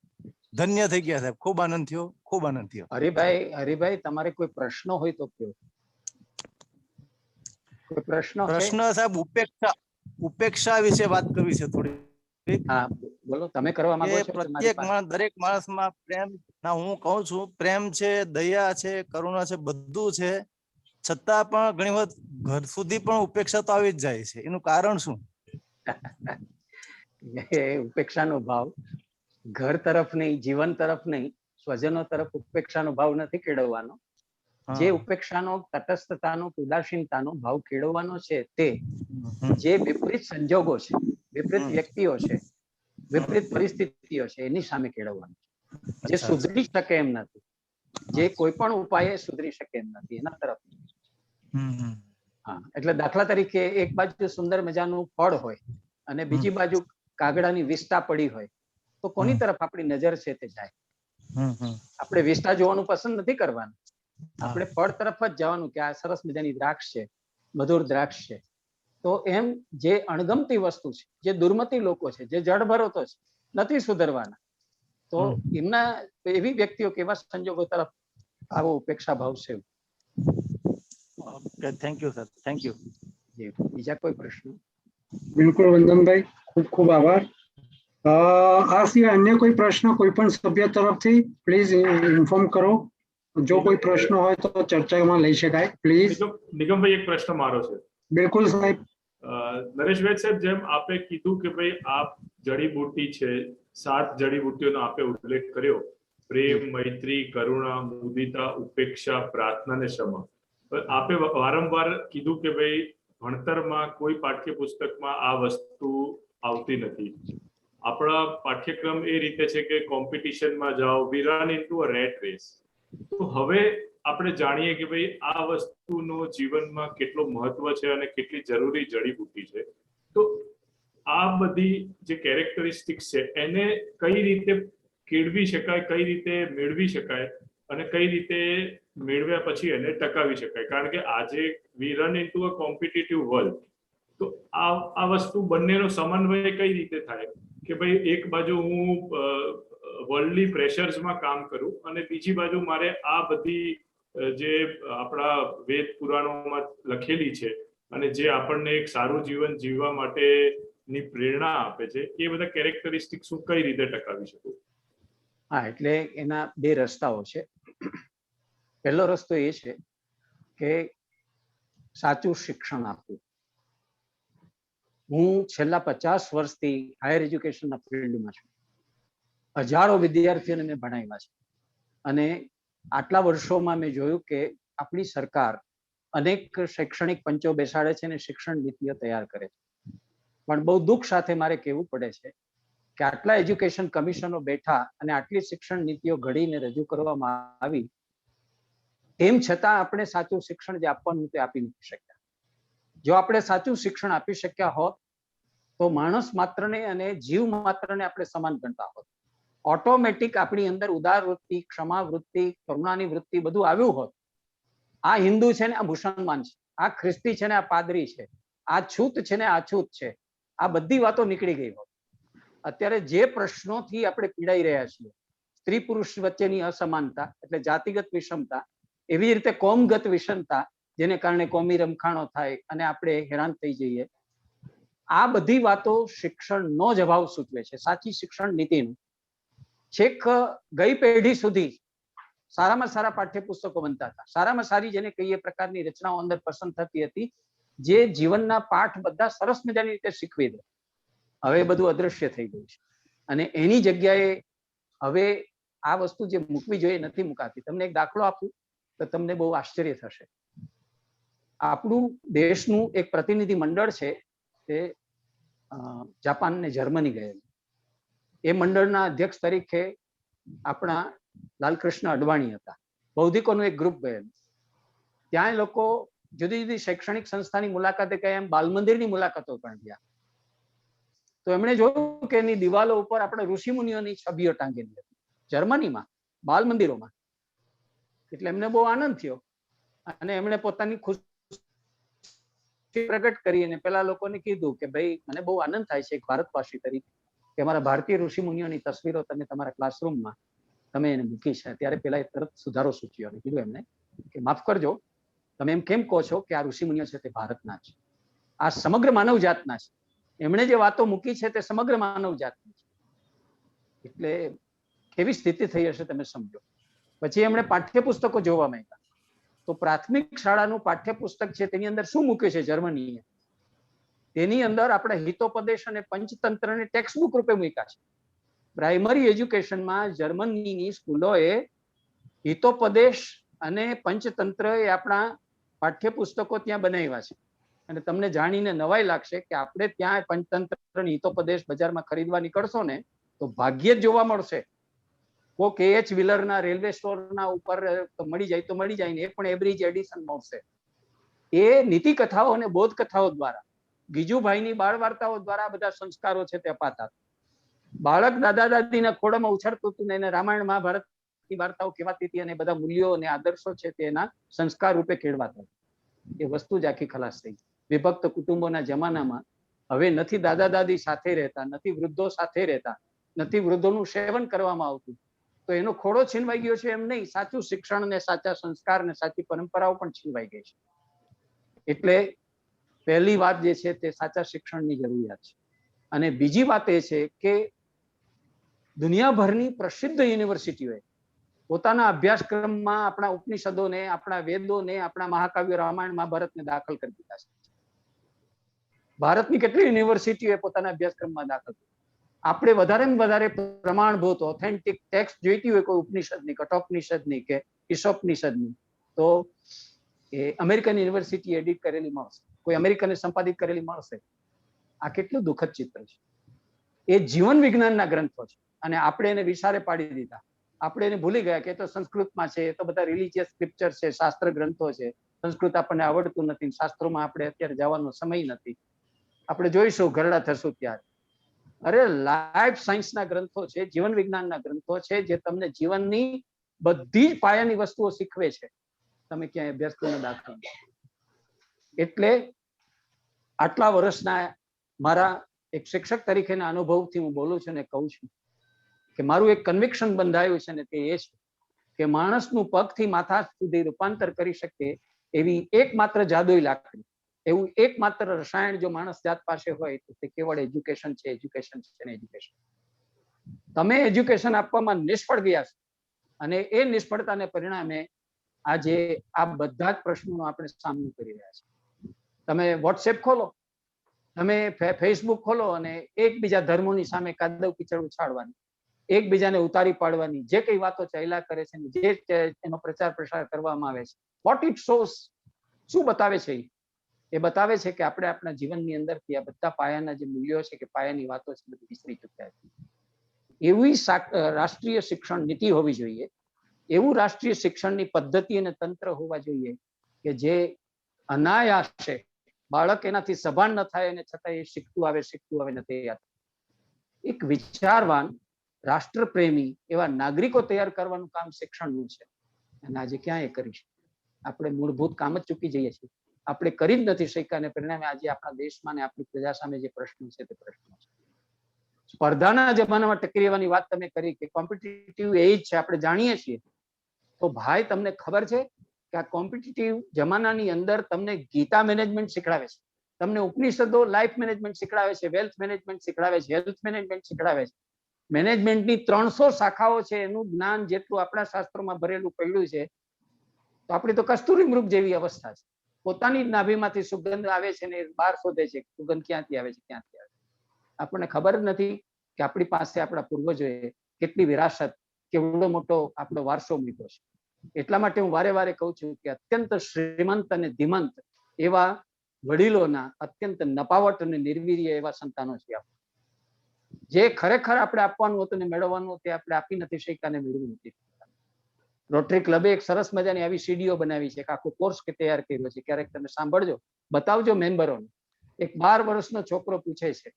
G: ધન્ય થઈ ગયા સાહેબ. ખૂબ આનંદ થયો, ખૂબ આનંદ થયો.
F: હરિભાઈ તમારે કોઈ પ્રશ્ન હોય તો કયો. કોઈ પ્રશ્ન છે?
G: પ્રશ્ન સાહેબ ઉપેક્ષા વિશે વાત કરવી છે થોડી.
F: હા બોલો, તમે કરવા માંગો
G: કે
F: છો? તમારી
G: પ્રત્યેક
F: પાસે
G: માણસ, દરેક માણસમાં પ્રેમ ના, હું કહું છું પ્રેમ છે, દયા છે, કરુણા છે, બધું છે, છતાં પણ ઘણી વખત ઘર સુધી પણ ઉપેક્ષા તો આવી જ જાય છે. એનું કારણ શું?
F: એ ઉપેક્ષાનો ભાવ ઘર તરફ નહીં, જીવન તરફ નહીં, સ્વજનો તરફ ઉપેક્ષાનો ભાવ નથી કેળવવાનો. જે ઉપેક્ષાનો, તટસ્થતાનો, ઉદાસીનતાનો ભાવ કેળવવાનો છે તે જે વિપરીત સંજોગો છે, વિપરીત વ્યક્તિઓ છે, વિપરીત પરિસ્થિતિઓ છે એની સામે કેળવવાનો. જે સુધરી શકે એમ નથી, જે કોઈ પણ ઉપાયે સુધરી શકે એમ નથી, એના તરફ. હા, એટલે દાખલા તરીકે એક બાજુ સુંદર મજાનું ફળ હોય અને બીજી બાજુ કાગડાની વિષ્ટા પડી હોય, તો કોની તરફ આપણી નજર છે તે જાય? આપણે વિષ્ટા જોવાનું પસંદ નથી કરવાનું, આપણે ફળ તરફ જ જવાનું કે આ સરસ મજાની દ્રાક્ષ છે, મધુર દ્રાક્ષ છે. તો એમ જે અણગમતી વસ્તુ છે, જે દુર્મતી લોકો છે, જે જળભરોતો છે, નથી સુધરવાના, તો એમના એવી વ્યક્તિઓ કેવા સંજોગો તરફ આવો ઉપેક્ષા ભાવ છે.
G: Okay, thank you sir, thank you.
F: બીજા કોઈ પ્રશ્ન?
A: બિલકુલ વંદનભાઈ, ખૂબ ખૂબ આભાર. આ સિવાય અન્ય કોઈ પ્રશ્ન કોઈ પણ સભ્ય તરફથી પ્લીઝ ઇન્ફોર્મ કરો. જો કોઈ પ્રશ્ન હોય તો ચર્ચામાં લઈ શકાય, પ્લીઝ.
E: નિગમભાઈ, એક પ્રશ્ન મારો છે.
A: બિલકુલ સાહેબ.
E: નરેશભાઈ સાહેબ, જેમ આપે કીધું કે ભાઈ આ જડીબુટ્ટી છે, 7 જડીબુટ્ટીઓનો આપે ઉલ્લેખ કર્યો: પ્રેમ, મૈત્રી, કરુણા, મુદિતા, ઉપેક્ષા, પ્રાર્થના અને ક્ષમા. આપે વારંવાર કીધું કે ભાઈ ભણતરમાં કોઈ પાઠ્યપુસ્તકમાં આ વસ્તુ આવતી નથી. આપણા પાઠ્યક્રમ એ રીતે છે કે કોમ્પિટિશનમાં જાઓ, we run into a rat race. તો હવે આપણે જાણીએ કે ભાઈ આ વસ્તુનો જીવનમાં કેટલો મહત્વ છે અને કેટલી જરૂરી જડીબુટ્ટી છે. તો આ બધી જે કેરેક્ટરિસ્ટિક્સ છે એને કઈ રીતે કેળવી શકાય, કઈ રીતે મેળવી શકાય અને કઈ રીતે મેળવ્યા પછી એને ટકાવી શકાય? કારણ કે આજે we run into a competitive world. તો આ વસ્તુ બંનેનો સમન્વય કઈ રીતે થાય કે ભાઈ એક બાજુ હું વર્લ્ડલી પ્રેશર્સમાં કામ કરું અને બીજી બાજુ મારે આ બધી જે આપણા વેદ પુરાણોમાં લખેલી છે અને જે આપણને એક સારું જીવન જીવવા માટેની પ્રેરણા આપે છે, એ બધા કેરેક્ટરિસ્ટિક્સ હું કઈ રીતે ટકાવી શકું?
F: હા, એટલે એના બે રસ્તાઓ છે. પહેલો રસ્તો એ છે કે સાચું શિક્ષણ આપવું. હું છેલ્લા 50 વર્ષથી હાયર એજ્યુકેશનના ફિલ્ડમાં છું. હજારો વિદ્યાર્થીઓને મેં ભણાવ્યા છે અને આટલા વર્ષોમાં મેં જોયું કે આપણી સરકાર અનેક શૈક્ષણિક પંચો બેસાડે છે અને શિક્ષણ નીતિઓ તૈયાર કરે છે. પણ બહુ દુઃખ સાથે મારે કહેવું પડે છે કે આટલા એજ્યુકેશન કમિશનો બેઠા અને આટલી શિક્ષણ નીતિઓ ઘડીને રજૂ કરવામાં આવી, તેમ છતાં આપણે સાચું શિક્ષણ જે આપવાનું તે આપી નથી શક્યા. જો આપણે સાચું શિક્ષણ આપી શક્યા હોત તો માણસ માત્રને અને જીવ માત્રને આપણે સમાન ગણતા હોત. ઓટોમેટિક આપણી અંદર ઉદાર વૃત્તિ, ક્ષમા વૃત્તિ, કરુણાની વૃત્તિ બધું આવ્યું હોત. આ હિન્દુ છે ને આ મુસલમાન છે, આ ખ્રિસ્તી છે ને આ પાદરી છે, આ છૂત છે ને આ અછૂત છે, આ બધી વાતો નીકળી ગઈ હોત. અત્યારે જે પ્રશ્નોથી આપણે પીડાઈ રહ્યા છીએ, સ્ત્રી પુરુષ વચ્ચેની અસમાનતા એટલે જાતિગત વિષમતા, એવી રીતે કોમગત વિષમતા જેને કારણે કોમી રમખાણો થાય અને આપણે હેરાન થઈ જઈએ, આ બધી વાતો શિક્ષણનો જ અભાવ સૂચવે છે. સાચી શિક્ષણ નીતિનું છેક ગઈ પેઢી સુધી સારામાં સારા પાઠ્યપુસ્તકો બનતા હતા. સારામાં સારી જેને કહીએ પ્રકારની રચનાઓ અંદર પસંદ થતી હતી, જે જીવનના પાઠ બધા સરસ મજાની રીતે શીખવી દે. હવે બધું અદ્રશ્ય થઈ ગયું છે અને એની જગ્યાએ હવે આ વસ્તુ જે મૂકવી જોઈએ નથી મુકાતી. તમને એક દાખલો આપું તો તમને બહુ આશ્ચર્ય થશે. આપણું દેશનું એક પ્રતિનિધિ મંડળ છે તે જાપાન ને જર્મની ગયેલું. એ મંડળના અધ્યક્ષ તરીકે આપણા લાલકૃષ્ણ અડવાણી હતા. બૌદ્ધિકોનું એક ગ્રુપ ગયેલું. ત્યાં લોકો જુદી જુદી શૈક્ષણિક સંસ્થાની મુલાકાતે ગયા, એમ બાલ મંદિરની મુલાકાતો પણ ગયા. તો એમણે જોયું કે એની દિવાલો ઉપર આપણે ઋષિ મુનિઓની છબીઓ ટાંગેલી હતી જર્મનીમાં બાલ મંદિરોમાં. એટલે એમને બહુ આનંદ થયો અને એમણે પોતાની ખુશી પ્રગટ કરી અને પેલા લોકોને કીધું કે ભાઈ મને બહુ આનંદ થાય છે એક ભારતવાસી તરીકે કે અમારા ભારતીય ઋષિ મુનિઓની તસવીરો તમે તમારા ક્લાસરૂમમાં તમે એને મૂકી છે. ત્યારે પેલા તરત સુધારો સૂચ્યો અને કીધું એમને કે માફ કરજો, તમે એમ કેમ કહો છો કે આ ઋષિ મુનિઓ છે તે ભારતના છે? આ સમગ્ર માનવ જાતના છે. એમણે જે વાતો મૂકી છે તે સમગ્ર માનવ જાતની છે. એટલે કેવી સ્થિતિ થઈ હશે તમે સમજો. પછી એમણે પાઠ્યપુસ્તકો જોવા માંગ્યા. તો પ્રાથમિક શાળાનું પાઠ્યપુસ્તક છે તેની અંદર શું મૂક્યું છે જર્મનીએ? તેની અંદર આપણે હિતોપદેશ અને પંચતંત્રને ટેક્સ્ટ બુક રૂપે મૂક્યા છે. પ્રાઇમરી એજ્યુકેશનમાં જર્મનીની સ્કૂલોએ હિતોપદેશ અને પંચતંત્ર એ આપણા પાઠ્યપુસ્તકો ત્યાં બનાવ્યા છે. અને તમને જાણીને નવાઈ લાગશે કે આપણે ત્યાં પંચતંત્ર હિતોપદેશ બજારમાં ખરીદવા નીકળશો ને તો ભાગ્યે જ જોવા મળશે. કોક KH વ્હીલરના રેલવે સ્ટોરના ઉપર મળી જાય તો મળી જાય ને એ પણ એવરેજ એડિશન મળશે. એ નીતિ કથાઓ અને બોધ કથાઓ દ્વારા, ગીજુભાઈની બાળ વાર્તાઓ દ્વારા બધા સંસ્કારો છે તે અપાતા. બાળક દાદા દાદીના ખોળામાં ઉછળતું હતું ને એને રામાયણ મહાભારતની વાર્તાઓ કહેવાતી હતી અને બધા મૂલ્યો અને આદર્શો છે તેના સંસ્કાર રૂપે કેળવાતા. એ વસ્તુ જ આખી ખલાસ થઈ. વિભક્ત કુટુંબોના જમાનામાં હવે નથી દાદા દાદી સાથે રહેતા, નથી વૃદ્ધો સાથે રહેતા, નથી વૃદ્ધોનું સેવન કરવામાં આવતું. તો એનો ખોડો છીનવાઈ ગયો છે એમ નહીં, સાચું શિક્ષણ ને સાચા સંસ્કાર ને સાચી પરંપરાઓ પણ છીનવાઈ ગઈ છે. એટલે પહેલી વાત જે છે તે સાચા શિક્ષણની જરૂરિયાત છે. અને બીજી વાત એ છે કે દુનિયાભરની પ્રસિદ્ધ યુનિવર્સિટીઓએ પોતાના અભ્યાસક્રમમાં આપણા ઉપનિષદોને, આપણા વેદોને, આપણા મહાકાવ્યો રામાયણ મહાભારતને દાખલ કરી દીધા છે. ભારતની કેટલી યુનિવર્સિટીઓએ પોતાના અભ્યાસક્રમમાં દાખલ કર્યા. આપણે વધારેમાં વધારે પ્રમાણભૂત ઓથેન્ટિક ટેક્સ્ટ જોઈતી હોય કોઈ ઉપનિષદની, કઠોપનિષદની કે ઈશોપનિષદની, તો એ અમેરિકન યુનિવર્સિટી એડિટ કરેલી મળશે, કોઈ અમેરિકને સંપાદિત કરેલી મળશે. આ કેટલું દુઃખદ ચિત્ર છે. એ જીવન વિજ્ઞાનના ગ્રંથો છે અને આપણે એને વિસારે પાડી દીધા. આપણે એને ભૂલી ગયા કે એ તો સંસ્કૃતમાં છે, એ તો બધા રિલિજિયસ સ્ક્રિપ્ચર છે, શાસ્ત્ર ગ્રંથો છે. સંસ્કૃત આપણને આવડતું નથી, શાસ્ત્રોમાં આપણે અત્યારે જવાનો સમય નથી. આપણે જોઈશું ઘરડા થશું ત્યારે. અરે લાઈફ સાયન્સના ગ્રંથો છે, જીવન વિજ્ઞાનના ગ્રંથો છે, જે તમને જીવનની બધી જ પાયાની વસ્તુઓ શીખવે છે. તમે ક્યાંય અભ્યાસક્રમમાં દાખલ. એટલે આટલા વર્ષના મારા એક શિક્ષક તરીકેના અનુભવથી હું બોલું છું અને કહું છું કે મારું એક કન્વિક્શન બંધાયું છે ને તે એ છે કે માણસનું પગથી માથા સુધી રૂપાંતર કરી શકે એવી એકમાત્ર જાદુઈ લાકડી, એવું એકમાત્ર રસાયણ જો માણસ જાત પાસે હોય તો તે કેવળ એજ્યુકેશન છે, એજ્યુકેશન છે ને એજ્યુકેશન. તમે એજ્યુકેશન આપવામાં નિષ્ફળ ગયા છો અને એ નિષ્ફળતાને પરિણામે આજે આ બધા જ પ્રશ્નોનો આપણે સામનો કરી રહ્યા છીએ. તમે વોટ્સએપ ખોલો, તમે ફેસબુક ખોલો અને એકબીજા ધર્મોની સામે કાદવ કીચડ ઉછાળવાની, એકબીજાને ઉતારી પાડવાની જે કઈ વાતો ચાલ્યા કરે છે, જે એનો પ્રચાર પ્રસાર કરવામાં આવે છે, વોટ ઇટ શોઝ, શું બતાવે છે? એ બતાવે છે કે આપણે આપણા જીવનની અંદરથી આ બધા પાયાના જે મૂલ્યો છે કે પાયાની વાતો છે બધી વિસરી ચૂક્યા છે. એવી રાષ્ટ્રીય શિક્ષણ નીતિ હોવી જોઈએ, એવું રાષ્ટ્રીય શિક્ષણની પદ્ધતિ અને તંત્ર હોવા જોઈએ કે જે અનાયાસે બાળક એનાથી સભાન ન થાય અને છતાં એ શીખતું આવે ને તૈયાર. એક વિચારવાન, રાષ્ટ્રપ્રેમી એવા નાગરિકો તૈયાર કરવાનું કામ શિક્ષણનું છે અને આજે ક્યાં એ કરી છે? આપણે મૂળભૂત કામ જ ચૂકી જઈએ છીએ. આપણે કરી જ નથી શક્યા અને પરિણામે આજે આપણા દેશમાં ને આપણી પ્રજા સામે જે પ્રશ્નો છે તે પ્રશ્નો છે. સ્પર્ધાના જમાનામાં ટકી રહેવાની વાત તમે કરી કે કોમ્પિટિટિવ એજ છે, આપણે જાણીએ છીએ. તો ભાઈ તમને ખબર છે કે આ કોમ્પિટિટિવ જમાનાની અંદર તમને ગીતા મેનેજમેન્ટ શીખડાવે છે, તમને ઉપનિષદો લાઈફ મેનેજમેન્ટ શીખડાવે છે, વેલ્થ મેનેજમેન્ટ શીખડાવે છે, હેલ્થ મેનેજમેન્ટ શીખડાવે છે. મેનેજમેન્ટની 300 શાખાઓ છે, એનું જ્ઞાન જેટલું આપણા શાસ્ત્રોમાં ભરેલું પડ્યું છે, તો આપણી તો કસ્તુરી મૃગ જેવી અવસ્થા છે. પોતાની જ નાભીમાંથી સુગંધ આવે છે ને બહાર શોધે છે સુગંધ ક્યાંથી આવે છે, ક્યાંથી આવે. આપણને ખબર જ નથી કે આપણી પાસે આપણા પૂર્વજોએ કેટલી વિરાસત, કેવડો મોટો આપણો વારસો મૂક્યો છે. એટલા માટે હું વારે વારે કહું છું કે અત્યંત શ્રીમંત અને ધીમંત એવા વડીલોના અત્યંત નપાવટ અને નિર્વીર્ય એવા સંતાનો છે. જે ખરેખર આપણે આપવાનું હતું ને મેળવવાનું તે આપણે આપી નથી શક્યા અને મેળવી નથી. રોટરી ક્લબે એક સરસ મજાની આવી સીડીઓ બનાવી છે, આખો કોર્સ કે તૈયાર કર્યો છે. ક્યારેક તમે સાંભળજો, બતાવજો મેમ્બરોને. એક 12 વર્ષનો છોકરો પૂછે છે,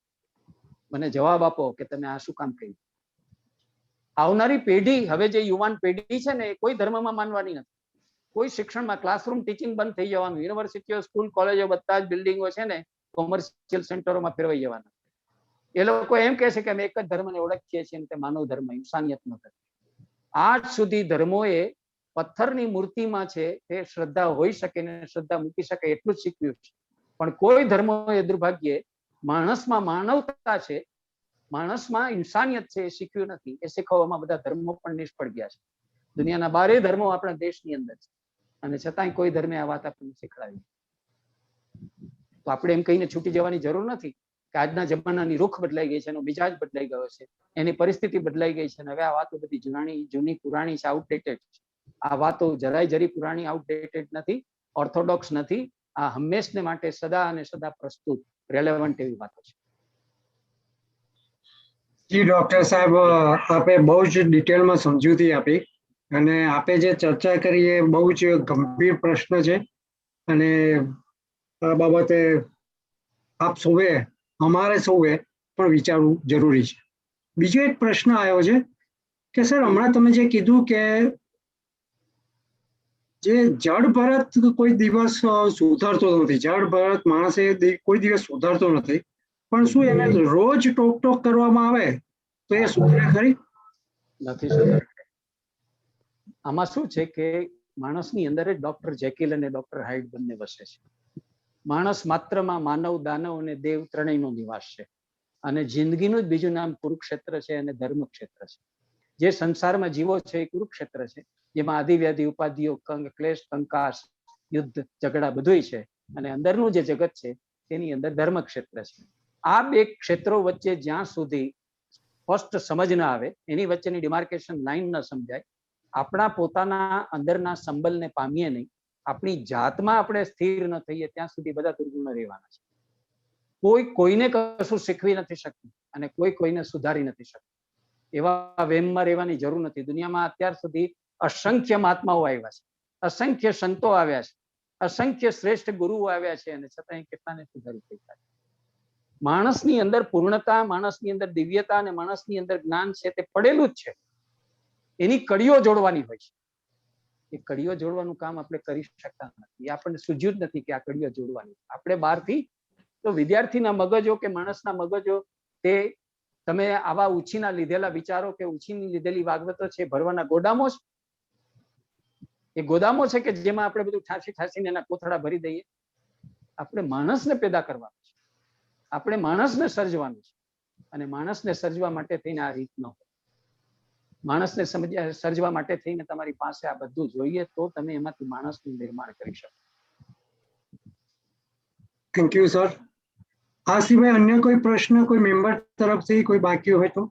F: મને જવાબ આપો કે તમે આ શું કામ કર્યું. આવનારી પેઢી, હવે જે યુવાન પેઢી છે ને, એ કોઈ ધર્મમાં માનવાની નથી, કોઈ શિક્ષણમાં. ક્લાસરૂમ ટીચિંગ બંધ થઈ જવાનું. યુનિવર્સિટીઓ, સ્કૂલ, કોલેજો, બધા જ બિલ્ડિંગો છે ને કોમર્શિયલ સેન્ટરોમાં ફેરવાઈ જવાના. એ લોકો એમ કહે છે કે અમે એક જ ધર્મને ઓળખીએ છીએ, તે માનવ ધર્મ, ઇન્સાનિયતનો ધર્મ. આજ સુધી ધર્મોએ પથ્થરની મૂર્તિમાં છે તે શ્રદ્ધા હોઈ શકે ને શ્રદ્ધા મૂકી શકે એટલું જ શીખવ્યું છે. પણ કોઈ ધર્મોએ દુર્ભાગ્યે માણસમાં માનવતા છે, માણસમાં ઇન્સાનિયત છે એ શીખ્યું નથી. એ શીખવવામાં બધા ધર્મો પણ નિષ્ફળ ગયા છે. દુનિયાના 12 ધર્મો આપણા દેશની અંદર છે, અને છતાંય કોઈ ધર્મે આ વાત આપણને શીખડાવી. તો આપણે એમ કહીને છૂટી જવાની જરૂર નથી કે આજના જમાનાની રૂખ બદલાઈ ગઈ છે, એનો મિજાજ બદલાઈ ગયો છે, એની પરિસ્થિતિ બદલાઈ ગઈ છે, અને હવે આ વાતો બધી જૂની પુરાણી છે, આઉટડેટેડ છે. આ વાતો જરાય જરી પુરાણી આઉટડેટેડ નથી, ઓર્થોડોક્સ નથી. આ હંમેશને માટે સદા અને સદા પ્રસ્તુત, રેલેવન્ટ એવી વાતો છે.
A: જી ડોક્ટર સાહેબ, આપે બહુ જ ડિટેલમાં સમજૂતી આપી, અને આપે જે ચર્ચા કરી એ બહુ જ ગંભીર પ્રશ્ન છે, અને આ બાબતે આપ સૌએ, અમારે સૌએ પણ વિચારવું જરૂરી છે. બીજો એક પ્રશ્ન આવ્યો છે કે સર, હમણાં તમે જે કીધું કે જે જડ ભરત કોઈ દિવસ સુધારતો નથી, જડ ભરત માણસે કોઈ દિવસ સુધારતો નથી, પણ શું એને રોજ ટોક કરવામાં આવે તો એ સુધરે ખરી?
F: નથી સુધરતી. આમાં શું છે કે માણસની અંદર જ ડોક્ટર જેકિલ અને ડોક્ટર હાઇડ બંને વસે છે. માણસ માત્રમાં માનવ, દાનવ અને દેવ ત્રણેયનો નિવાસ છે, અને જિંદગીનું જ બીજું નામ કુરુક્ષેત્ર છે અને ધર્મક્ષેત્ર છે. જે સંસારમાં જીવો છે એ કુરુક્ષેત્ર છે, જેમાં આદિવ્યાધિ, ઉપાધિઓ, કંગ, ક્લેશ, કંકાસ, યુદ્ધ, ઝઘડા બધું છે, અને અંદરનું જે જગત છે તેની અંદર ધર્મક્ષેત્ર છે. આ બે ક્ષેત્રો વચ્ચે જ્યાં સુધી સ્પષ્ટ સમજ ના આવે, એની વચ્ચેની ડિમાર્કેશન લાઈન ન સમજાય, આપણા પોતાના અંદરના સંબલને પામીએ નહીં, આપણી જાતમાં આપણે સ્થિર ન થઈએ, ત્યાં સુધી બધા દુર્ગુણ રહેવાના છે. કોઈ કોઈને કશું શીખવી નથી શકતું, અને કોઈ કોઈને સુધારી નથી શકતું. એવા વેમમાં રહેવાની જરૂર નથી. દુનિયામાં અત્યાર સુધી અસંખ્ય મહાત્માઓ આવ્યા છે, અસંખ્ય સંતો આવ્યા છે, અસંખ્ય શ્રેષ્ઠ ગુરુઓ આવ્યા છે, અને છતાં કેટલાને સુધારી શક્યા છે. માણસની અંદર પૂર્ણતા, માણસની અંદર દિવ્યતા અને માણસની અંદર જ્ઞાન છે તે પડેલું જ છે. એની કડીઓ જોડવાની હોય છે. એ કડીઓ જોડવાનું કામ આપણે કરી શકતા નથી. એ આપણને સૂઝ્યું જ નથી કે આ કડીઓ જોડવાની. આપણે બહારથી તો વિદ્યાર્થીના મગજો કે માણસના મગજો, તે તમે આવા ઉછીના લીધેલા વિચારો કે ઉછીની લીધેલી વાગવતો છે ભરવાના ગોદામો છે. એ ગોદામો છે કે જેમાં આપણે બધું ઠાસીને એના કોથળા ભરી દઈએ. આપણે માણસને પેદા કરવાનું છે, આપણે માણસને સર્જવાનું છે, અને માણસને સર્જવા માટે થઈને આ રીત ન હોય. માણસને સર્જવા માટે થઈને તમારી પાસે આ બધું જોઈએ, તો તમે એમાંથી માણસનું નિર્માણ કરી શકો.
A: Thank you sir. આ સિવાય અન્ય કોઈ પ્રશ્ન કોઈ મેમ્બર તરફથી કોઈ બાકી હોય તો?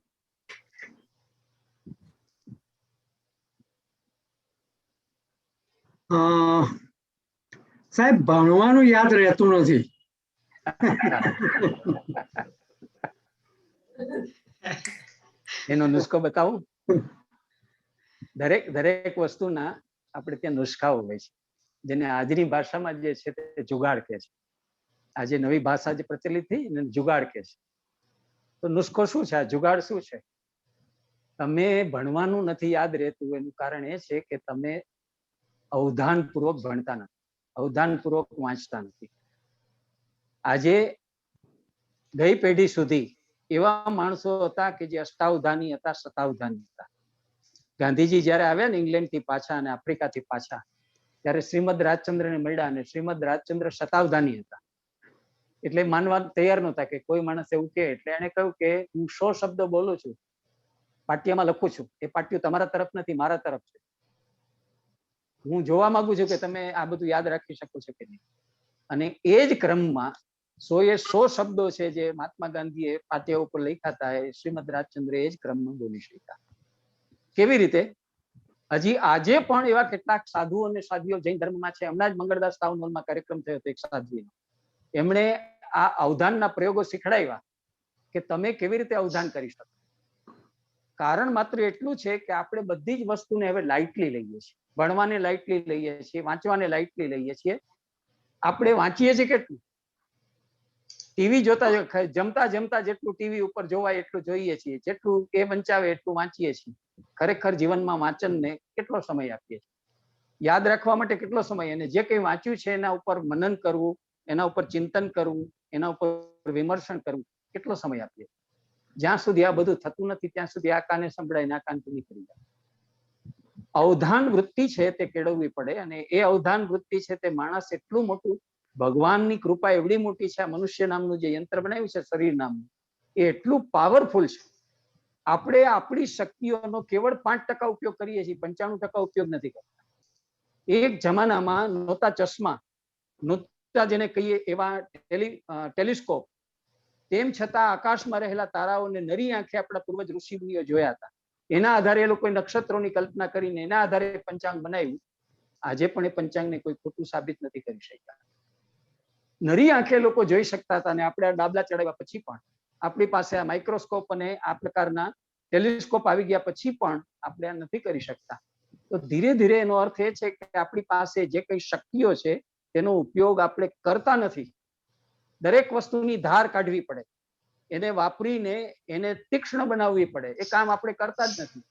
A: સાહેબ, ભણવાનું યાદ રહેતું નથી.
F: એનો નુસ્ખો બતાવું. દરેક વસ્તુના આપણે ત્યાં નુસ્ખાઓ હોય છે, જેને આજની ભાષામાં જે છે તે જુગાડ કહે છે. આજે નવી ભાષા જે પ્રચલિત થઈ એને જુગાડ કહે છે. તો નુસ્ખો શું છે? આ જુગાડ શું છે? તમે ભણવાનું નથી યાદ રહેતું, એનું કારણ એ છે કે તમે અવધાનપૂર્વક ભણતા નથી, અવધાનપૂર્વક વાંચતા નથી. આજે ગઈ પેઢી સુધી એવા માણસો હતા કે જે અષ્ટાવધાની હતા, શતાવધાની હતા. ગાંધીજી જયારે આવ્યા ને ઇંગ્લેન્ડથી પાછા અને આફ્રિકાથી પાછા, ત્યારે શ્રીમદ રાજચંદ્રને મળ્યા, અને શ્રીમદ રાજચંદ્ર શતાવધાની હતા. એટલે માનવા તૈયાર નહોતા કે કોઈ માણસ એવું કે. એટલે એને કહ્યું કે હું 100 શબ્દો બોલું છું, પાટિયામાં લખું છું, એ પાટિયું તમારા તરફ નથી, મારા તરફ છે. હું જોવા માંગુ છું કે તમે આ બધું યાદ રાખી શકો છો કે નહીં. અને એ જ ક્રમમાં 100 શબ્દો છે જે મહાત્મા ગાંધીએ પાટિયા ઉપર લખ્યા હતા, એ શ્રીમદ રાજચંદ્ર એ જ ક્રમમાં બોલી શક્યા. કેવી રીતે? હજી આજે પણ એવા કેટલાક સાધુઓ અને સાધ્વીઓ જૈન ધર્મમાં છે. હમણાં જ મંગળદાસ ટાઉન હોલમાં કાર્યક્રમ થયો હતો એક સાધ્વીનો. એમણે આ અવધાનના પ્રયોગો શીખડાવ્યા કે તમે કેવી રીતે અવધાન કરી શકો. કારણ માત્ર એટલું છે કે આપણે બધી જ વસ્તુને હવે લાઇટલી લઈએ છીએ. ભણવાને લાઇટલી લઈએ છીએ, વાંચવાને લાઇટલી લઈએ છીએ. આપણે વાંચીએ છીએ કેટલું? ટીવી જોતા જમતા જમતા જેટલું ટીવી ઉપર જોવાય એટલું જોઈએ છીએ, જેટલું એ વંચાવે એટલું વાંચીએ છીએ. ખરેખર જીવનમાં વાંચનને કેટલો સમય આપીએ છીએ? યાદ રાખવા માટે કેટલો સમય? અને જે કંઈ વાંચ્યું છે એના ઉપર મનન કરવું, એના ઉપર ચિંતન કરવું, એના ઉપર વિમર્શન કરવું, કેટલો સમય આપીએ? જ્યાં સુધી આ બધું થતું નથી ત્યાં સુધી આ કાને સંભળાય ને આ કાન નીકળી જાય. અવધાન વૃત્તિ છે તે કેળવવી પડે. અને એ અવધાન વૃત્તિ છે તે માણસ એટલું મોટું, ભગવાનની કૃપા એવડી મોટી છે. આ મનુષ્ય નામનું જે યંત્ર બનાવ્યું છે, શરીર નામનું, એ એટલું પાવરફુલ છે. આપણે આપણી શક્તિઓનો કેવળ 5% ઉપયોગ કરીએ છીએ, 95% ઉપયોગ નથી કરતા. એક જમાનામાં નહોતા ચશ્મા, નહોતા જેને કહીએ એવા ટેલિસ્કોપ, તેમ છતાં આકાશમાં રહેલા તારાઓને નરી આંખે આપણા પૂર્વજ ઋષિમુનિઓ જોયા હતા. એના આધારે એ લોકોએ નક્ષત્રોની કલ્પના કરીને એના આધારે પંચાંગ બનાવ્યું. આજે પણ એ પંચાંગને કોઈ ખોટું સાબિત નથી કરી શક્યા. નરી આંખે લોકો જોઈ શકતા હતા. અને આપણે ડાબલા ચડાવ્યા પછી પણ આપણી પાસે આ માઇક્રોસ્કોપ અને આ પ્રકારના ટેલિસ્કોપ આવી ગયા પછી પણ આપણે આ નથી કરી શકતા. તો ધીરે ધીરે એનો અર્થ એ છે કે આપણી પાસે જે કઈ શક્તિઓ છે તેનો ઉપયોગ આપણે કરતા નથી. દરેક વસ્તુની ધાર કાઢવી પડે, એને વાપરીને એને તીક્ષ્ણ બનાવવી પડે. એ કામ આપણે કરતા જ નથી.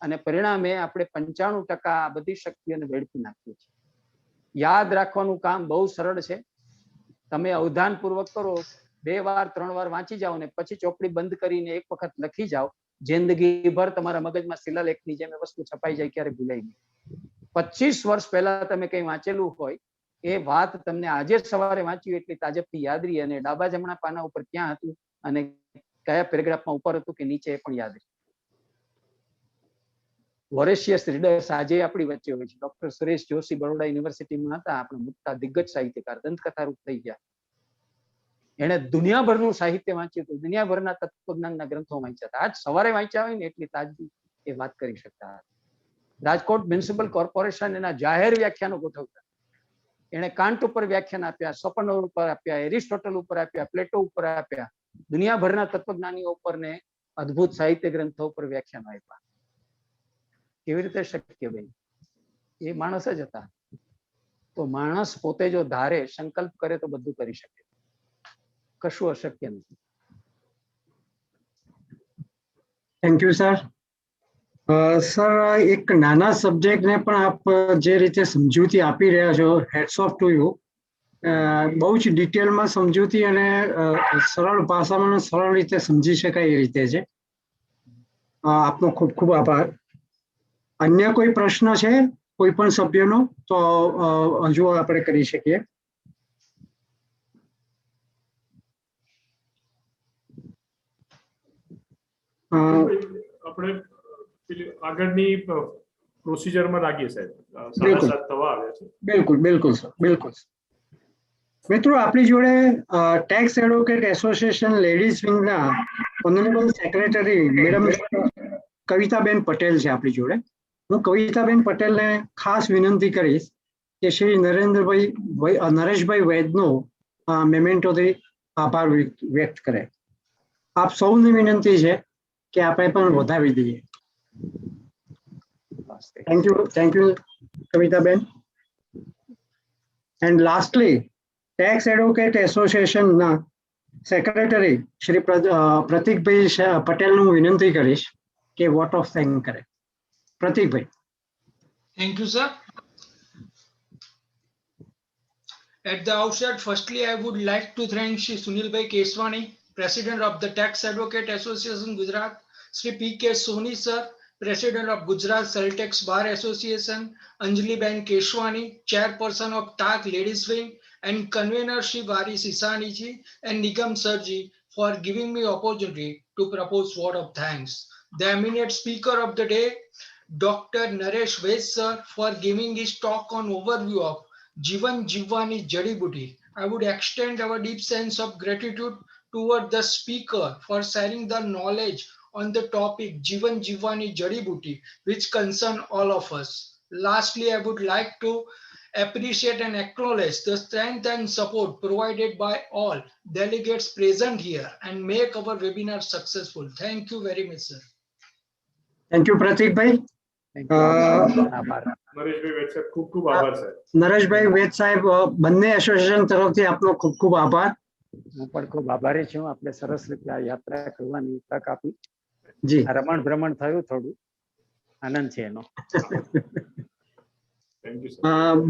F: અને પરિણામે આપણે 95% આ બધી શક્તિઓને વેડફી નાખીએ છીએ. યાદ રાખવાનું કામ બહુ સરળ છે. તમે અવધાન પૂર્વક કરો, 2 વાર 3 વાર વાંચી જાઓ ને પછી ચોપડી બંધ કરીને એક વખત લખી જાઓ. જિંદગીભર તમારા મગજમાં શિલાલેખની જેમ વસ્તુ છપાઈ જાય, ક્યારે ભૂલાય નહીં. 25 વર્ષ પહેલા તમે કંઈ વાંચેલું હોય એ વાત તમને આજે સવારે વાંચ્યું એટલી તાજબથી યાદ રહી. અને ડાબા જમણા પાના ઉપર ક્યાં હતું અને કયા પેરેગ્રાફમાં ઉપર હતું કે નીચે એ પણ યાદ રહી. વોરેશિયસ રીડર્સ આજે આપણી વચ્ચે હોય છે. ડોક્ટર સુરેશ જોશી બરોડા યુનિવર્સિટીમાં હતા, આપણા મોટા દિગ્ગજ સાહિત્યકાર, દંતકથારૂપ થઈ ગયા. એને દુનિયાભરનું સાહિત્ય વાંચ્યું હતું, દુનિયાભરના તત્વજ્ઞાનના ગ્રંથો વાંચ્યા હતા. આજ સવારે વાંચ્યા હોય ને એટલી તાજગી એ વાત કરી શકતા. રાજકોટ મ્યુનિસિપલ કોર્પોરેશન એના જાહેર વ્યાખ્યાનો ગોઠવતા. એને કાન્ટ ઉપર વ્યાખ્યાન આપ્યા, સ્વપનોર ઉપર આપ્યા, એરિસ્ટોટલ ઉપર આપ્યા, પ્લેટો ઉપર આપ્યા, દુનિયાભરના તત્વજ્ઞાનીઓ ઉપર ને અદ્ભુત સાહિત્ય ગ્રંથો ઉપર વ્યાખ્યાનો આપ્યા. કેવી રીતે શક્ય ભાઈ? એ માણસ જ હતા. તો માણસ પોતે જો ધારે, સંકલ્પ કરે તો બધું કરી શકે, કશું અશક્ય નથી.
A: Thank you sir. સર, એક નાના સબ્જેક્ટને પણ આપ જે રીતે સમજૂતી આપી રહ્યા છો, હેડ્સ ઓફ ટુ યુ. બહુ જ ડિટેલમાં સમજૂતી અને સરળ ભાષામાં સરળ રીતે સમજી શકાય એ રીતે છે. આપનો ખૂબ ખૂબ આભાર. અન્ય કોઈ પ્રશ્ન છે કોઈ પણ સભ્યનો તો હજુ આપણે કરી શકીએ.
E: આપણે આગળની પ્રોસિજરમાં લાગીએ સાહેબ. 7:30 થવા આવ્યા છે.
A: બિલકુલ બિલકુલ સર, બિલકુલ. મિત્રો, આપણી જોડે ટેક્સ એડવોકેટ એસોસિએશન લેડીઝ વિંગના honourable secretary madam Kavitaben Patel છે આપણી જોડે. હું કવિતાબેન પટેલને ખાસ વિનંતી કરીશ કે શ્રી નરેશભાઈ વૈદનો મેમેન્ટોથી આભાર વ્યક્ત કરે. આપ સૌની વિનંતી છે કે આપણે પણ વધાવી દઈએ. Thank you કવિતાબેન. And lastly, tax advocate એસોસિએશનના સેક્રેટરી શ્રી પ્રતિકભાઈ પટેલનું હું વિનંતી કરીશ કે વોટ ઓફ થેન્ક કરે. પ્રતિકભાઈ.
B: Thank you, sir. At the outset, firstly, I would like to thank Shri Sunilbhai Keswani, President of the Tax Advocate Association Gujarat, Shri P.K. Soni, sir, President of Gujarat Celltex Bar Association, Anjali Ben Keswani, Chairperson of TAC Ladies Wing, and Convener Shri Vari Sisani ji and Nigam Sir ji for giving me opportunity to propose word of thanks. the eminent speaker of the day, Dr. Naresh Ved sir, for giving his talk on overview of Jivan Jivani Jadi Buti. I would extend our deep sense of gratitude toward the speaker for sharing the knowledge on the topic Jivan Jivani Jadi Buti, which concern all of us. Lastly, I would like to appreciate and acknowledge the strength and support provided by all delegates present here and make our webinar successful. Thank you very much, sir.
A: Thank you Pratikbhai.
F: Thank you. આભાર.
E: નરેશભાઈ વેદ સાહેબ ખૂબ ખૂબ આભાર સાહેબ.
A: નરેશભાઈ વેદ સાહેબ, બંને association તરફથી આપનો ખૂબ ખૂબ આભાર.
F: હું પણ ખૂબ આભારી છું. આપણે સરસ રીતે આ યાત્રા કરવાની તક આપી.
A: જી,
F: આ રમણ ભ્રમણ થયું, થોડું આનંદ છે એનો.
E: Thank you sir.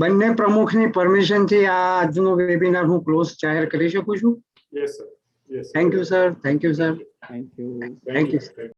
A: બંને પ્રમુખની પરમિશનથી આ આજનો વેબિનાર હું ક્લોઝ જાહેર કરી શકું છું.
E: Yes sir. Yes.
A: Thank you sir. Thank you sir.
F: Thank you.
A: Thank you.